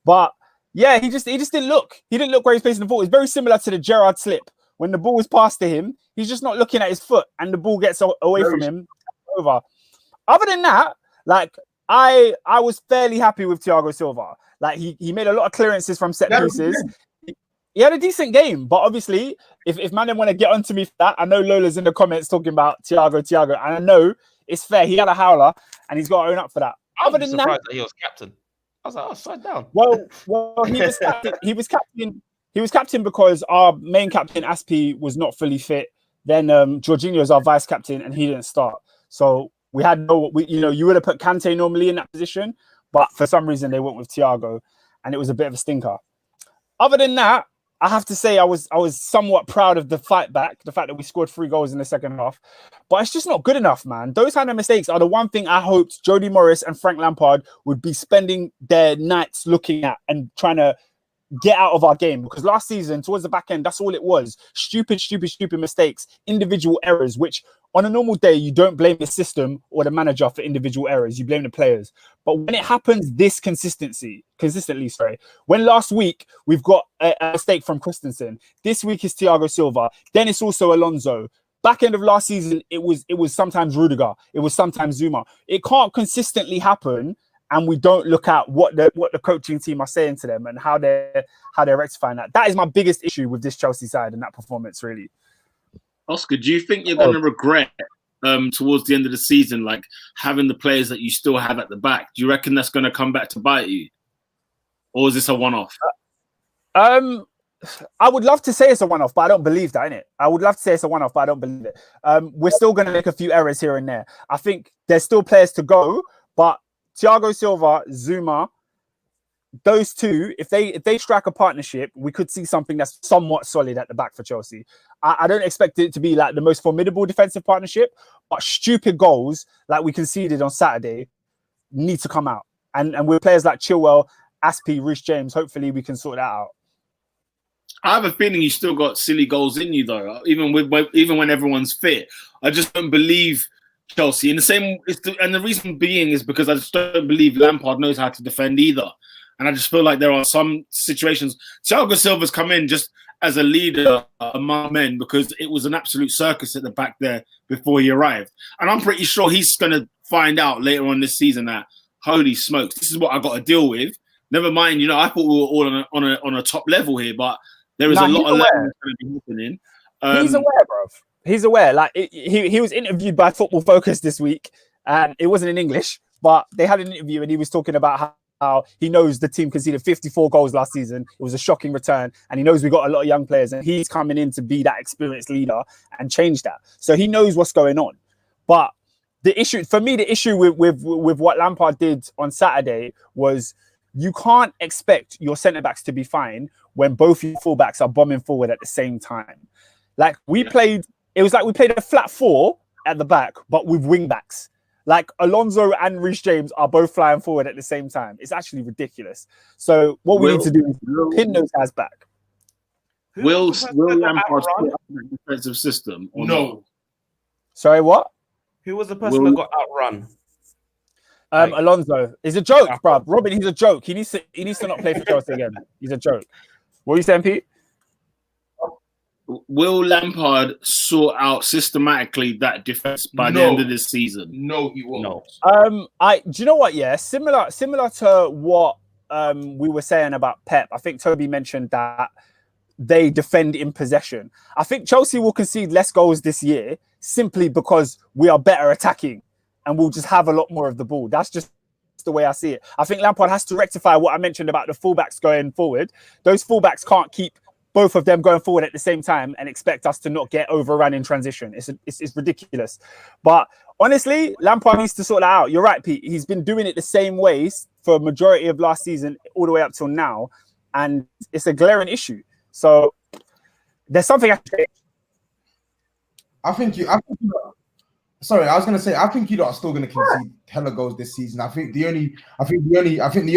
But yeah, he just didn't look. He didn't look where he's placing the ball. It's very similar to the Gerrard slip. When the ball was passed to him, he's just not looking at his foot and the ball gets away from him. Over. Other than that, I was fairly happy with Thiago Silva. Like, he made a lot of clearances from set pieces. He had a decent game, but obviously, if man didn't want to get onto me for that, I know Lola's in the comments talking about Thiago, and I know it's fair. He had a howler, and he's got to own up for that. Other than that, he was captain. I was like, oh, side down. Well, he was captain. He was captain because our main captain Aspi was not fully fit. Then Jorginho is our vice captain, and he didn't start. So we had you would have put Kante normally in that position, but for some reason they went with Thiago, and it was a bit of a stinker. Other than that, I have to say I was somewhat proud of the fight back, the fact that we scored 3 goals in the second half, but it's just not good enough, man. Those kind of mistakes are the one thing I hoped Jody Morris and Frank Lampard would be spending their nights looking at and trying to get out of our game, because last season towards the back end, that's all it was. Stupid mistakes, individual errors, which on a normal day you don't blame the system or the manager for individual errors, you blame the players. But when it happens this consistently, when last week we've got a mistake from Christensen, this week is Thiago Silva, then it's also Alonso. Back end of last season, it was sometimes Rudiger, it was sometimes Zuma. It can't consistently happen, and we don't look at what the coaching team are saying to them and how they're rectifying that. That is my biggest issue with this Chelsea side and that performance, really. Oscar, do you think you're going to regret towards the end of the season, like having the players that you still have at the back? Do you reckon that's going to come back to bite you, or is this a one-off? I would love to say it's a one-off, but I don't believe that, innit? I would love to say it's a one-off, but I don't believe it. We're still going to make a few errors here and there. I think there's still players to go, but Thiago Silva, Zuma, those two, if they strike a partnership, we could see something that's somewhat solid at the back for Chelsea. I don't expect it to be like the most formidable defensive partnership, but stupid goals like we conceded on Saturday need to come out. And with players like Chilwell, Aspi, Reece James, hopefully we can sort that out. I have a feeling you still got silly goals in you, though. Even when everyone's fit, I just don't believe Chelsea. And the reason being is because I just don't believe Lampard knows how to defend either. And I just feel like there are some situations. Thiago Silva's come in just as a leader among men because it was an absolute circus at the back there before he arrived. And I'm pretty sure he's going to find out later on this season that, holy smokes, this is what I got to deal with. Never mind, I thought we were all on a top level here, but there is a lot of levels going to be happening. He's aware, bro. He's aware. Like he was interviewed by Football Focus this week, and it wasn't in English, but they had an interview, and he was talking about how he knows the team conceded 54 goals last season. It was a shocking return, and he knows we got a lot of young players, and he's coming in to be that experienced leader and change that. So he knows what's going on. But the issue with what Lampard did on Saturday was you can't expect your centre-backs to be fine when both your full-backs are bombing forward at the same time. Like we played a flat 4 at the back, but with wing-backs. Like Alonso and Reece James are both flying forward at the same time. It's actually ridiculous. So what we need to do is pin those guys back. Will Lampard put up the defensive system? Or no. Sorry, what? Who was the person that got outrun? Alonso. He's a joke, bruv. Robin, he's a joke. He needs to not play for Chelsea again. He's a joke. What are you saying, Pete? Will Lampard sort out systematically that defense by the end of this season? No, he won't. No. Do you know what? Yeah, similar to what we were saying about Pep. I think Toby mentioned that they defend in possession. I think Chelsea will concede less goals this year simply because we are better attacking and we'll just have a lot more of the ball. That's just the way I see it. I think Lampard has to rectify what I mentioned about the fullbacks going forward. Those fullbacks can't keep both of them going forward at the same time and expect us to not get overrun in transition. It's ridiculous. But honestly, Lampard needs to sort that out. You're right, Pete. He's been doing it the same ways for a majority of last season all the way up till now, and it's a glaring issue. So there's something I think you lot are still going to concede hella goals this season. I think the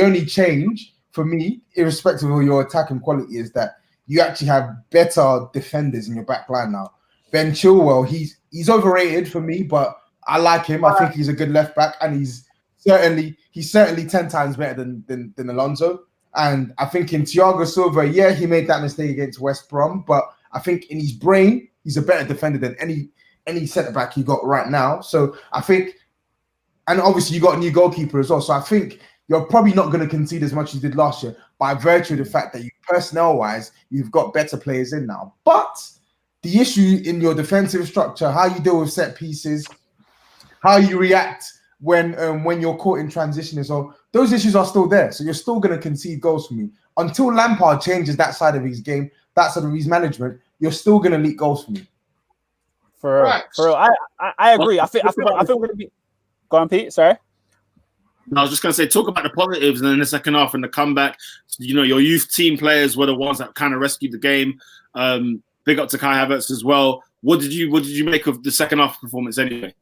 only change for me, irrespective of your attacking quality, is that you actually have better defenders in your back line now. Ben Chilwell, he's overrated for me, but I like him. I think he's a good left back, and he's certainly 10 times better than Alonso. And I think in Thiago Silva, yeah, he made that mistake against West Brom, but I think in his brain, he's a better defender than any centre back you got right now. So I think, and obviously you got a new goalkeeper as well. So I think you're probably not going to concede as much as you did last year by virtue of the fact that you personnel-wise, you've got better players in now. But the issue in your defensive structure, how you deal with set pieces, how you react when you're caught in transition as well, those issues are still there. So you're still going to concede goals for me. Until Lampard changes that side of his game, that side of his management, you're still going to leak goals for me. For real. For real. I agree. I think we're going to be. Go on, Pete. Sorry. No, I was just going to say, talk about the positives, and then the second half and the comeback. You know, your youth team players were the ones that kind of rescued the game. Big up to Kai Havertz as well. What did you make of the second half performance anyway?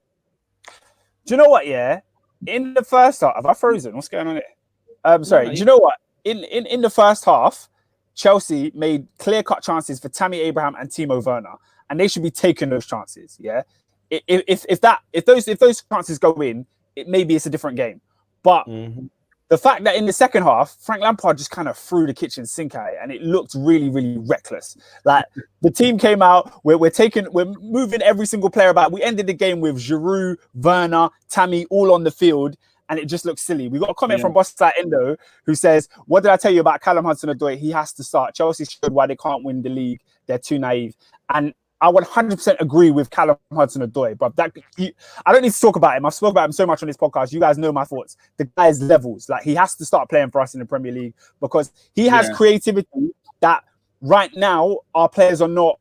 Do you know what? Yeah, in the first half, have I frozen? What's going on here? Sorry. Do you know what? In the first half, Chelsea made clear-cut chances for Tammy Abraham and Timo Werner, and they should be taking those chances. Yeah, if those chances go in, maybe it's a different game. But the fact that in the second half, Frank Lampard just kind of threw the kitchen sink at it, and it looked really, really reckless. Like the team came out, we're moving every single player about. We ended the game with Giroud, Werner, Tammy all on the field, and it just looks silly. We got a comment from Boss Endo who says, "What did I tell you about Callum Hudson-Odoi? He has to start. Chelsea showed why they can't win the league. They're too naive." And I 100% agree with Callum Hudson-Odoi, but I don't need to talk about him. I've spoken about him so much on this podcast. You guys know my thoughts. The guy is levels. Like, he has to start playing for us in the Premier League because he has creativity that right now our players are not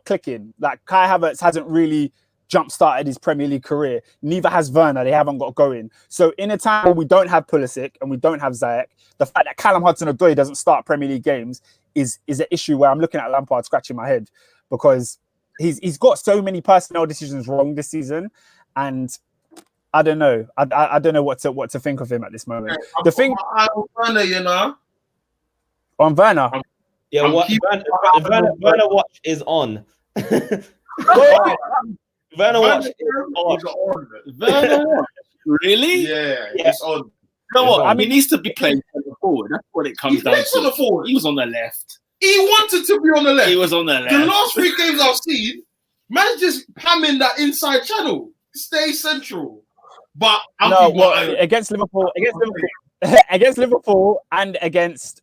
clicking. Like, Kai Havertz hasn't really jump-started his Premier League career. Neither has Werner. They haven't got going. So in a time where we don't have Pulisic and we don't have Ziyech, the fact that Callum Hudson-Odoi doesn't start Premier League games is an issue where I'm looking at Lampard scratching my head because he's got so many personnel decisions wrong this season, and I don't know. I don't know what to think of him at this moment. The thing on Werner, you know, on Werner, Werner watch is on. Werner watch is on. Werner, really? Yeah, it's on. You know what? I mean, he needs to be playing forward. That's what it comes down to. On the forward. He was on the left. He wanted to be on the left. He was on the left. The last 3 games I've seen, man's just hamming that inside channel. Stay central. But against Liverpool, against Liverpool and against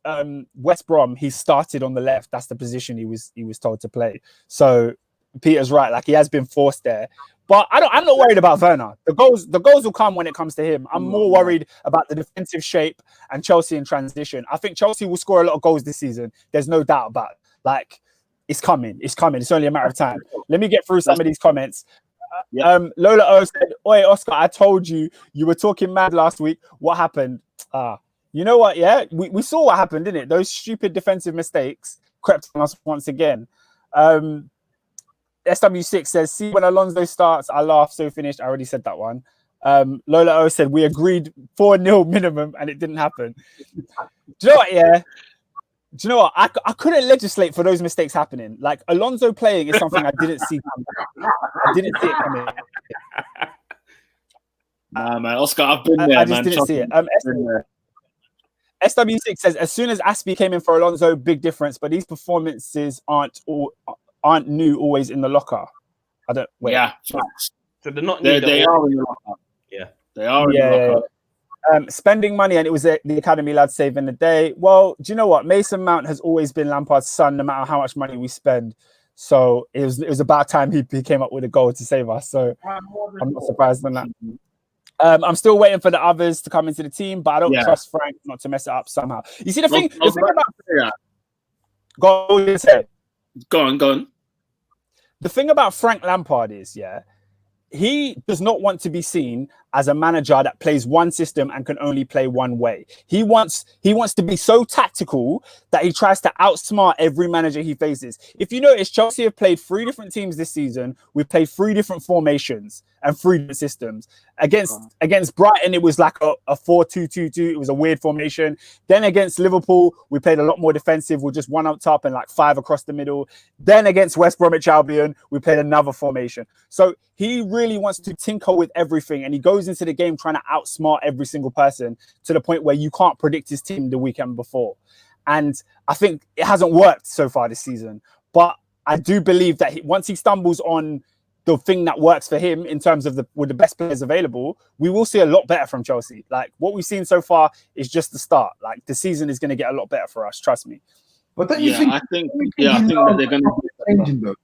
West Brom, he started on the left. That's the position he was told to play. So Peter's right. Like, he has been forced there. But I'm not worried about Werner. The goals will come when it comes to him. I'm more worried about the defensive shape and Chelsea in transition. I think Chelsea will score a lot of goals this season. There's no doubt about it. Like, it's coming. It's coming. It's only a matter of time. Let me get through some of these comments. Lola O said, "Oi, Oscar, I told you were talking mad last week. What happened?" You know what? Yeah, we saw what happened, didn't it? Those stupid defensive mistakes crept on us once again. SW6 says, "See, when Alonso starts, I laugh, so finished." I already said that one. Lola O said, "We agreed 4-0 minimum and it didn't happen." Do you know what? Yeah. Do you know what? I couldn't legislate for those mistakes happening. Like, Alonso playing is something I didn't see coming. I didn't see it coming. Nah, man. Oscar, I've been there, I just didn't see it. SW6 says, "As soon as Aspie came in for Alonso, big difference, but these performances aren't new always in the locker." I don't wait. Yeah. So they're not new. They are in the locker. Yeah. They are in the locker. Spending money, and it was the academy lads saving the day. Well, do you know what? Mason Mount has always been Lampard's son, no matter how much money we spend. So it was about time he came up with a goal to save us. So I'm not surprised on that. I'm still waiting for the others to come into the team, but I don't trust Frank not to mess it up somehow. You see the thing about go on. The thing about Frank Lampard is, he does not want to be seen as a manager that plays one system and can only play one way. He wants to be so tactical that he tries to outsmart every manager he faces. If you notice, Chelsea have played 3 different teams this season. We've played 3 different formations and 3 different systems. Against Brighton, it was like a 4-2-2-2. It was a weird formation. Then against Liverpool, we played a lot more defensive with just 1 up top and like 5 across the middle. Then against West Bromwich Albion, we played another formation. So he really wants to tinker with everything, and he goes into the game trying to outsmart every single person to the point where you can't predict his team the weekend before. And I think it hasn't worked so far this season. But I do believe that once he stumbles on the thing that works for him in terms of with the best players available, we will see a lot better from Chelsea. Like, what we've seen so far is just the start. Like, the season is going to get a lot better for us. Trust me. But don't you think? I think that they're going to be changing though.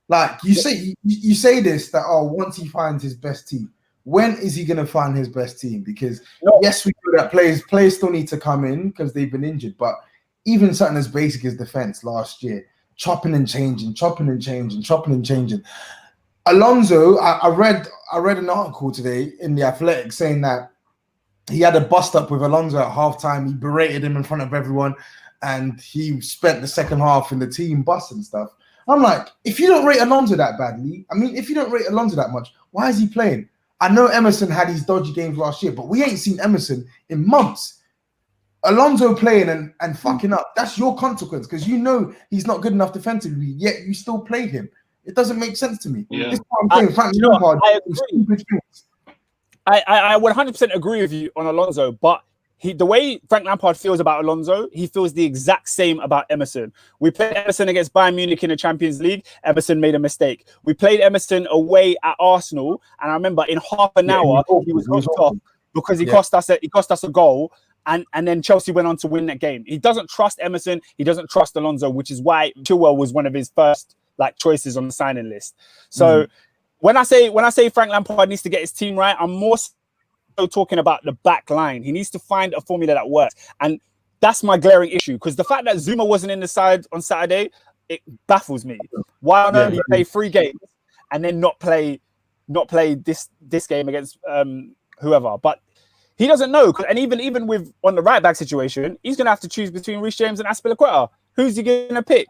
Like, you say this that once he finds his best team, when is he going to find his best team? Because yes, we know that players still need to come in because they've been injured. But even something as basic as defense last year, chopping and changing. Alonso, I read an article today in the Athletic saying that he had a bust up with Alonso at halftime. He berated him in front of everyone, and he spent the second half in the team bus and stuff. I'm like, if you don't rate Alonso that badly, I mean, if you don't rate Alonso that much, why is he playing? I know Emerson had his dodgy games last year, but we ain't seen Emerson in months. Alonso playing and fucking up, that's your consequence, because you know he's not good enough defensively, yet you still played him. It doesn't make sense to me. Yeah. This is what I'm saying. Frank Lampard, I agree. I 100% agree with you on Alonso, but the way Frank Lampard feels about Alonso, he feels the exact same about Emerson. We played Emerson against Bayern Munich in the Champions League. Emerson made a mistake. We played Emerson away at Arsenal, and I remember in half an hour he was hooked off because he cost us a goal. And then Chelsea went on to win that game. He doesn't trust Emerson. He doesn't trust Alonso, which is why Chilwell was one of his first choices on the signing list. So when I say Frank Lampard needs to get his team right, I'm more so talking about the back line. He needs to find a formula that works, and that's my glaring issue. Because the fact that Zuma wasn't in the side on Saturday, it baffles me. Why on earth he play 3 games and then not play this game against whoever? But he doesn't know, and even with on the right back situation, he's gonna have to choose between Reece James and Azpilicueta. Who's he gonna pick?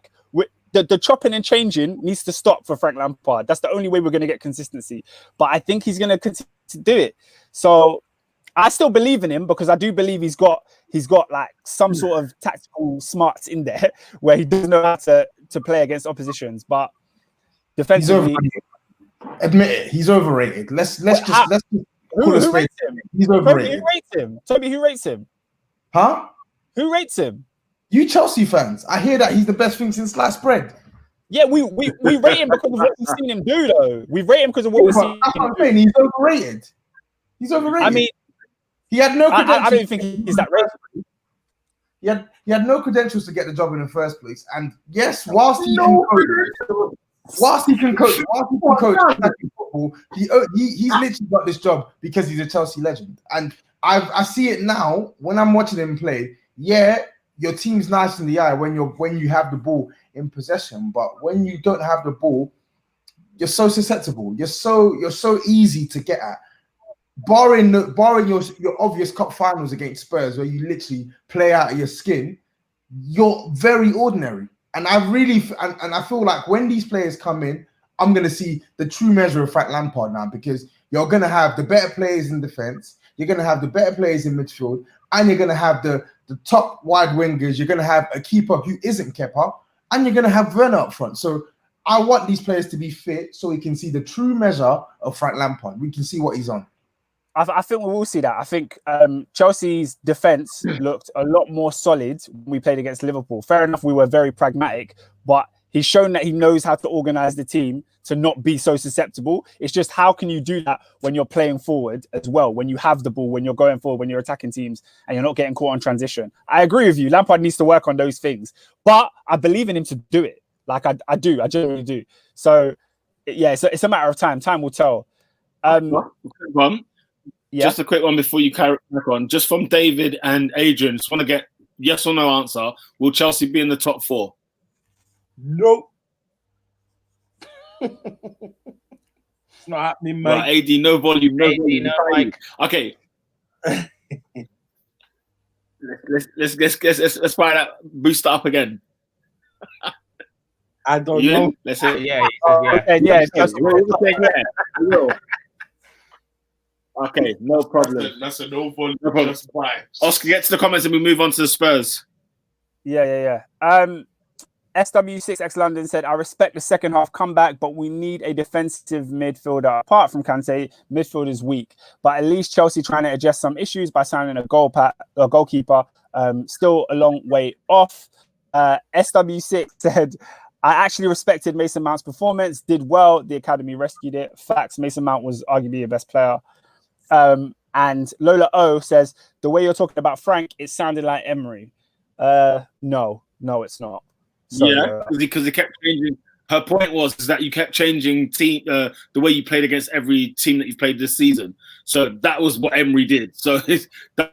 The chopping and changing needs to stop for Frank Lampard. That's the only way we're gonna get consistency. But I think he's gonna continue to do it. So I still believe in him, because I do believe he's got like some sort of tactical smarts in there where he doesn't know how to play against oppositions. But defensively, admit it, he's overrated. Let's Who rates him? He's overrated. Toby, who rates him? Huh? Who rates him? You Chelsea fans. I hear that he's the best thing since sliced bread. Yeah, we rate him because of what we've seen him do, though. We rate him because of what we've seen him do. He's overrated. He's overrated. I mean, he had no credentials. I don't think he's that rated. He had no credentials to get the job in the first place. And yes, whilst he can coach football, he's literally got this job because he's a Chelsea legend. And I see it now when I'm watching him play. Yeah, your team's nice in the eye when you have the ball in possession, but when you don't have the ball, you're so susceptible. You're so easy to get at. Barring your obvious cup finals against Spurs, where you literally play out of your skin, you're very ordinary. And I feel like when these players come in, I'm going to see the true measure of Frank Lampard now, because you're going to have the better players in defense, you're going to have the better players in midfield, and you're going to have the top wide wingers. You're going to have a keeper who isn't Kepa, and you're going to have Werner up front. So I want these players to be fit so we can see the true measure of Frank Lampard. We can see what he's on. I think we will see that. I think Chelsea's defence looked a lot more solid when we played against Liverpool. Fair enough, we were very pragmatic, but he's shown that he knows how to organise the team to not be so susceptible. It's just, how can you do that when you're playing forward as well, when you have the ball, when you're going forward, when you're attacking teams and you're not getting caught on transition? I agree with you. Lampard needs to work on those things, but I believe in him to do it. Like I do. I genuinely do. So yeah, it's a matter of time. Time will tell. Yeah. Just a quick one before you carry on. Just from David and Adrian, just want to get yes or no answer. Will Chelsea be in the top 4? Nope. It's not happening, mate. Right, AD, no volume, no volume. No mic. Okay. let's fire that. Boost it up again. I don't know. Let's say Yeah. Okay, no problem. That's a no volume. No problem. Just buy. Oscar, get to the comments and we move on to the Spurs. Yeah. SW6X London said, I respect the second half comeback, but we need a defensive midfielder. Apart from Kante, midfield is weak. But at least Chelsea trying to address some issues by signing a goalkeeper. Still a long way off. SW6 said, I actually respected Mason Mount's performance. Did well. The academy rescued it. Facts. Mason Mount was arguably the best player. And Lola O says, the way you're talking about Frank, it sounded like Emery. No, it's not. So, yeah, because he kept changing. Her point was that you kept changing team the way you played against every team that you played this season. So that was what Emery did. So that's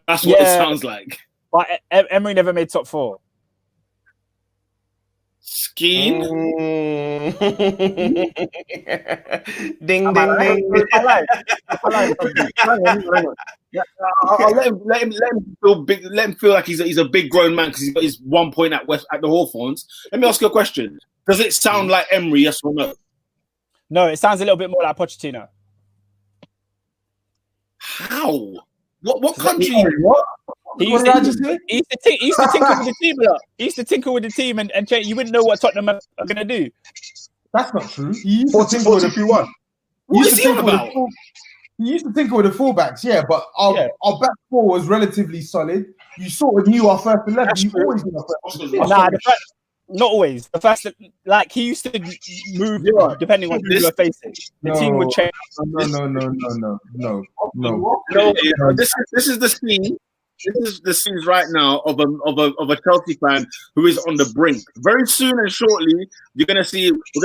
what it sounds like. But Emery never made top 4. Skeen. Ding, ding, ding. I'll let him feel big. Let him feel like he's a big grown man because he's got his 1 point at the Hawthorns. Let me ask you a question. Does it sound like Emery? Yes or no? No, it sounds a little bit more like Pochettino. How? What country? What? He used to tinker with the team a lot. He used to tinker with the team and you wouldn't know what Tottenham are going to do. That's not true. He used 40-3-1. What is he on about? He used to tinker with the fullbacks, yeah, but our back four was relatively solid. You sort of knew our first 11. You always knew our first 11. Not always. The first, like he used to move depending on who you were facing. The team would change. No. This is the scene. This is the scenes right now of a Chelsea fan who is on the brink. Very soon and shortly, we're gonna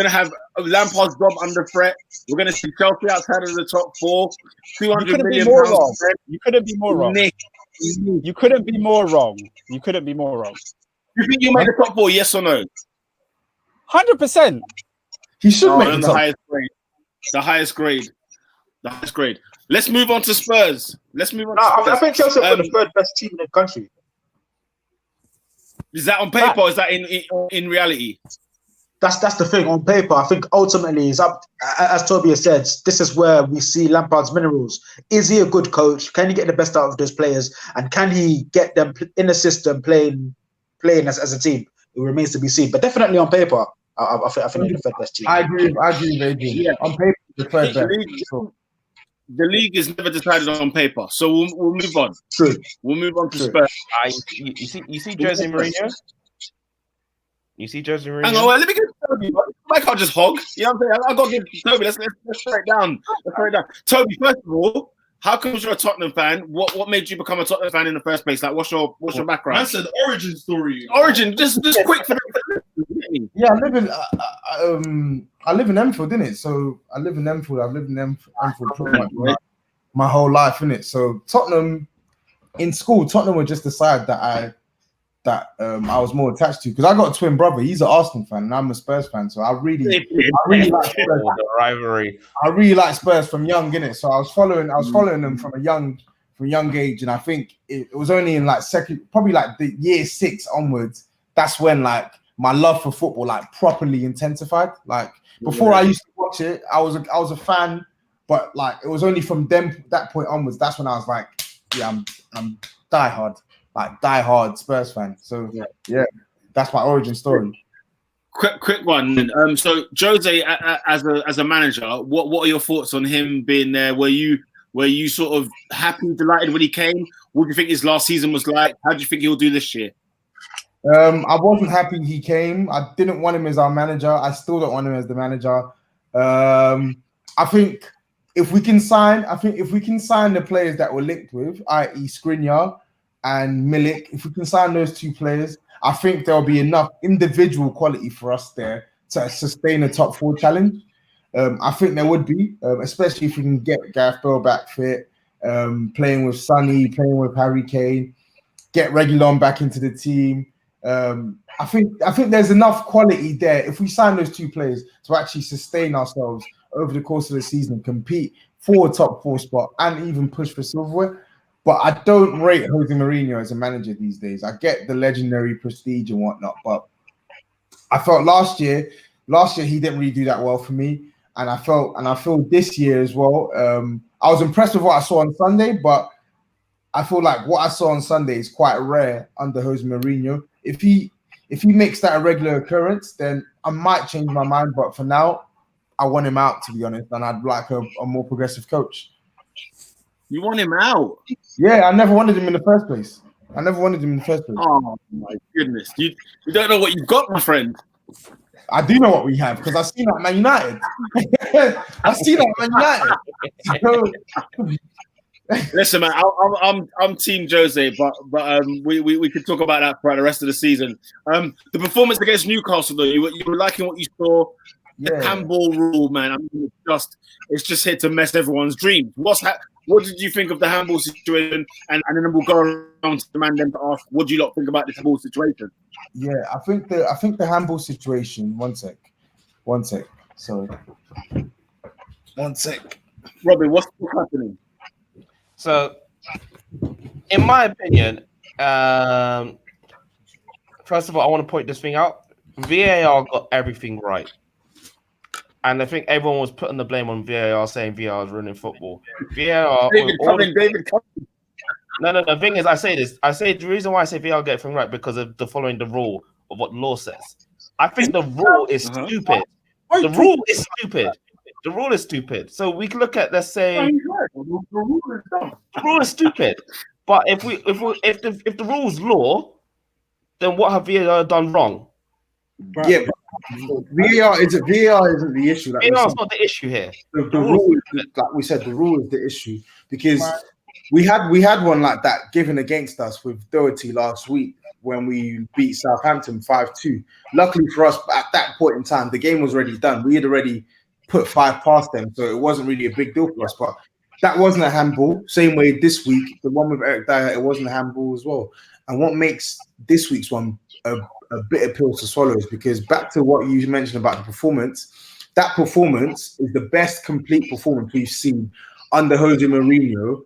have Lampard's job under threat. We're gonna see Chelsea outside of the top four. £200 million. You couldn't be more wrong. You couldn't be more wrong. You couldn't be more wrong. You think you made the top four? Yes or no? 100%. He should make the highest grade. The highest grade. Let's move on to Spurs. I think Chelsea are the third best team in the country. Is that on paper or is that in reality? That's the thing. On paper, I think ultimately is up. As Toby has said, this is where we see Lampard's minerals. Is he a good coach? Can he get the best out of those players? And can he get them in a system playing as a team? It remains to be seen. But definitely on paper, I think they're the third best team. I agree with Adrian. Yeah. On paper, the third best. The league is never decided on paper, so we'll move on. True. We'll move on to Spurs. You see Jose Mourinho? You see Jose Mourinho? Hang on, let me get Toby. I can't just hog. You know what I'm saying? I got to give Toby. Let's throw it down. Toby, first of all, how come you're a Tottenham fan? What made you become a Tottenham fan in the first place? Like, what's your background? I said origin story. Origin, just quick for the. Yeah, I live in Enfield, innit? So I live in Enfield. I've lived in Enfield pretty much my whole life, innit? So Tottenham, in school, Tottenham would just decide that I was more attached to, because I got a twin brother. He's an Arsenal fan and I'm a Spurs fan. So I really like Spurs. The rivalry. I really like Spurs from young, innit? So I was following them from a young age, and I think it was only in like probably like the year 6 onwards. That's when like my love for football like properly intensified. Like before, I used to watch it. I was a fan, but like it was only from that point onwards. That's when I was like, yeah, I'm diehard Spurs fan. So yeah, that's my origin story. Quick one. So Jose, as a manager, what are your thoughts on him being there? Were you sort of happy, delighted when he came? What do you think his last season was like? How do you think he'll do this year? I wasn't happy he came. I didn't want him as our manager. I still don't want him as the manager. I think if we can sign the players that we're linked with, i.e. Skriniar and Milik, if we can sign those 2 players, I think there'll be enough individual quality for us there to sustain a top 4 challenge. I think there would be, especially if we can get Gareth Bale back fit, playing with Sonny, playing with Harry Kane, get Reguilon back into the team. I think there's enough quality there if we sign those 2 players to actually sustain ourselves over the course of the season, compete for a top 4 spot and even push for silverware. But I don't rate Jose Mourinho as a manager these days. I get the legendary prestige and whatnot, but I felt last year he didn't really do that well for me, and I feel this year as well. I was impressed with what I saw on Sunday, but I feel like what I saw on Sunday is quite rare under Jose Mourinho. If he makes that a regular occurrence, then I might change my mind. But for now, I want him out, to be honest, and I'd like a more progressive coach. You want him out? Yeah, I never wanted him in the first place. Oh my goodness. You don't know what you've got, my friend. I do know what we have because I've seen that Man United. Listen, man, I'm Team Jose, but we could talk about that for the rest of the season. The performance against Newcastle, though, you were liking what you saw. The handball rule, man. I mean, it's just here to mess everyone's dreams. What's what did you think of the handball situation? And then we'll go around to the man then to ask, what do you lot think about this handball situation? Yeah, I think the handball situation. One sec. Sorry. One sec. Robbie, what's happening? So, in my opinion, first of all, I want to point this thing out. VAR got everything right. And I think everyone was putting the blame on VAR, saying VAR is ruining football. VAR. David coming. No. The thing is, I say the reason why I say VAR get everything right because of the following the rule of what the law says. I think the rule is stupid. The rule is stupid. The rule is stupid. So we can look at, let's say, the rule is stupid. But if the rule's law, then what have VAR done wrong? Yeah, but VAR isn't the issue. VAR is not the issue here. The rule, like we said, the rule is the issue because we had one like that given against us with Doherty last week when we beat Southampton 5-2. Luckily for us, at that point in time, the game was already done. We had already put 5 past them, so it wasn't really a big deal for us. But that wasn't a handball. Same way this week, the one with Eric Dyer, it wasn't a handball as well. And what makes this week's one a bitter pill to swallow is because back to what you mentioned about the performance, that performance is the best complete performance we've seen under Jose Mourinho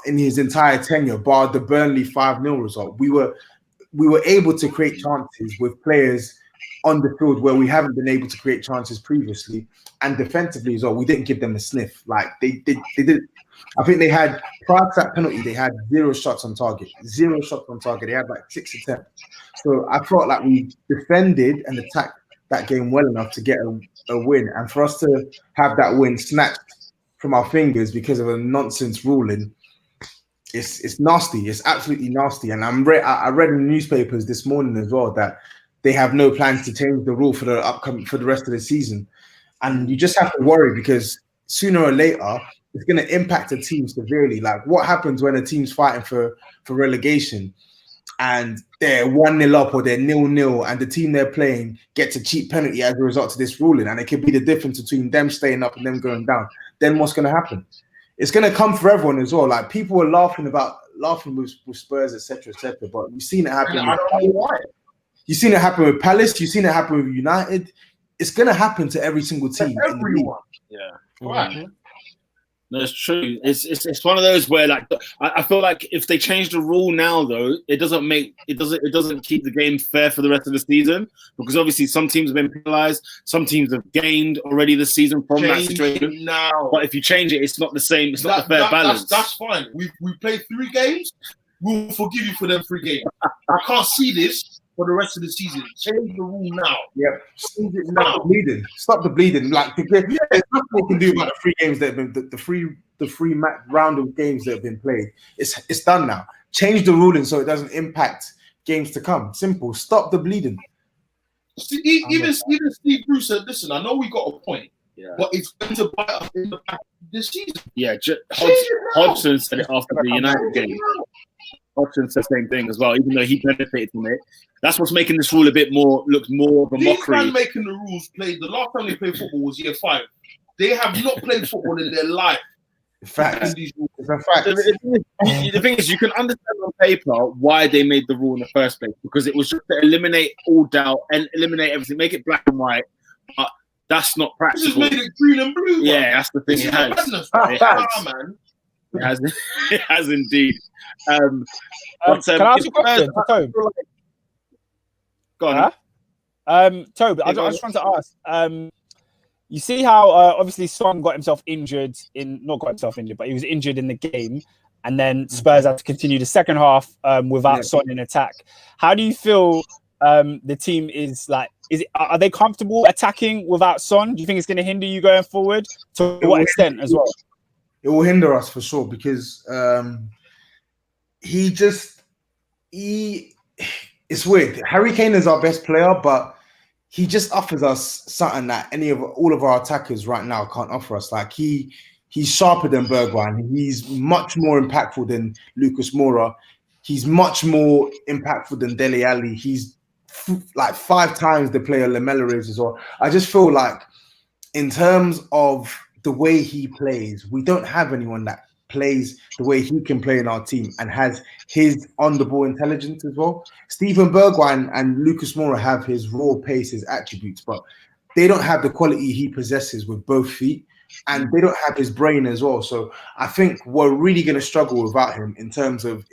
in his entire tenure, bar the Burnley 5-0 result. We were able to create chances with players on the field where we haven't been able to create chances previously, and defensively as well, we didn't give them a sniff. Like they did. I think they had, prior to that penalty, they had 0 shots on target. 0 shots on target. They had like 6 attempts. So I felt like we defended and attacked that game well enough to get a win. And for us to have that win snatched from our fingers because of a nonsense ruling, it's nasty. It's absolutely nasty. And I read in the newspapers this morning as well that they have no plans to change the rule for the rest of the season. And you just have to worry because sooner or later, it's going to impact a team severely. Like what happens when a team's fighting for relegation and they're 1-0 up or they're 0-0 and the team they're playing gets a cheap penalty as a result of this ruling, and it could be the difference between them staying up and them going down. Then what's going to happen? It's going to come for everyone as well. Like people were laughing with Spurs, etc., but you've seen it happen. I don't know why. You've seen it happen with Palace. You've seen it happen with United. It's going to happen to every single team. Everyone. Yeah. Right. Mm-hmm. No, it's true. It's one of those where like I feel like if they change the rule now though, it doesn't keep the game fair for the rest of the season, because obviously some teams have been penalized, some teams have gained already this season from that situation. Now, but if you change it, it's not the same. It's not the fair balance. That's fine. We played 3 games. We'll forgive you for them 3 games. I can't see this for the rest of the season. Change the rule now. Yep. Stop the bleeding. Like there's nothing we can do about the 3 games that have been the free round of games that have been played. It's done now. Change the ruling so it doesn't impact games to come. Simple. Stop the bleeding. See, even Steve Bruce said, "Listen, I know we got a point, but it's going to bite us in the back this season." Yeah, Hodgson said it after the United game. Hodgson said the same thing as well, even though he benefited from it. That's what's making this rule look more of a These mockery. men making the rules the last time they played football was year 5. They have not played football in their life. Facts. It's a fact. The thing is, you can understand on paper why they made the rule in the first place, because it was just to eliminate all doubt and eliminate everything, make it black and white. But that's not practical. Just made it green and blue. Yeah, that's the thing. It has indeed. Can I ask you a question, Toby? Go on. Toby, I just wanted to ask. You see how obviously Son got himself injured but he was injured in the game, and then Spurs had to continue the second half without Son in attack. How do you feel the team is like? Are they comfortable attacking without Son? Do you think it's going to hinder you going forward? To what extent as well? It will hinder us for sure because it's weird. Harry Kane is our best player, but he just offers us something that all of our attackers right now can't offer us. Like he's sharper than Bergwijn. He's much more impactful than Lucas Moura. He's much more impactful than Dele Alli. He's like 5 times the player Lamela is as well. I just feel like in terms of the way he plays, we don't have anyone that plays the way he can play in our team and has his on-the-ball intelligence as well. Steven Bergwijn and Lucas Moura have his raw pace, his attributes, but they don't have the quality he possesses with both feet, and they don't have his brain as well. So I think we're really going to struggle without him in terms of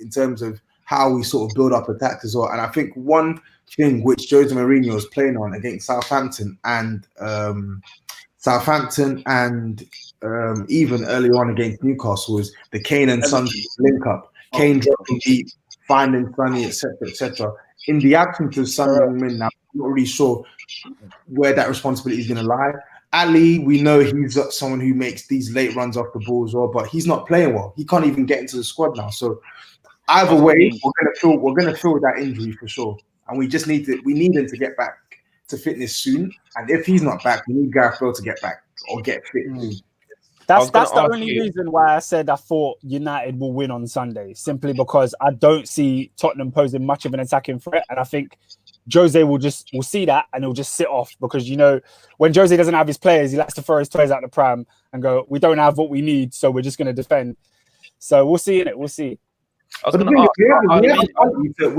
how we sort of build up attacks as well. And I think one thing which Jose Mourinho is playing on against Southampton and even earlier on against Newcastle was the Kane and Son link up. Kane dropping deep, finding Sonny, etc., etc. In the absence of Son Heung-min now, I'm not really sure where that responsibility is going to lie. Ali, we know he's someone who makes these late runs off the ball as well, but he's not playing well. He can't even get into the squad now. So either way, we're gonna feel that injury for sure, and we need him to get back to fitness soon. And if he's not back, we need Gareth Bale to get back or get fit soon. That's the only reason why I said I thought United will win on Sunday, simply because I don't see Tottenham posing much of an attacking threat, and I think Jose will see that and he'll just sit off, because when Jose doesn't have his players, he likes to throw his toys out the pram and go, "We don't have what we need, so we're just going to defend." So we'll see in it. We'll see. We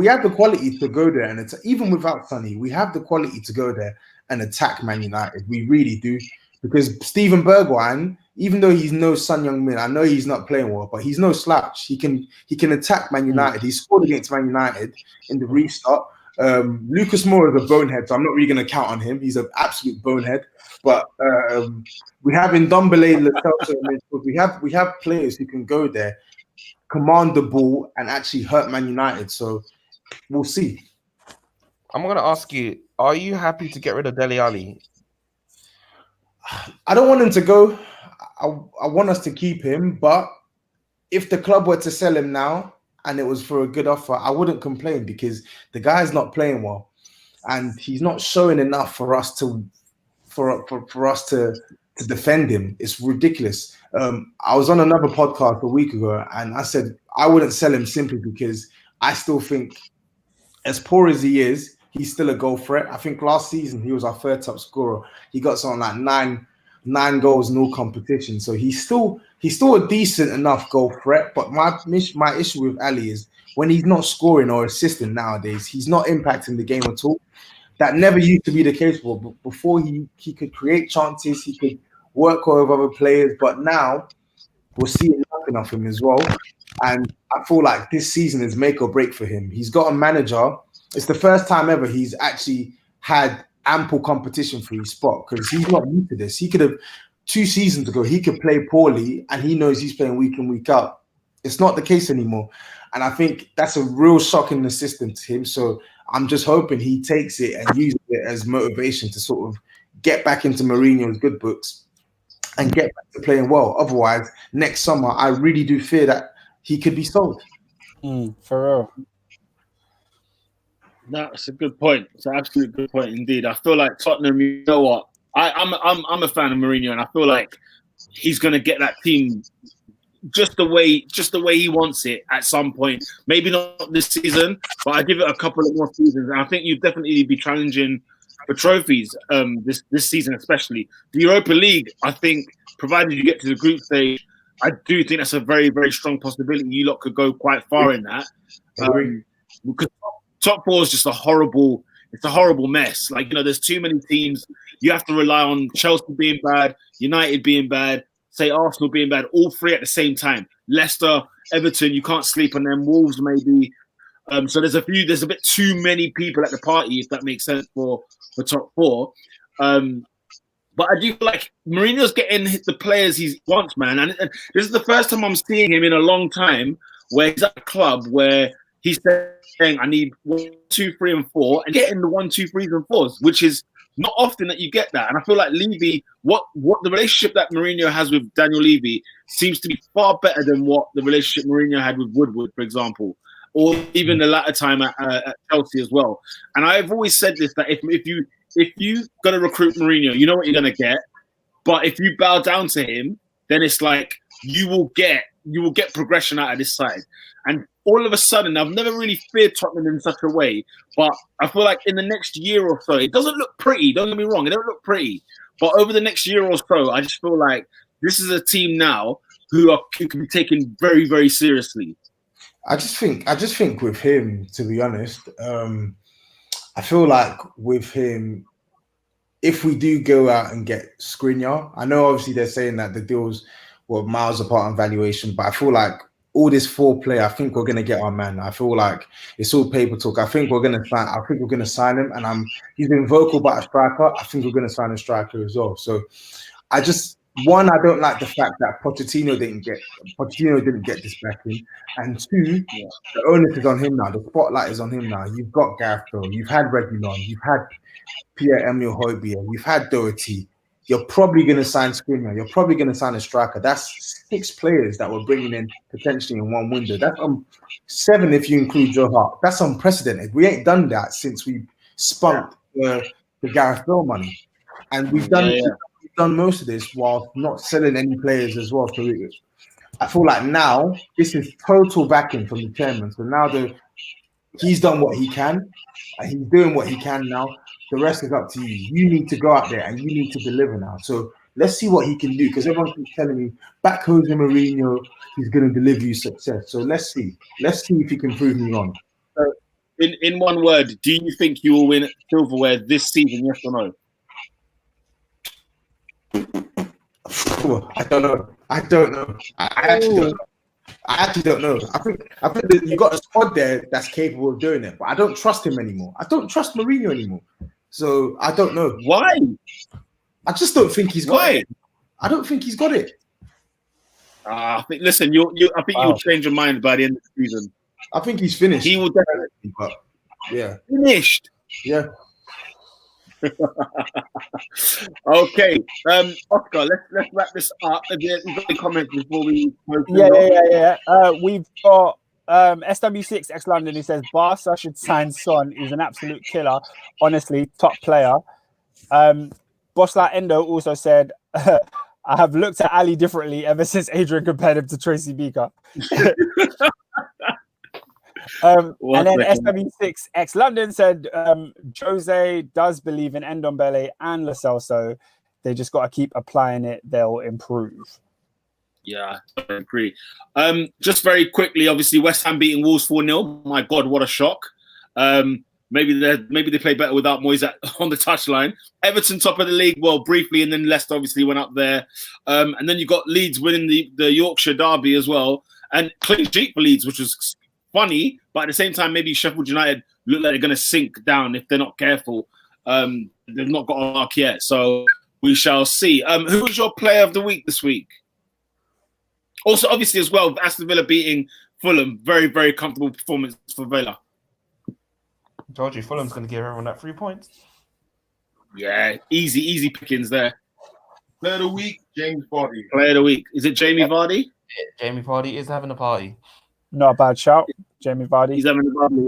have the quality to go there, and even without Sonny, we have the quality to go there and attack Man United. We really do, because Steven Bergwijn, even though he's no Son Heung-min, I know he's not playing well, but he's no slouch. He can attack Man United. He scored against Man United in the restart. Lucas Moura is a bonehead, so I'm not really going to count on him. He's an absolute bonehead. But we have Ndombele, we have players who can go there, command the ball, and actually hurt Man United. So we'll see. I'm going to ask you, are you happy to get rid of Dele Alli? I don't want him to go. I want us to keep him, but if the club were to sell him now and it was for a good offer, I wouldn't complain, because the guy's not playing well and he's not showing enough for us to defend him. It's ridiculous. I was on another podcast a week ago and I said I wouldn't sell him simply because I still think, as poor as he is, he's still a goal threat. I think last season he was our third top scorer. He got something like nine goals in all competitions. So he's still a decent enough goal threat. But my issue with Ali is when he's not scoring or assisting nowadays, he's not impacting the game at all. That never used to be the case before. He could create chances, he could work with other players, but now we're seeing nothing of him as well. And I feel like this season is make or break for him. He's got a manager. It's the first time ever he's actually had ample competition for his spot, because he's not new to this. He could have 2 seasons ago, he could play poorly and he knows he's playing week in, week out. It's not the case anymore. And I think that's a real shock in the system to him. So I'm just hoping he takes it and uses it as motivation to sort of get back into Mourinho's good books and get back to playing well. Otherwise, next summer, I really do fear that he could be sold. For real. That's a good point. It's an absolute good point indeed. I feel like Tottenham, you know what? I'm a fan of Mourinho, and I feel like he's going to get that team just the way he wants it at some point. Maybe not this season, but I give it a couple of more seasons, and I think you'd definitely be challenging for trophies this season, especially the Europa League. I think, provided you get to the group stage, I do think that's a very, very strong possibility. You lot could go quite far in that. Because top 4 is just a horrible mess. Like, there's too many teams. You have to rely on Chelsea being bad, United being bad, say Arsenal being bad, all 3 at the same time. Leicester, Everton, you can't sleep on them. Wolves, maybe. So there's a bit too many people at the party, if that makes sense, for top 4. But I do feel like Mourinho's getting the players he wants, man. And this is the first time I'm seeing him in a long time where he's at a club where he's saying, I need 1, 2, 3, and 4, and getting the 1, 2, 3s, and 4s, which is not often that you get that. And I feel like Levy, what the relationship that Mourinho has with Daniel Levy seems to be far better than what the relationship Mourinho had with Woodward, for example, or even the latter time at Chelsea as well. And I've always said this, that if you got to recruit Mourinho, you know what you're going to get. But if you bow down to him, then it's like you will get progression out of this side. And all of a sudden, I've never really feared Tottenham in such a way, but I feel like in the next year or so, it doesn't look pretty. Don't get me wrong, it don't look pretty. But over the next year or so, I just feel like this is a team now who can be taken very, very seriously? I just think with him, to be honest, I feel like with him, if we do go out and get Skriniar, I know obviously they're saying that the deals were miles apart on valuation, but I feel like all this foreplay, I think we're gonna get our man. I feel like it's all paper talk. I think we're gonna sign him, and he's been vocal about a striker. I think we're gonna sign a striker as well. So I don't like the fact that Pochettino didn't get this backing, and two, the onus is on him now. The spotlight is on him now. You've got Gareth Bale, you've had Reguilon, you've had Pierre-Emile Højbjerg, you've had Doherty. You're probably going to sign Skriniar. You're probably going to sign a striker. That's 6 players that we're bringing in potentially in one window. That's 7 if you include Joe Hart. That's unprecedented. We ain't done that since we spunked the Gareth Bale money, and we've done most of this while not selling any players as well. So I feel like now this is total backing from the chairman. So now he's done what he can. He's doing what he can now. The rest is up to you. You need to go out there and you need to deliver now. So let's see what he can do, because everyone keeps telling me back Jose Mourinho, he's going to deliver you success. So let's see. Let's see if he can prove me wrong. In one word, do you think you will win silverware this season? Yes or no? I don't know. I actually don't know. I think that you got a squad there that's capable of doing it, but I don't trust him anymore. I don't trust Mourinho anymore. So I don't know. Why? I just don't think he's got it. I don't think he's got it. I think. Listen, I think you'll change your mind by the end of the season. I think he's finished. He will definitely. But yeah, finished. Yeah. Okay, Oscar, let's wrap this up. You've got any comments before we? Yeah. We've got SW6 ex London. He says Barca should sign Son. He's an absolute killer. Honestly, top player. Bosslat Endo also said, I have looked at Ali differently ever since Adrian compared him to Tracy Beaker. And then SW6 ex London said Jose does believe in Ndombele and Lo Celso. They just got to keep applying it. They'll improve. Yeah, I agree. Just very quickly, obviously, West Ham beating Wolves 4-0. My God, what a shock. Maybe they play better without Moyes on the touchline. Everton top of the league, well, briefly, and then Leicester obviously went up there. And then you got Leeds winning the Yorkshire derby as well. And clean sheet for Leeds, which was funny, but at the same time, maybe Sheffield United look like they're going to sink down if they're not careful. They've not got a mark yet, so we shall see. Who was your player of the week this week? Also, obviously, as well, Aston Villa beating Fulham. Very, very comfortable performance for Villa. Georgie, Fulham's going to give everyone that 3 points. Yeah, easy pickings there. Player of the week, James Vardy. Player of the week. Is it Jamie Vardy? Yeah, Jamie Vardy is having a party. Not a bad shout, Jamie Vardy. He's having a party,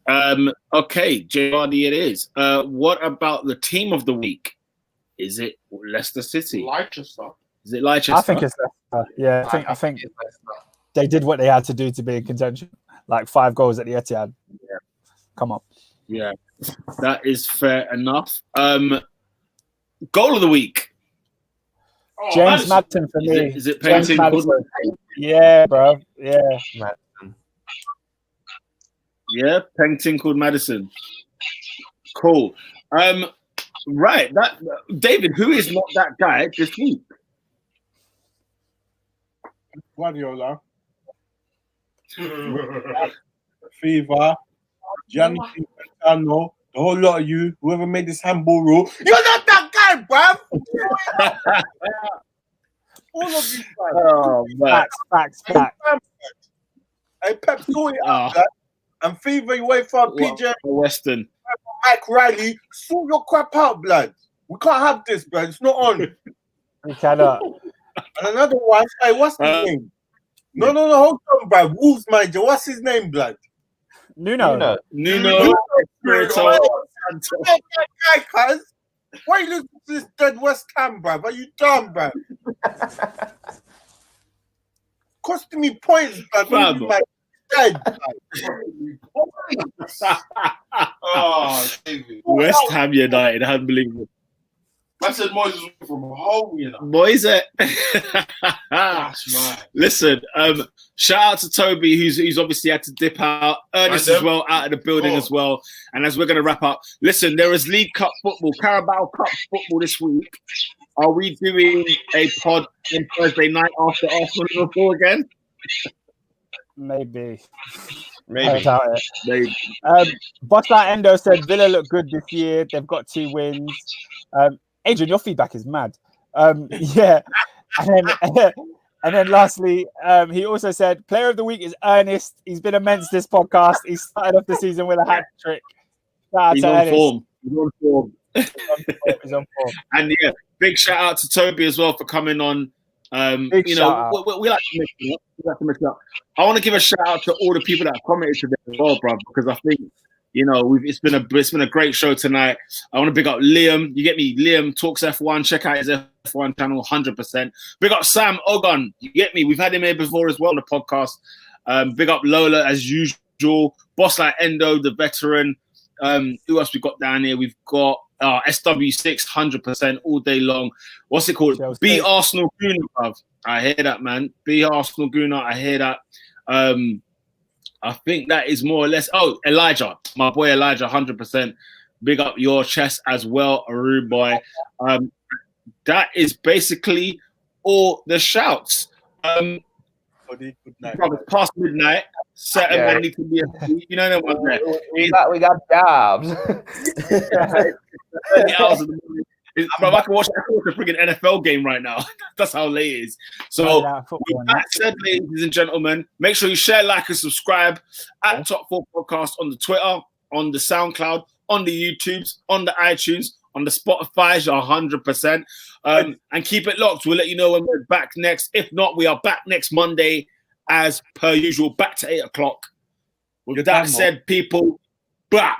yeah. Okay, Jamie Vardy it is. What about the team of the week? Is it Leicester City? Leicester. Is it Leicester? I think it's Leicester. Yeah, I think they did what they had to do to be in contention. Like 5 goals at the Etihad. Yeah. Come on. Yeah, that is fair enough. Goal of the week. James Madison for me. Is it Pennington? Yeah, bro. Yeah. Madison. Yeah, Pennington called Madison. Cool. Right. David, who is not that guy this week? Guardiola. Fever. Gianni Infantino. The whole lot of you, whoever made this handball rule, you're not that guy, bruv. All of you guys. Oh, Facts. Hey, Pep, sort it out, lad. And Fever, you wait for PJ Western. Mike Riley, sort your crap out, blood. We can't have this, blood. It's not on. We cannot. And another one, hey, what's his name? No, hold on, bruv. Wolves manager, what's his name, blood? Nuno. Espirito. Guy, cuz. Why you listen to this dead West Ham, bruv? Are you dumb, bruv? Costing me points, bruv. My dead, Oh, David. West Ham United, unbelievable. I said Moyes is from home, you know. Moyes. That's right. Listen, shout out to Toby, who's obviously had to dip out. Ernest as well, out of the building as well. And as we're going to wrap up, listen, there is League Cup football, Carabao Cup football this week. Are we doing a pod on Thursday night after Arsenal Liverpool again? Maybe. Maybe. I doubt it. Maybe. Bosslight Endo said Villa look good this year. They've got 2 wins. Adrian, your feedback is mad. Yeah. And then lastly, he also said Player of the Week is Ernest. He's been immense this podcast. He started off the season with a hat trick. He's on form. He's on form. He's on form. And yeah, big shout out to Toby as well for coming on. We like to mix it up. I want to give a shout out to all the people that have commented today as well, bro, because I think it's been a great show tonight. I want to big up Liam. You get me? Liam Talks F1. Check out his F1 channel, 100%. Big up Sam Ogon. You get me? We've had him here before as well on the podcast. Big up Lola as usual. Boss like Endo, the veteran. Who else we got down here? We've got SW6, 100% all day long. What's it called? Be Arsenal Gooner, bruv. I hear that, man. Be Arsenal Gooner. I hear that. I think that is more or less. Oh, Elijah, my boy Elijah, 100%. Big up your chest as well, Aru boy. That is basically all the shouts. Good night. Past midnight. Certain men need to be asleep. You know that one there. We got jobs. 30 hours of the morning. Bro, I can watch a freaking NFL game right now. That's how late it is. So, with that said, ladies and gentlemen, make sure you share, like, and subscribe at Top 4 Podcast on the Twitter, on the SoundCloud, on the YouTubes, on the iTunes, on the Spotify, 100%. And keep it locked. We'll let you know when we're back next. If not, we are back next Monday as per usual, back to 8 o'clock. With that said, people, blah.